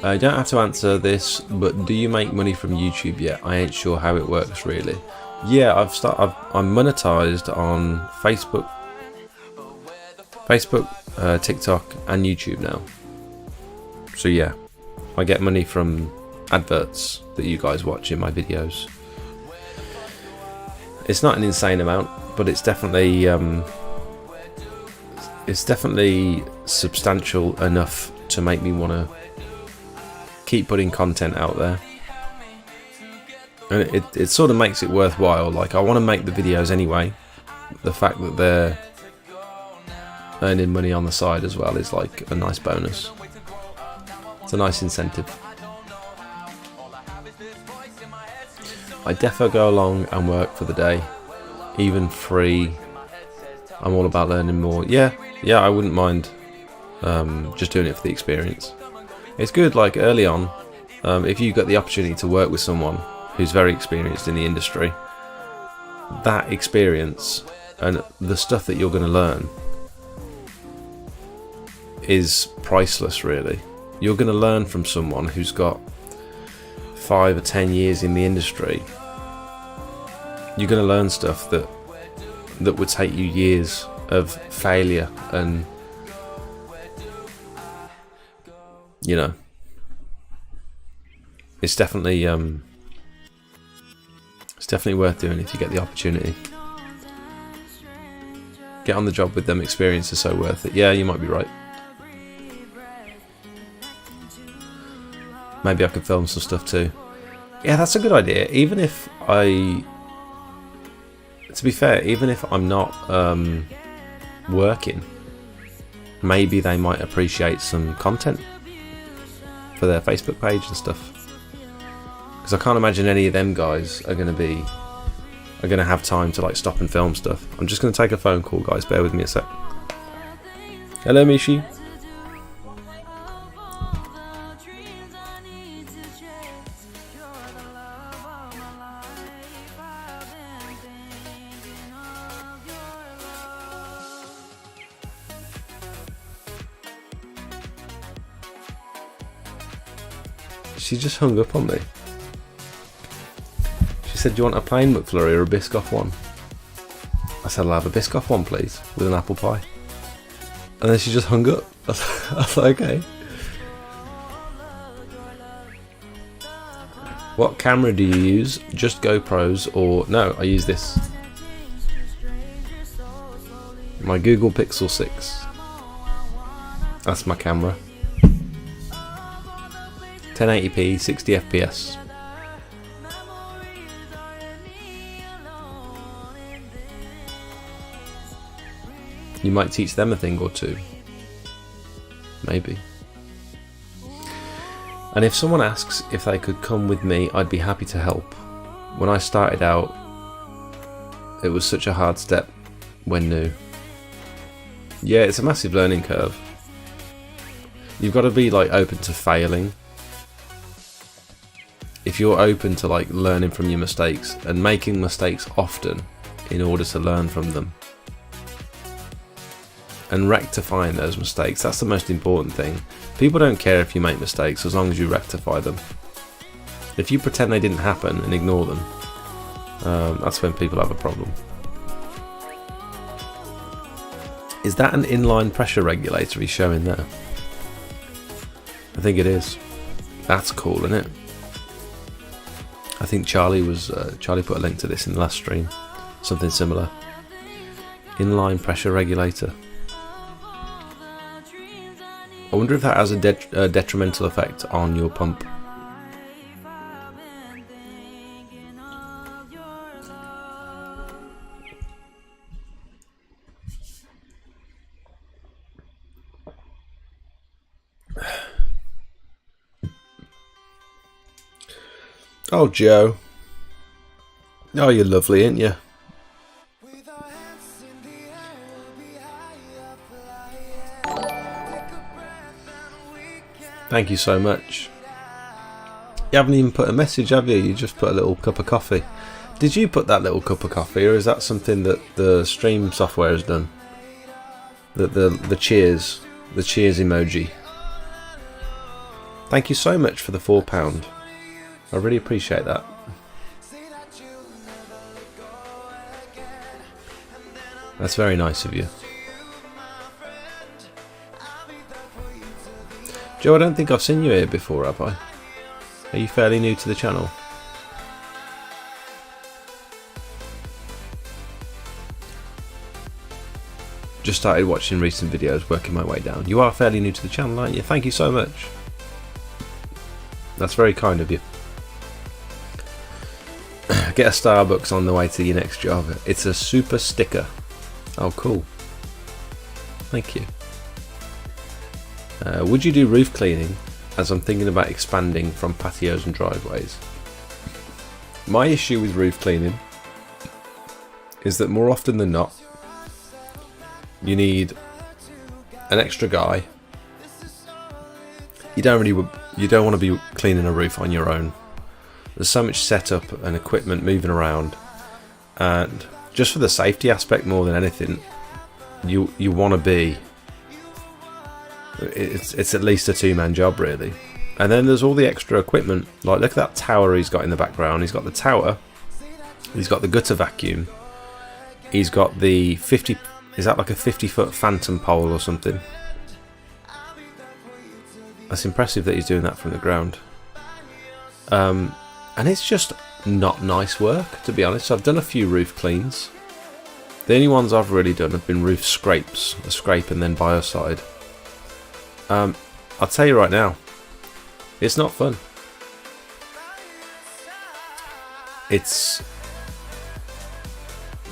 You don't have to answer this, but do you make money from YouTube yet? I ain't sure how it works really. Yeah, I'm monetized on Facebook, TikTok, and YouTube now. So yeah, I get money from adverts that you guys watch in my videos. It's not an insane amount, but it's definitely substantial enough to make me want to keep putting content out there. And it sort of makes it worthwhile. Like, I want to make the videos anyway. The fact that they're earning money on the side as well is like a nice bonus. It's a nice incentive. I defo go along and work for the day, even free. I'm all about learning more. Yeah, I wouldn't mind just doing it for the experience. It's good, like early on, if you got the opportunity to work with someone who's very experienced in the industry, that experience and the stuff that you're going to learn is priceless, really. You're going to learn from someone who's got 5 or 10 years in the industry. You're going to learn stuff that would take you years of failure, and you know, it's definitely worth doing if you get the opportunity. Get on the job with them. Experience is so worth it. Yeah, you might be right. Maybe I could film some stuff too. Yeah, that's a good idea. Even if to be fair, even if I'm not working, maybe they might appreciate some content for their Facebook page and stuff. Because I can't imagine any of them guys are going to have time to like stop and film stuff. I'm just going to take a phone call, guys. Bear with me a sec. Hello, Mishi. She just hung up on me. She said, do you want a plain McFlurry or a Biscoff one? I said, I'll have a Biscoff one, please, with an apple pie. And then she just hung up. I was like, okay. What camera do you use? Just GoPros or... No, I use this. My Google Pixel 6. That's my camera. 1080p, 60 FPS. You might teach them a thing or two. Maybe. And if someone asks if they could come with me, I'd be happy to help. When I started out, it was such a hard step when new. Yeah, it's a massive learning curve. You've got to be like open to failing. If you're open to like learning from your mistakes and making mistakes often in order to learn from them and rectifying those mistakes, that's the most important thing. People don't care if you make mistakes as long as you rectify them. If you pretend they didn't happen and ignore them, that's when people have a problem. Is that an inline pressure regulator he's showing there? I think it is. That's cool, isn't it? I think Charlie put a link to this in the last stream. Something similar. Inline pressure regulator. I wonder if that has a detrimental effect on your pump. Oh, Joe. Oh, you're lovely, ain't you? Thank you so much. You haven't even put a message, have you? You just put a little cup of coffee. Did you put that little cup of coffee, or is that something that the stream software has done? The cheers emoji. Thank you so much for the £4. I really appreciate that. That's very nice of you. Joe, I don't think I've seen you here before, have I? Are you fairly new to the channel? Just started watching recent videos, working my way down. You are fairly new to the channel, aren't you? Thank you so much. That's very kind of you. Get a Starbucks on the way to your next job. It's a super sticker. Oh, cool. Thank you. Would you do roof cleaning, as I'm thinking about expanding from patios and driveways? My issue with roof cleaning is that more often than not, you need an extra guy. You don't want to be cleaning a roof on your own. There's so much setup and equipment moving around, and just for the safety aspect more than anything, you want to be. It's at least a two-man job, really. And then there's all the extra equipment. Like, look at that tower he's got in the background. He's got the tower. He's got the gutter vacuum. He's got the 50. Is that like a 50-foot phantom pole or something? That's impressive that he's doing that from the ground. And it's just not nice work, to be honest. I've done a few roof cleans. The only ones I've really done have been roof scrapes, a scrape and then biocide. I'll tell you right now, it's not fun.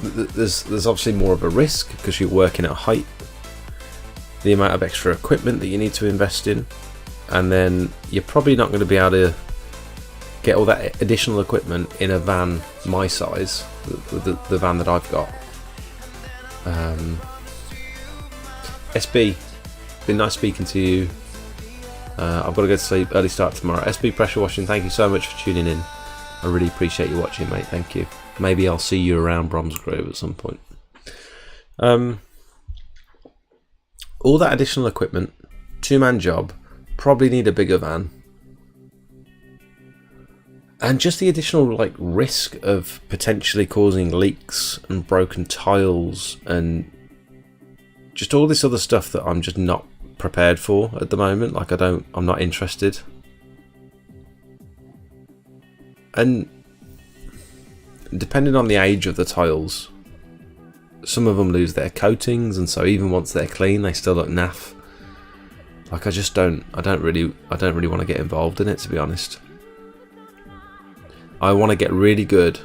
There's obviously more of a risk because you're working at height. The amount of extra equipment that you need to invest in, and then you're probably not going to be able to get all that additional equipment in a van my size, the van that I've got. SB, been nice speaking to you. I've got to go to sleep, early start tomorrow. SB Pressure Washing, thank you so much for tuning in. I really appreciate you watching, mate. Thank you. Maybe I'll see you around Bromsgrove at some point. All that additional equipment, two-man job, probably need a bigger van. And just the additional risk of potentially causing leaks and broken tiles and just all this other stuff that I'm just not prepared for at the moment. I'm not interested. And depending on the age of the tiles, some of them lose their coatings, and so even once they're clean, they still look naff. I don't really want to get involved in it, to be honest. I want to get really good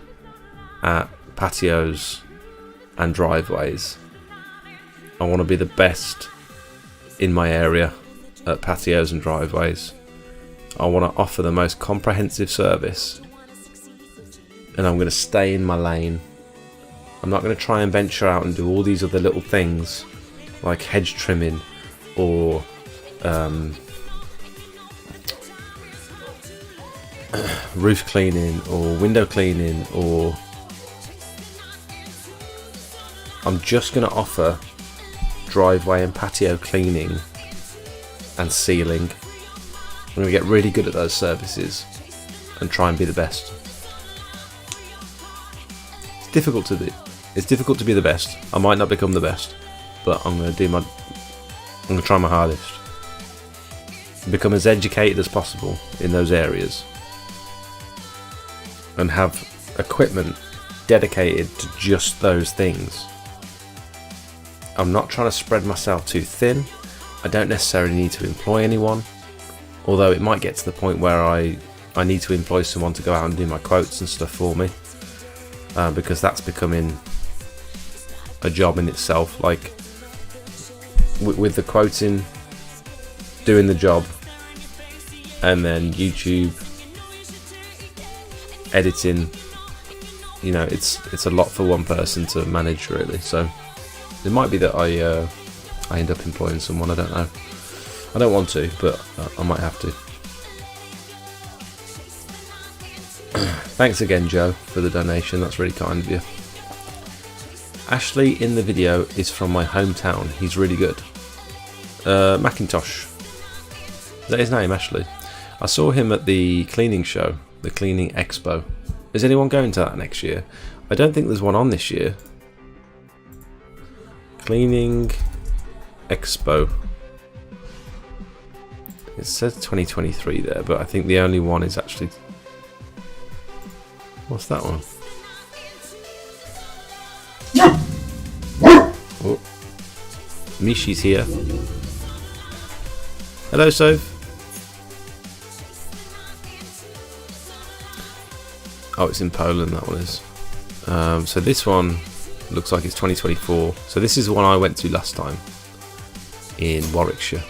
at patios and driveways. I want to be the best in my area at patios and driveways. I want to offer the most comprehensive service, and I'm going to stay in my lane. I'm not going to try and venture out and do all these other little things like hedge trimming or roof cleaning or window cleaning, or I'm just going to offer driveway and patio cleaning and sealing. I'm going to get really good at those services and try and be the best. It's difficult to do. It's difficult to be the best. I might not become the best, but I'm going to try my hardest. Become as educated as possible in those areas and have equipment dedicated to just those things. I'm not trying to spread myself too thin. I don't necessarily need to employ anyone, although it might get to the point where I need to employ someone to go out and do my quotes and stuff for me, because that's becoming a job in itself. Like with the quoting, doing the job, and then YouTube editing, you know, it's a lot for one person to manage really. So it might be that I end up employing someone. I don't know. I don't want to, but I might have to. Thanks again, Joe, for the donation. That's really kind of you. Ashley in the video is from my hometown. He's really good. Macintosh. Is that his name, Ashley? I saw him at the cleaning show, the cleaning expo. Is anyone going to that next year? I don't think there's one on this year. Cleaning expo. It says 2023 there, but I think the only one is actually... What's that one? Oh. Mishi's here. Hello, Soph. Oh, it's in Poland, that one is. So this one looks like it's 2024. So this is the one I went to last time in Warwickshire.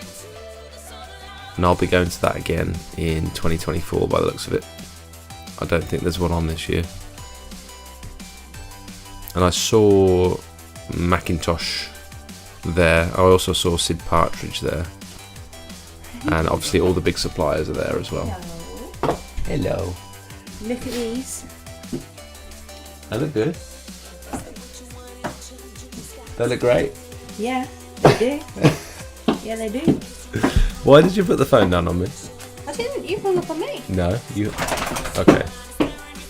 And I'll be going to that again in 2024 by the looks of it. I don't think there's one on this year. And I saw Macintosh there. I also saw Sid Partridge there. And obviously all the big suppliers are there as well. Hello. Hello. Look at these. They look good. They look great. Yeah, they do. Yeah, they do. Why did you put the phone down on me? I didn't. You hung up on me. No, you... Okay.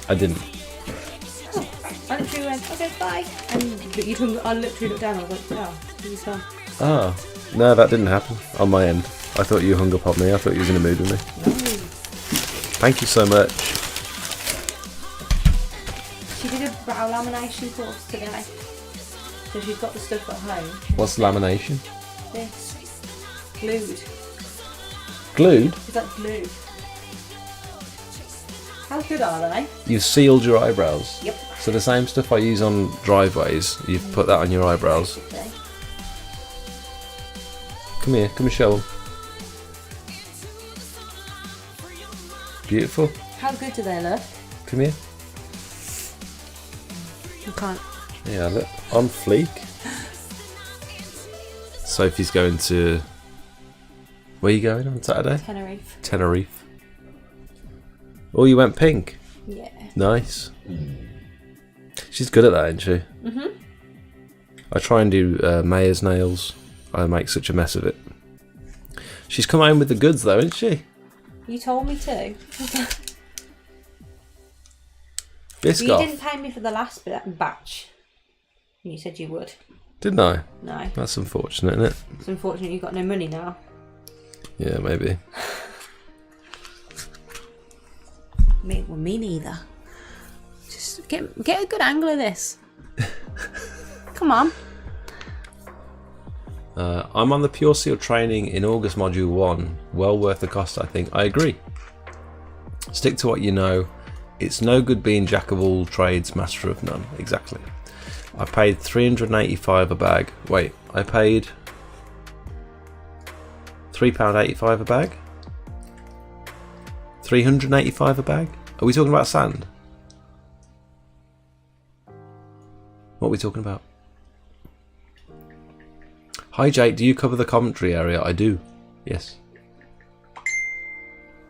I didn't. Oh, I literally went, okay, bye. And you hung, I literally looked down and I was like, oh, he's gone. Oh. No, that didn't happen on my end. I thought you hung up on me. I thought you was in a mood with me. No. Thank you so much. She did a brow lamination course today. So she's got the stuff at home. What's lamination? This. Glued. Glued? Is that glued? How good are they? You've sealed your eyebrows. Yep. So the same stuff I use on driveways, you've put that on your eyebrows. Okay. Come here, come and show them. Beautiful. How good do they look? Come here. You can't. Yeah, look, on fleek. Sophie's going to... Where are you going on Saturday? Tenerife. Tenerife. Oh, you went pink. Yeah. Nice. She's good at that, isn't she? Mhm. I try and do Maya's nails. I make such a mess of it. She's come home with the goods though, isn't she? You told me to. Biscoff. You didn't pay me for the last batch. You said you would. Didn't I? No. That's unfortunate, isn't it? It's unfortunate you've got no money now. Yeah, maybe. Me neither. Just get a good angle of this. Come on. I'm on the Pure Seal training in August module 1. Well worth the cost, I think. I agree. Stick to what you know. It's no good being jack of all trades, master of none. Exactly. I paid £385 a bag. Wait, I paid £3.85 a bag? £385 a bag? Are we talking about sand? What are we talking about? Hi Jake, do you cover the commentary area? I do. Yes.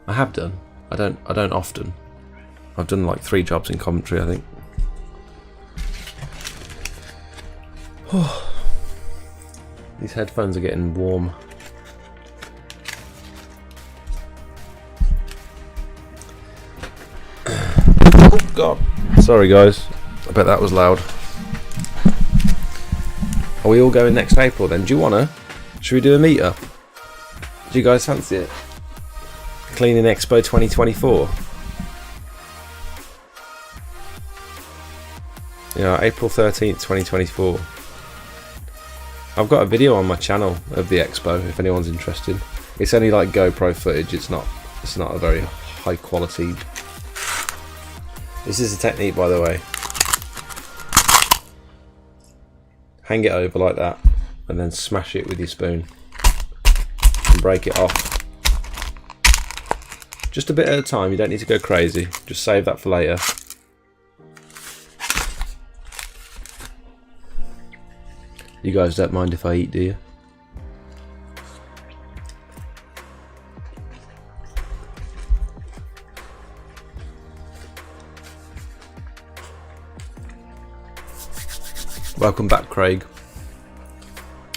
I have done. I don't often. I've done like 3 jobs in commentary, I think. These headphones are getting warm. Oh god. Sorry guys. I bet that was loud. Are we all going next April then? Do you wanna? Should we do a meet-up? Do you guys fancy it? Cleaning Expo 2024. Yeah, April 13th, 2024. I've got a video on my channel of the expo if anyone's interested. It's only like GoPro footage. It's not a very high quality. This is a technique, by the way. Hang it over like that and then smash it with your spoon and break it off. Just a bit at a time, you don't need to go crazy. Just save that for later. You guys don't mind if I eat, do you? Welcome back, Craig.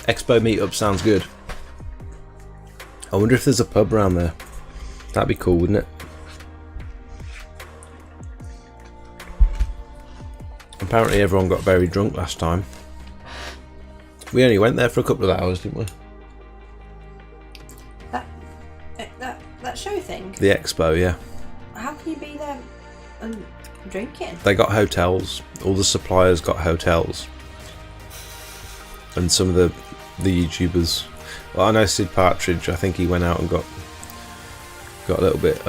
Expo meetup sounds good. I wonder if there's a pub around there. That'd be cool, wouldn't it? Apparently everyone got very drunk last time. We only went there for a couple of hours, didn't we? That show thing? The expo, yeah. How can you be there and drinking? They got hotels. All the suppliers got hotels. And some of the YouTubers. Well, I know Sid Partridge, I think he went out and got a little bit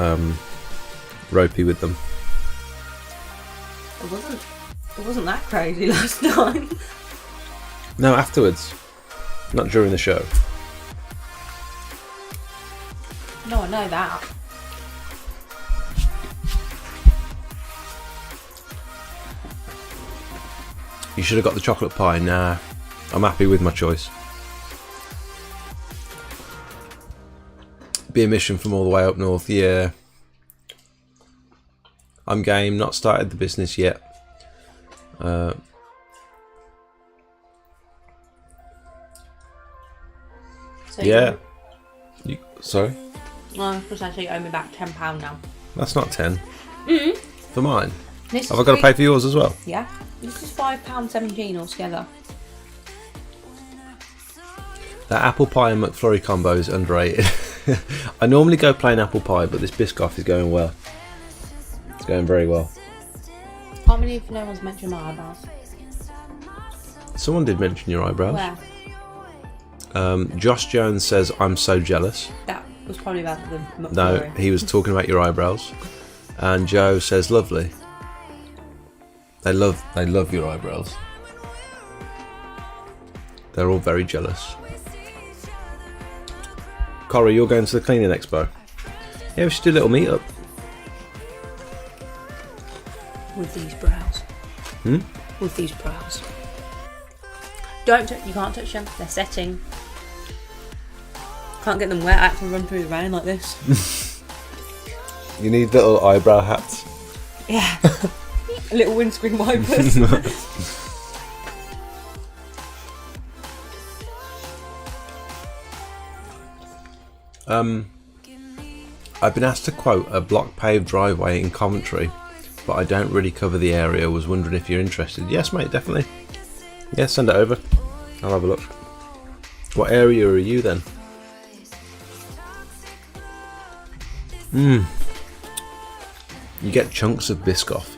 ropey with them. It wasn't that crazy last time. No, afterwards. Not during the show. No, I know that. You should have got the chocolate pie. Nah, I'm happy with my choice. Be a mission from all the way up north. Yeah. I'm game. Not started the business yet. So Yeah. Sorry? Well, because I say you owe me back £10 now. That's not 10. Mm. For mine. This Have is I got to pay for yours as well? Yeah. This is £5.17 altogether. That apple pie and McFlurry combo is underrated. I normally go plain apple pie, but this Biscoff is going well. It's going very well. Can't believe no one's mentioned my eyebrows. Someone did mention your eyebrows. Where? Josh Jones says, I'm so jealous. That was probably about the McFlurry. No, he was talking about your eyebrows. And Joe says, lovely. They love your eyebrows. They're all very jealous. Corey, you're going to the cleaning expo. Yeah, we should do a little meetup. With these brows. Hmm? With these brows. You can't touch them. They're setting. Can't get them wet. I have to run through the rain like this. You need little eyebrow hats. Yeah. Little windscreen wipers. I've been asked to quote a block paved driveway in Coventry, but I don't really cover the area. Was wondering if you're interested. Yes, mate, definitely. Yeah, send it over. I'll have a look. What area are you then? You get chunks of Biscoff.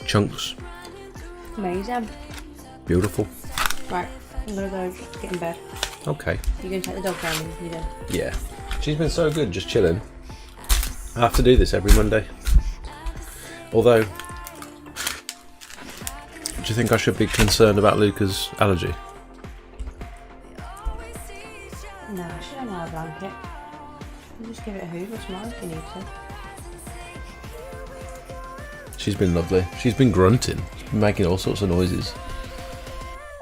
Chunks. Amazing. Beautiful. Right, I'm gonna go get in bed. Okay. You gonna take the dog down with you then? Yeah. She's been so good, just chilling. I have to do this every Monday. Although, do you think I should be concerned about Luca's allergy? No, she don't want a blanket. You just give it a hoover tomorrow if you need to. She's been lovely. She's been grunting. She's been making all sorts of noises.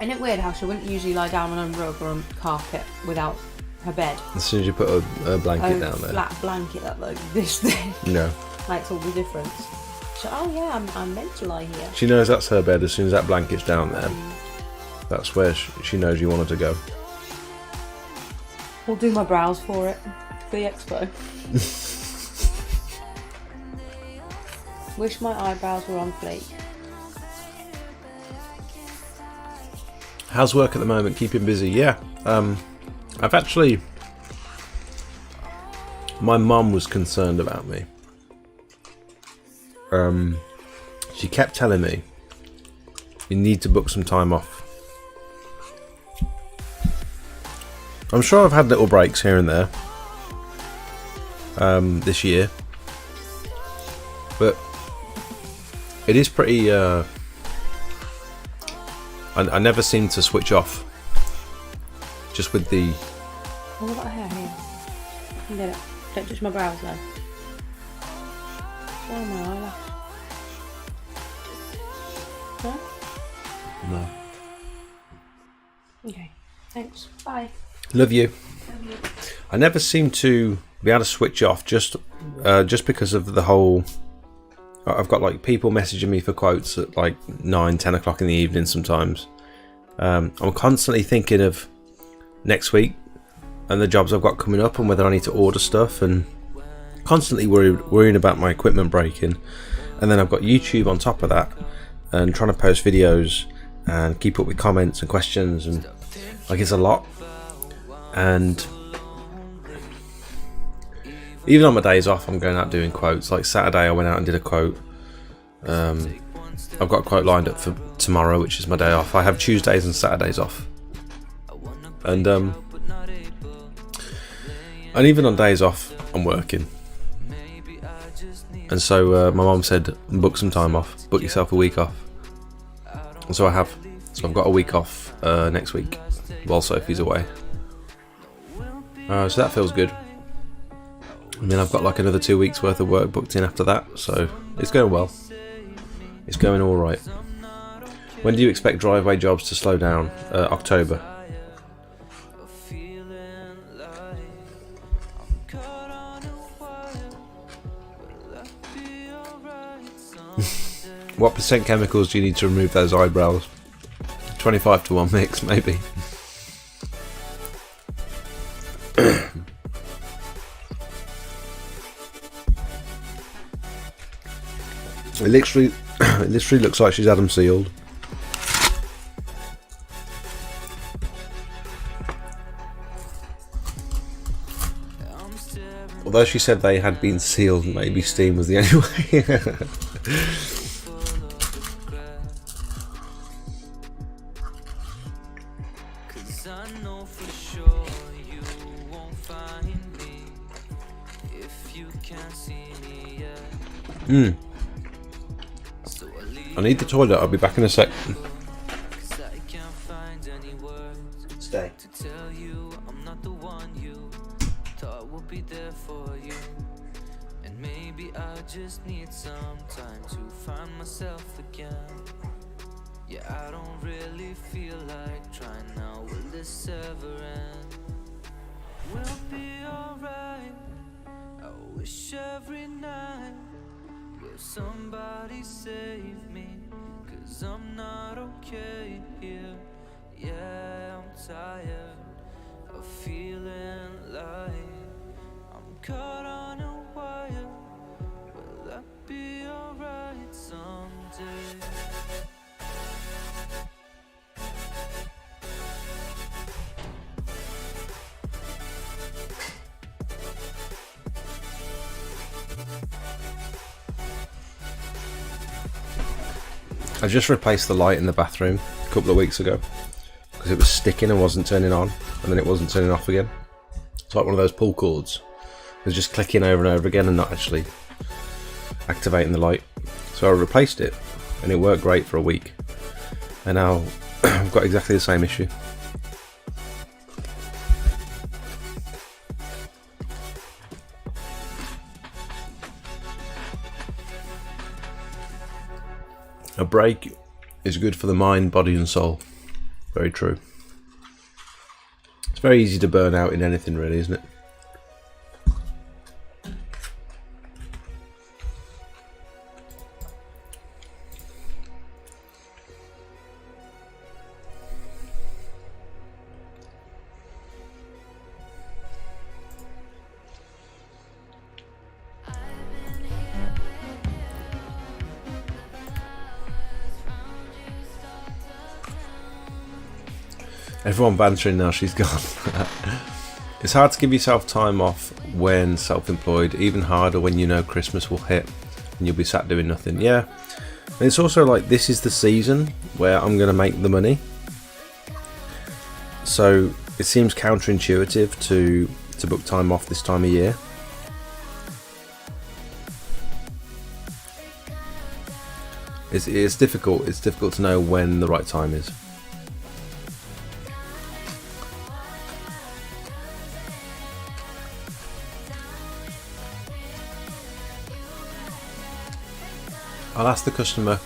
Isn't it weird how she wouldn't usually lie down on a rug or a carpet without her bed? As soon as you put a blanket down there. Flat blanket that like this thing No. makes all the difference. So, oh yeah, I'm meant to lie here. She knows that's her bed as soon as that blanket's down there. That's where she knows you want her to go. We'll do my brows for it. For the expo. Wish my eyebrows were on fleek. How's work at the moment? Keeping busy? Yeah. I've actually... My mum was concerned about me. She kept telling me, you need to book some time off. I'm sure I've had little breaks here and there this year, but it is pretty I never seem to switch off, just with the Oh, I've got a hair here. You can get it. Don't touch my brows though. Oh, my eyelash. No? no. Okay. Thanks. Bye. Love you. I never seem to be able to switch off, just because of the whole. I've got like people messaging me for quotes at like 9-10 o'clock in the evening sometimes. I'm constantly thinking of next week and the jobs I've got coming up and whether I need to order stuff, and constantly worrying about my equipment breaking. And then I've got YouTube on top of that, and trying to post videos and keep up with comments and questions, and like it's a lot. And even on my days off, I'm going out doing quotes. Like Saturday I went out and did a quote. I've got a quote lined up for tomorrow, which is my day off. I have Tuesdays and Saturdays off, and even on days off I'm working. And so my mum said, book some time off, book yourself a week off. And so I have. So I've got a week off next week while Sophie's away. So that feels good. And then I've got like another 2 weeks worth of work booked in after that. So it's going well. It's going all right. When do you expect driveway jobs to slow down? October. What percent chemicals do you need to remove those eyebrows? 25-1 mix, maybe. It literally looks like she's Adam sealed. Although she said they had been sealed, maybe steam was the only way. I need the toilet, I'll be back in a sec. Stay. And maybe I just need some time to find myself again. Yeah, I don't really feel like trying now. Will this ever end? We'll be alright. I wish every night. Will somebody save me? 'Cause I'm not okay here. Yeah, I'm tired of feeling like I'm caught on a wire. Will I be alright someday? I just replaced the light in the bathroom a couple of weeks ago because it was sticking and wasn't turning on, and then it wasn't turning off again. It's like one of those pull cords. It was just clicking over and over again and not actually activating the light. So I replaced it and it worked great for a week. And now I've got exactly the same issue. A break is good for the mind, body and soul. Very true. It's very easy to burn out in anything really, isn't it? Everyone bantering now she's gone. It's hard to give yourself time off when self-employed, even harder when you know Christmas will hit and you'll be sat doing nothing. Yeah, and it's also like this is the season where I'm going to make the money. So it seems counterintuitive to book time off this time of year. It's difficult. It's difficult to know when the right time is. I'll ask the customer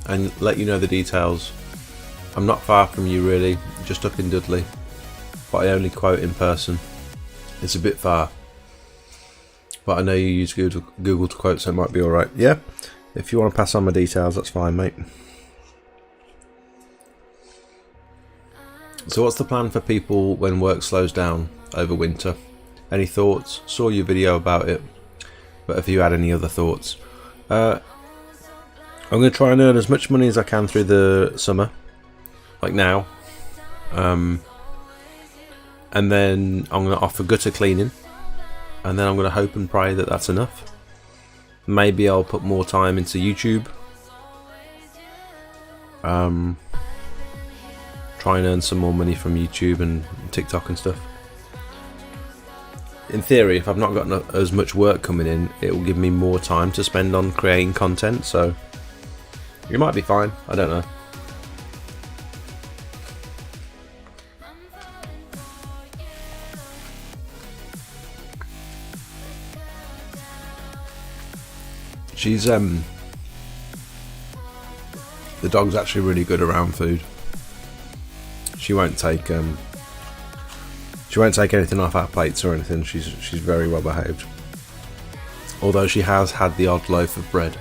and let you know the details. I'm not far from you really, just up in Dudley, but I only quote in person. It's a bit far, but I know you use Google to quote, so it might be alright. Yeah, if you want to pass on my details, that's fine, mate. So what's the plan for people when work slows down over winter? Any thoughts? Saw your video about it, but have you had any other thoughts? I'm going to try and earn as much money as I can through the summer, like now. And then I'm going to offer gutter cleaning, and then I'm going to hope and pray that that's enough. Maybe I'll put more time into YouTube. Try and earn some more money from YouTube and TikTok and stuff. In theory, if I've not got as much work coming in, it will give me more time to spend on creating content, so it might be fine, I don't know. She's the dog's actually really good around food. She won't take anything off our plates or anything. She's very well behaved. Although she has had the odd loaf of bread.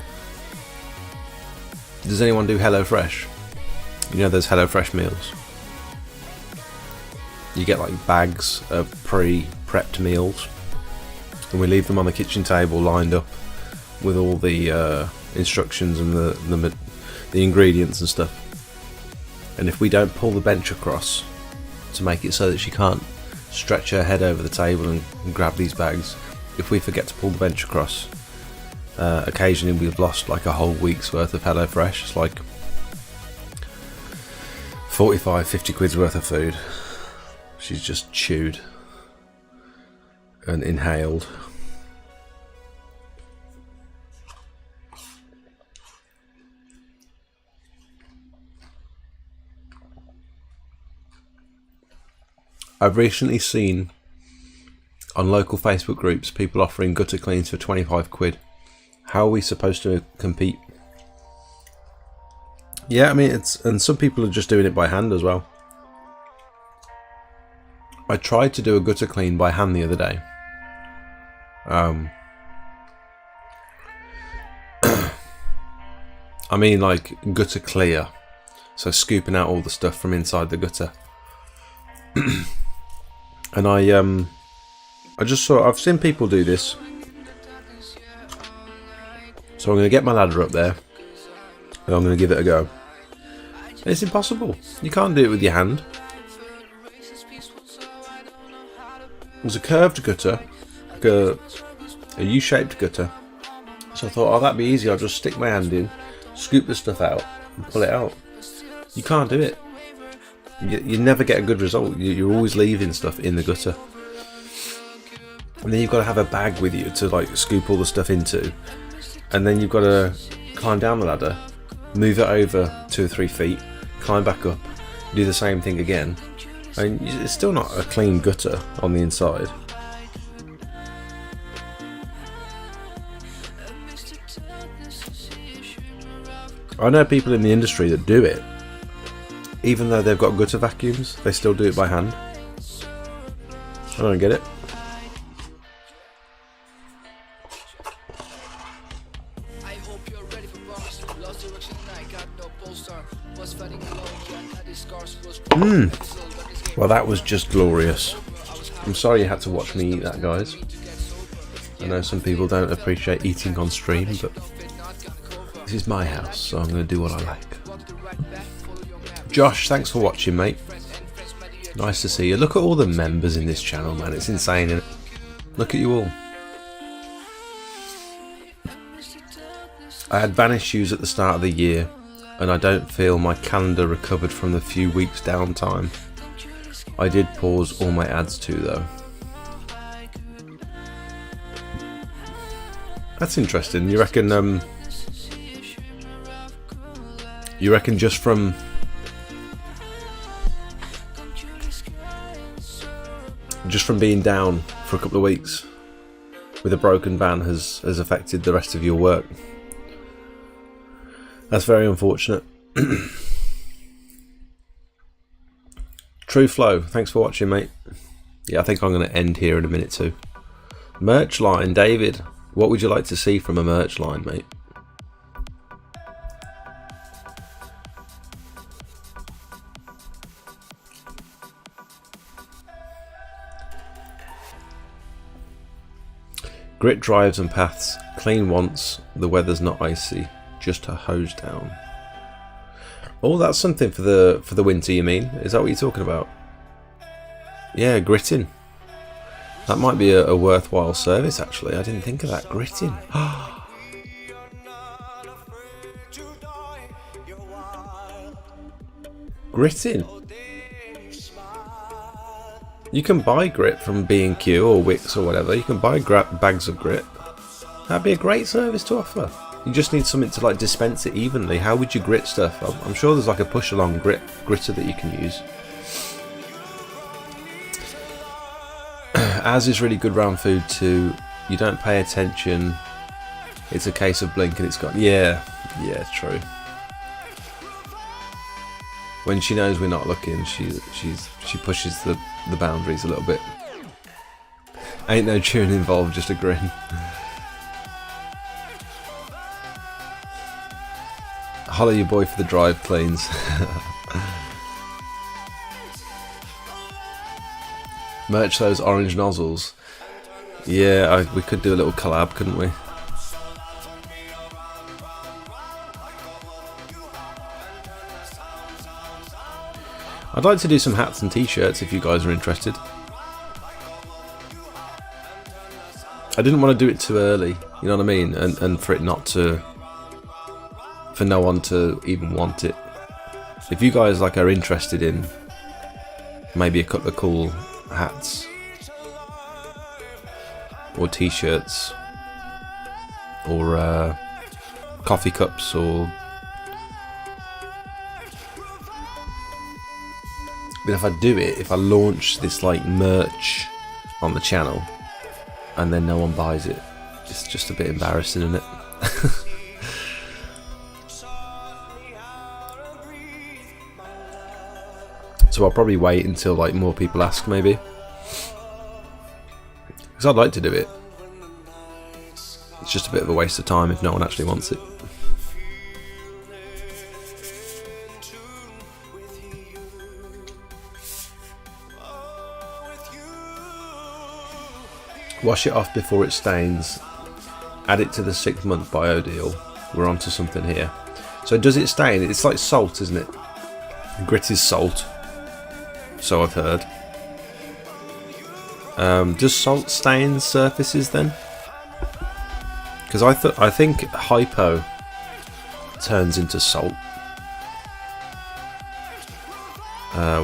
Does anyone do HelloFresh? You know those HelloFresh meals? You get like bags of pre-prepped meals, and we leave them on the kitchen table lined up with all the instructions and the ingredients and stuff. And if we don't pull the bench across to make it so that she can't stretch her head over the table and grab these bags, if we forget to pull the bench across, occasionally we've lost like a whole week's worth of HelloFresh. It's like 45-50 quid's worth of food. She's just chewed and inhaled. I've recently seen on local Facebook groups people offering gutter cleans for 25 quid. How are we supposed to compete? Yeah, I mean, and some people are just doing it by hand as well. I tried to do a gutter clean by hand the other day. I mean, like gutter clear, so scooping out all the stuff from inside the gutter. And I just saw, I've seen people do this. So I'm going to get my ladder up there and I'm going to give it a go. And it's impossible. You can't do it with your hand. There's a curved gutter, like a U-shaped gutter. So I thought, oh, that'd be easy. I'll just stick my hand in, scoop the stuff out and pull it out. You can't do it. You never get a good result. You're always leaving stuff in the gutter. And then you've got to have a bag with you to like scoop all the stuff into. And then you've got to climb down the ladder, move it over 2 or 3 feet, climb back up, do the same thing again. And it's still not a clean gutter on the inside. I know people in the industry that do it. Even though they've got gutter vacuums, they still do it by hand. I don't get it. Well, that was just glorious. I'm sorry you had to watch me eat that, guys. I know some people don't appreciate eating on stream, but this is my house, so I'm going to do what I like. Josh, thanks for watching, mate. Nice to see you. Look at all the members in this channel, man. It's insane, isn't it? Look at you all. I had van issues at the start of the year, and I don't feel my calendar recovered from the few weeks downtime. I did pause all my ads too though. That's interesting. You reckon just from being down for a couple of weeks with a broken van has affected the rest of your work? That's very unfortunate. True Flow, thanks for watching, mate. Yeah, I think I'm going to end here in a minute too. Merch line, David. What would you like to see from a merch line, mate? Grit drives and paths, clean once, the weather's not icy, just a hose down. Oh, that's something for the winter, you mean? Is that what you're talking about? Yeah, gritting. That might be a worthwhile service, actually. I didn't think of that. Gritting. Gritting. You can buy grit from B&Q or Wix or whatever. You can buy bags of grit. That'd be a great service to offer. You just need something to like dispense it evenly. How would you grit stuff? I'm sure there's like a push along gritter that you can use. As is really good round food too. You don't pay attention. It's a case of blink and it's gone. Yeah, true. When she knows we're not looking, she pushes the boundaries a little bit. Ain't no tune involved, just a grin. Holler your boy for the drive cleans. Merch those orange nozzles. Yeah, we could do a little collab, couldn't we? I'd like to do some hats and t-shirts if you guys are interested. I didn't want to do it too early, you know what I mean? And for it not to... for no one to even want it. If you guys like are interested in maybe a couple of cool hats or t-shirts or coffee cups or... But if I do it, if I launch this like merch on the channel and then no one buys it, it's just a bit embarrassing, isn't it? So I'll probably wait until like more people ask, maybe, because I'd like to do it. It's just a bit of a waste of time if no one actually wants it. Wash it off before it stains. Add it to the 6-month bio deal. We're onto something here. So does it stain? It's like salt, isn't it? Grit is salt. So I've heard. Does salt stain surfaces then? Because I think hypo turns into salt.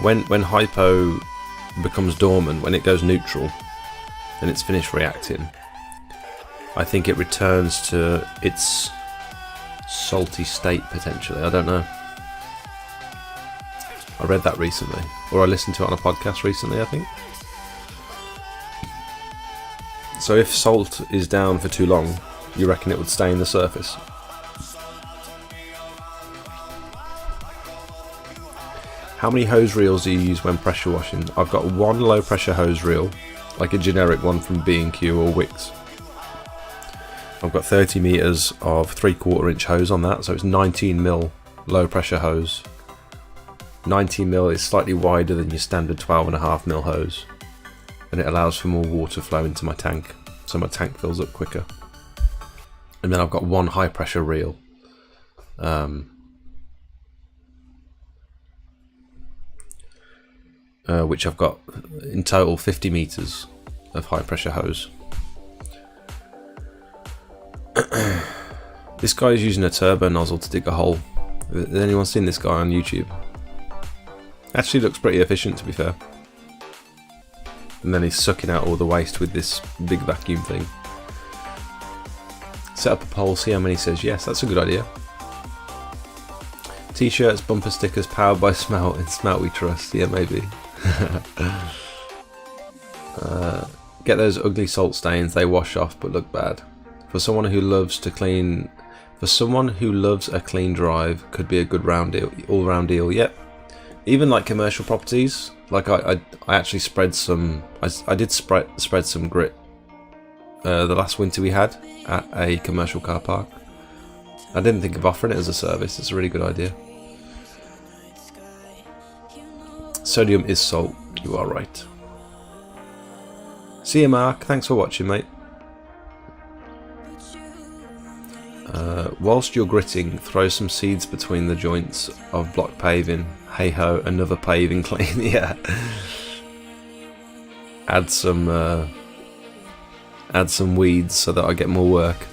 When hypo becomes dormant, when it goes neutral and it's finished reacting, I think it returns to its salty state potentially. I don't know. I read that recently, or I listened to it on a podcast recently, I think. So if salt is down for too long, you reckon it would stain the surface? How many hose reels do you use when pressure washing? I've got one low pressure hose reel, like a generic one from B&Q or Wix. I've got 30 meters of 3/4 inch hose on that, so it's 19mm low pressure hose. 19mm is slightly wider than your standard 12.5mm hose, and it allows for more water flow into my tank, so my tank fills up quicker. And then I've got one high pressure reel, which I've got in total 50 meters of high pressure hose. This guy is using a turbo nozzle to dig a hole. Has anyone seen this guy on YouTube? Actually looks pretty efficient, to be fair. and then he's sucking out all the waste with this big vacuum thing. Set up a poll, see how many says yes. That's a good idea. T-shirts, bumper stickers, powered by Smelt, and Smelt we trust. Yeah, maybe. Get those ugly salt stains, they wash off but look bad. For someone who loves a clean drive, could be a good all-round deal. Yep. Even like commercial properties, like I actually spread some. I did spread some grit the last winter we had at a commercial car park. I didn't think of offering it as a service. It's a really good idea. Sodium is salt. You are right. See you, Mark. Thanks for watching, mate. Whilst you're gritting, throw some seeds between the joints of block paving. Hey ho, another paving clean. Yeah. Add some weeds so that I get more work.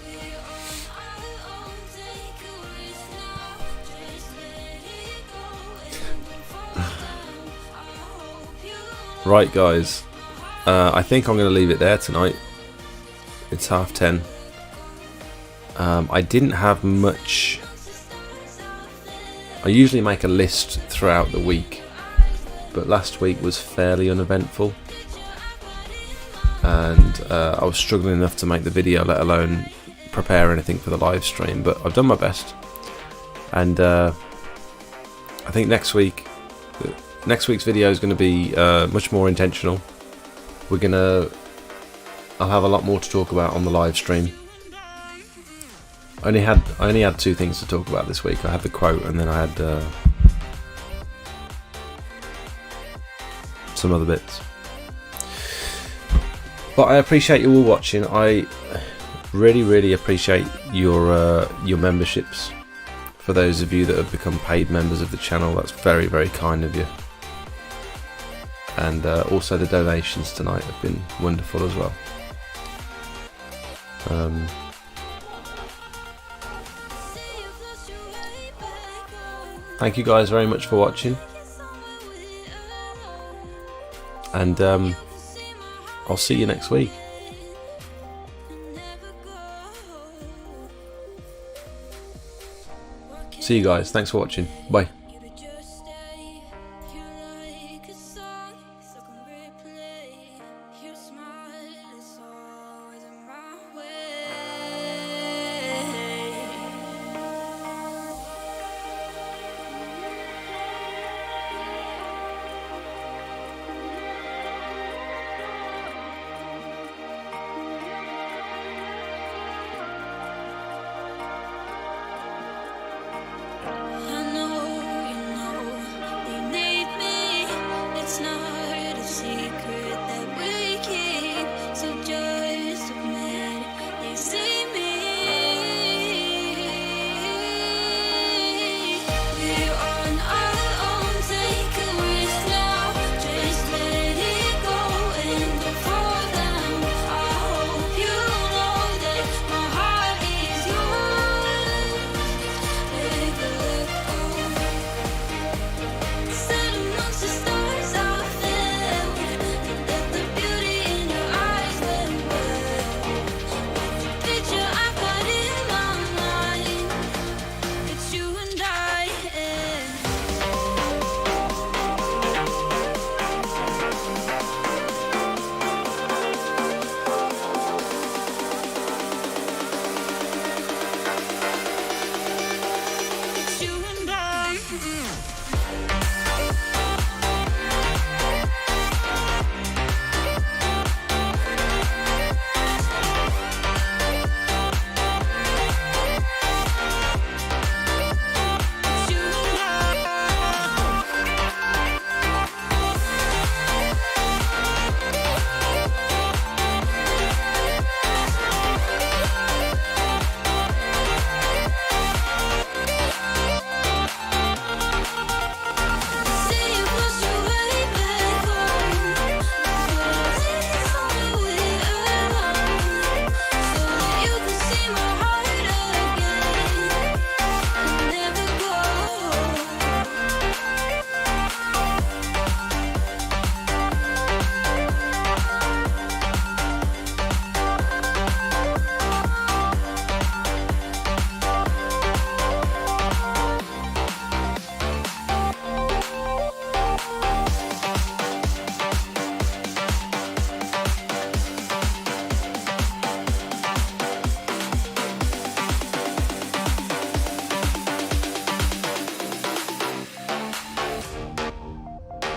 Right, guys. I think I'm going to leave it there tonight. It's 10:30. I didn't have much. I usually make a list throughout the week, but last week was fairly uneventful, and I was struggling enough to make the video, let alone prepare anything for the live stream. But I've done my best, and I think next week's video is going to be much more intentional. I'll have a lot more to talk about on the live stream. I only had two things to talk about this week. I had the quote, and then I had some other bits. But I appreciate you all watching. I really appreciate your memberships. For those of you that have become paid members of the channel, that's very kind of you. And also the donations tonight have been wonderful as well. Thank you guys very much for watching, and I'll see you next week. See you guys. Thanks for watching. Bye.